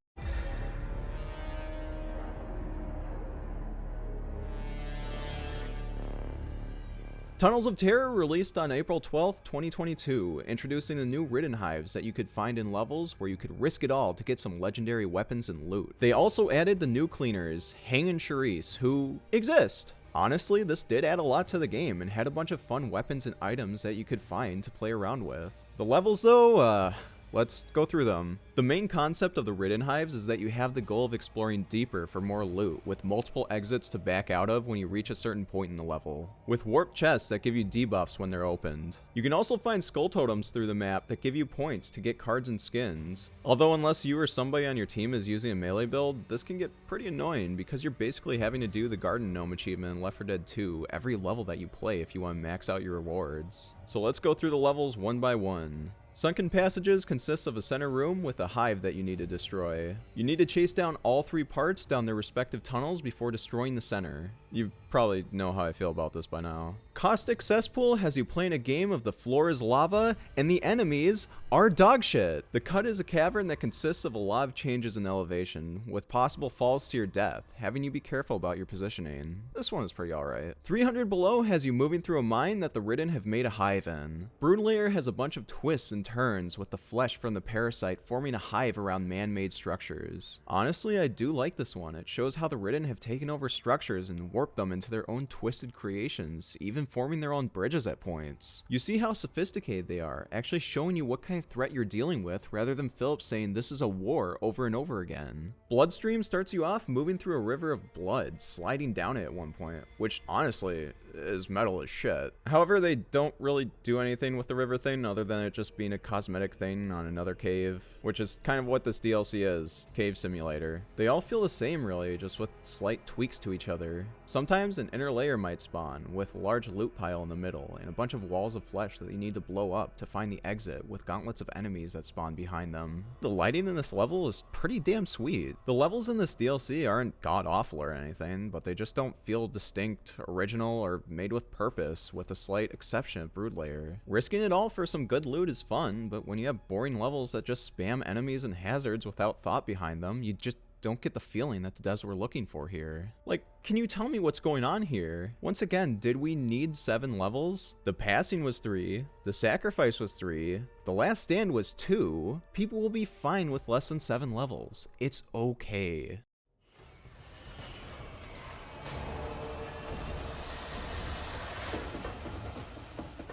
Tunnels of Terror released on April 12th, 2022, introducing the new Ridden Hives that you could find in levels where you could risk it all to get some legendary weapons and loot. They also added the new cleaners, Hang and Charisse, who exist. Honestly, this did add a lot to the game and had a bunch of fun weapons and items that you could find to play around with. The levels though, let's go through them. The main concept of the Ridden Hives is that you have the goal of exploring deeper for more loot, with multiple exits to back out of when you reach a certain point in the level, with warped chests that give you debuffs when they're opened. You can also find skull totems through the map that give you points to get cards and skins. Although unless you or somebody on your team is using a melee build, this can get pretty annoying because you're basically having to do the Garden Gnome achievement in Left 4 Dead 2 every level that you play if you want to max out your rewards. So let's go through the levels one by one. Sunken Passages consists of a center room with a hive that you need to destroy. You need to chase down all 3 parts down their respective tunnels before destroying the center. You probably know how I feel about this by now. Caustic Cesspool has you playing a game of the floor is lava and the enemies are dogshit. The cut is a cavern that consists of a lot of changes in elevation, with possible falls to your death, having you be careful about your positioning. This one is pretty alright. 300 Below has you moving through a mine that the Ridden have made a hive in. Broodlayer has a bunch of twists and turns, with the flesh from the parasite forming a hive around man-made structures. Honestly, I do like this one. It shows how the Ridden have taken over structures and warped them into their own twisted creations, even forming their own bridges at points. You see how sophisticated they are, actually showing you what kind of threat you're dealing with rather than Philip saying this is a war over and over again. Bloodstream starts you off moving through a river of blood, sliding down it at one point, which honestly is metal as shit. However, they don't really do anything with the river thing other than it just being a cosmetic thing on another cave, which is kind of what this DLC is, Cave Simulator. They all feel the same really, just with slight tweaks to each other. Sometimes an inner layer might spawn, with a large loot pile in the middle, and a bunch of walls of flesh that you need to blow up to find the exit, with gauntlets of enemies that spawn behind them. The lighting in this level is pretty damn sweet. The levels in this DLC aren't god-awful or anything, but they just don't feel distinct, original, or made with purpose, with a slight exception of Broodlayer. Risking it all for some good loot is fun, but when you have boring levels that just spam enemies and hazards without thought behind them, you just don't get the feeling that the devs were looking for here. Like, can you tell me what's going on here? Once again, did we need 7 levels? The passing was 3, the sacrifice was 3, the last stand was 2. People will be fine with less than 7 levels. It's okay.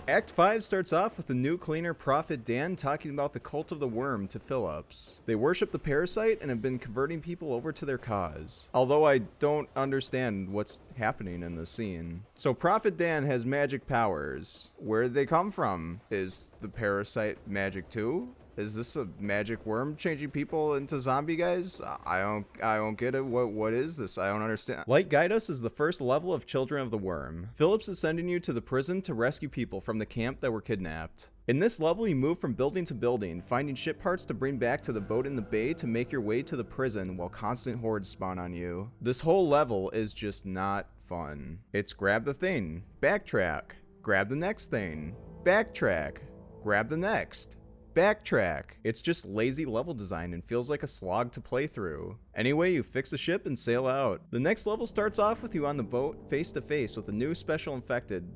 Act 5 starts off with the new cleaner Prophet Dan talking about the cult of the worm to Phillips. They worship the parasite and have been converting people over to their cause. Although I don't understand what's happening in this scene. So Prophet Dan has magic powers. Where did they come from? Is the parasite magic too? Is this a magic worm changing people into zombie guys? I don't get it. What is this? I don't understand. Light Guide Us is the first level of Children of the Worm. Phillips is sending you to the prison to rescue people from the camp that were kidnapped. In this level, you move from building to building, finding ship parts to bring back to the boat in the bay to make your way to the prison while constant hordes spawn on you. This whole level is just not fun. It's grab the thing, backtrack, grab the next thing, backtrack, grab the next. Backtrack. It's just lazy level design and feels like a slog to play through. Anyway, you fix the ship and sail out. The next level starts off with you on the boat, face to face with a new special infected,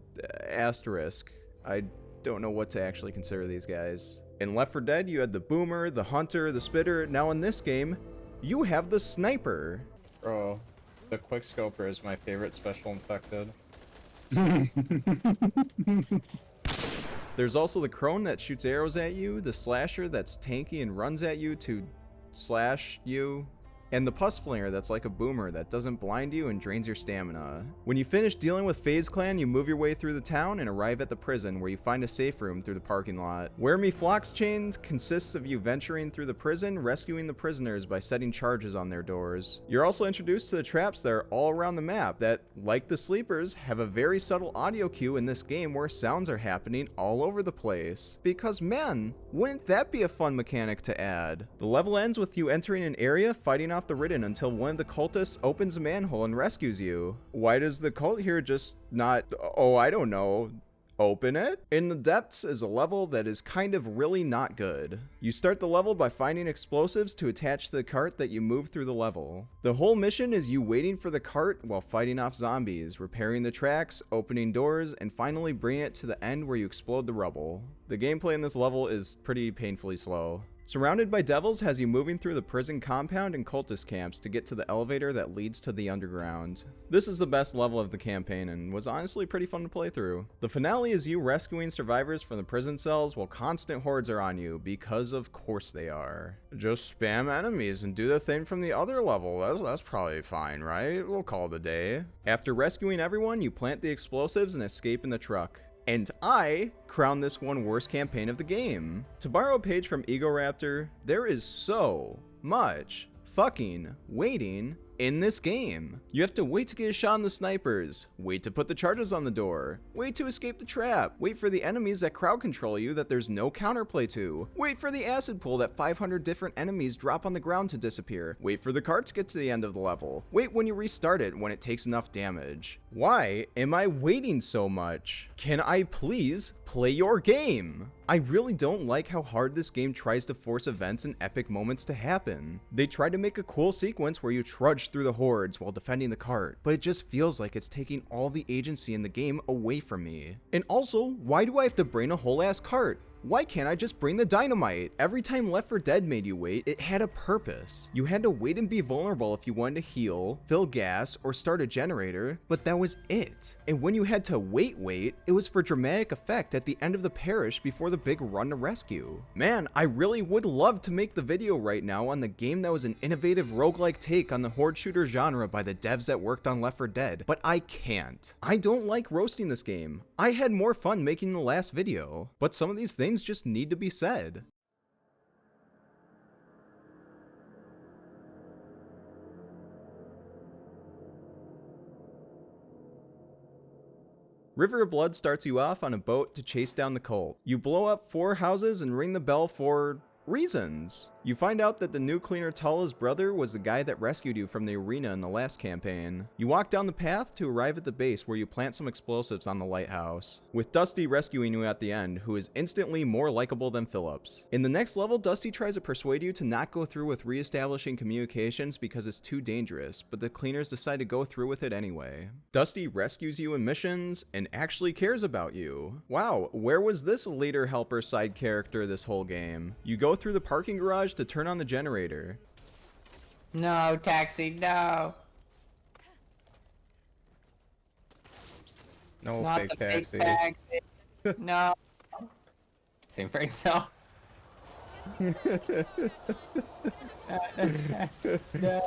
asterisk. I don't know what to actually consider these guys. In Left 4 Dead, you had the boomer, the hunter, the spitter. Now in this game, you have the sniper. Bro, the quickscoper is my favorite special infected. There's also the crone that shoots arrows at you, the slasher that's tanky and runs at you to slash you. and the pus flinger that's like a boomer that doesn't blind you and drains your stamina. When you finish dealing with FaZe Clan, you move your way through the town and arrive at the prison where you find a safe room through the parking lot. Where Me Flock's Chained consists of you venturing through the prison, rescuing the prisoners by setting charges on their doors. You're also introduced to the traps that are all around the map that, like the sleepers, have a very subtle audio cue in this game where sounds are happening all over the place. Because man, wouldn't that be a fun mechanic to add? The level ends with you entering an area, fighting off the Ridden until one of the cultists opens a manhole and rescues you. Why does the cult here just not, oh I don't know, open it? In the Depths is a level that is kind of really not good. You start the level by finding explosives to attach to the cart that you move through the level. The whole mission is you waiting for the cart while fighting off zombies, repairing the tracks, opening doors, and finally bringing it to the end where you explode the rubble. The gameplay in this level is pretty painfully slow. Surrounded by devils has you moving through the prison compound and cultist camps to get to the elevator that leads to the underground. This is the best level of the campaign and was honestly pretty fun to play through. The finale is you rescuing survivors from the prison cells while constant hordes are on you, because of course they are. Just spam enemies and do the thing from the other level, that's probably fine, right? We'll call it a day. After rescuing everyone, you plant the explosives and escape in the truck. And I crown this one worst campaign of the game. To borrow a page from Egoraptor, there is so much fucking waiting in this game. You have to wait to get a shot on the snipers, wait to put the charges on the door, wait to escape the trap, wait for the enemies that crowd control you that there's no counterplay to, wait for the acid pool that 500 different enemies drop on the ground to disappear, wait for the cart to get to the end of the level, wait when you restart it when it takes enough damage. Why am I waiting so much? Can I please play your game? I really don't like how hard this game tries to force events and epic moments to happen. They try to make a cool sequence where you trudge through the hordes while defending the cart, but it just feels like it's taking all the agency in the game away from me. And also, why do I have to bring a whole ass cart? Why can't I just bring the dynamite? Every time Left 4 Dead made you wait, it had a purpose. You had to wait and be vulnerable if you wanted to heal, fill gas, or start a generator, but that was it. And when you had to wait, it was for dramatic effect at the end of the Parish before the big run to rescue. Man, I really would love to make the video right now on the game that was an innovative roguelike take on the horde shooter genre by the devs that worked on Left 4 Dead, but I can't. I don't like roasting this game. I had more fun making the last video, but some of these things just need to be said. River of Blood starts you off on a boat to chase down the cult. You blow up 4 houses and ring the bell for reasons. You find out that the new cleaner Tala's brother was the guy that rescued you from the arena in the last campaign. You walk down the path to arrive at the base where you plant some explosives on the lighthouse, with Dusty rescuing you at the end, who is instantly more likable than Phillips. In the next level, Dusty tries to persuade you to not go through with re-establishing communications because it's too dangerous, but the cleaners decide to go through with it anyway. Dusty rescues you in missions and actually cares about you. Wow, where was this leader helper side character this whole game? You go through the parking garage to turn on the generator. No, taxi, no. No Not fake the taxi. fake taxi. No. Same for yourself. No.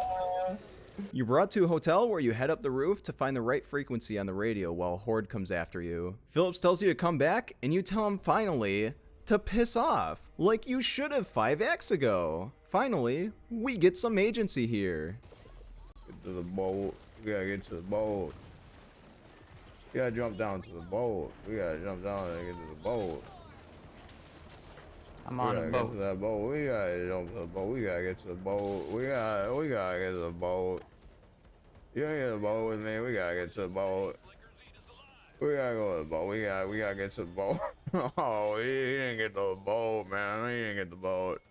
You're brought to a hotel where you head up the roof to find the right frequency on the radio while a horde comes after you. Phillips tells you to come back, and you tell him finally to piss off, like you should have 5 acts ago. Finally, we get some agency here. Get to the boat. We gotta get to the boat. We gotta jump down to the boat. We gotta jump down and get to the boat. I'm on a Get boat. to that boat. We gotta jump to the boat. We gotta get to the boat. We gotta get to the boat. You ain't get to the boat with me. We gotta get to the boat. We gotta go to the boat. We gotta get to the boat. Oh, he didn't get to the boat, man. He didn't get the boat.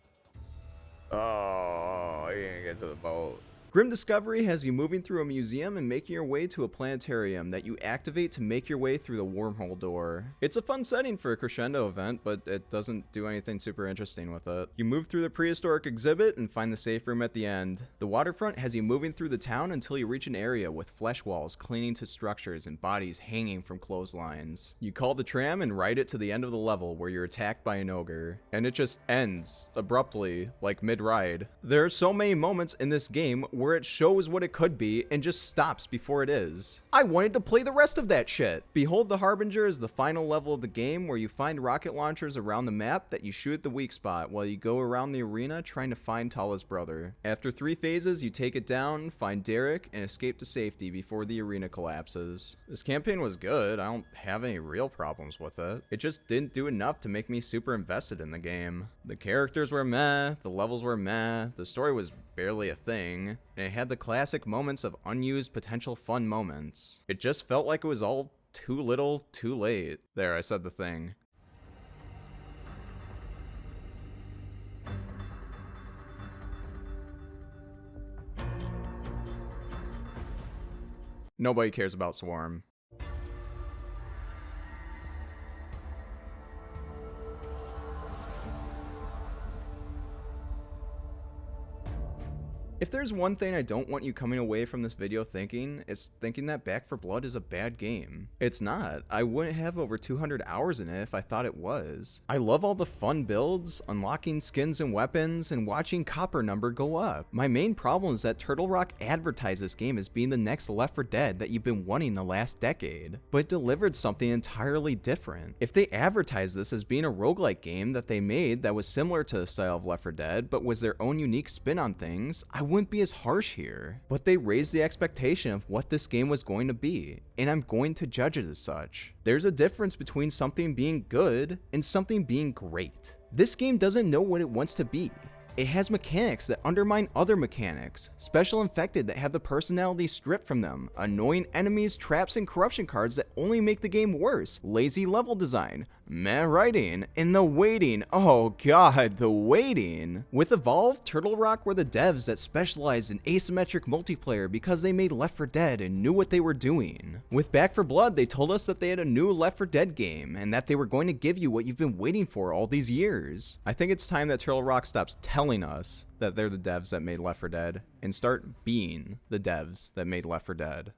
Oh, he didn't get to the boat. Grim Discovery has you moving through a museum and making your way to a planetarium that you activate to make your way through the wormhole door. It's a fun setting for a crescendo event, but it doesn't do anything super interesting with it. You move through the prehistoric exhibit and find the safe room at the end. The waterfront has you moving through the town until you reach an area with flesh walls clinging to structures and bodies hanging from clotheslines. You call the tram and ride it to the end of the level where you're attacked by an ogre. And it just ends abruptly, like mid-ride. There are so many moments in this game where it shows what it could be and just stops before it is. I wanted to play the rest of that shit. Behold the Harbinger is the final level of the game where you find rocket launchers around the map that you shoot at the weak spot while you go around the arena trying to find Tala's brother. After 3 phases, you take it down, find Derek, and escape to safety before the arena collapses. This campaign was good. I don't have any real problems with it. It just didn't do enough to make me super invested in the game. The characters were meh, the levels were meh, the story was barely a thing, and it had the classic moments of unused potential fun moments. It just felt like it was all too little, too late. There, I said the thing. Nobody cares about Swarm. If there's one thing I don't want you coming away from this video thinking, it's thinking that Back 4 Blood is a bad game. It's not. I wouldn't have over 200 hours in it if I thought it was. I love all the fun builds, unlocking skins and weapons, and watching copper number go up. My main problem is that Turtle Rock advertised this game as being the next Left 4 Dead that you've been wanting the last decade, but it delivered something entirely different. If they advertised this as being a roguelike game that they made that was similar to the style of Left 4 Dead, but was their own unique spin on things, I wouldn't be as harsh here. But they raised the expectation of what this game was going to be, and I'm going to judge it as such. There's a difference between something being good and something being great. This game doesn't know what it wants to be. It has mechanics that undermine other mechanics, special infected that have the personality stripped from them, annoying enemies, traps, and corruption cards that only make the game worse, lazy level design, meh writing, and the waiting. Oh god, the waiting. With Evolve, Turtle Rock were the devs that specialized in asymmetric multiplayer because they made Left 4 Dead and knew what they were doing. With Back 4 Blood, they told us that they had a new Left 4 Dead game and that they were going to give you what you've been waiting for all these years. I think it's time that Turtle Rock stops telling us that they're the devs that made Left 4 Dead and start being the devs that made Left 4 Dead.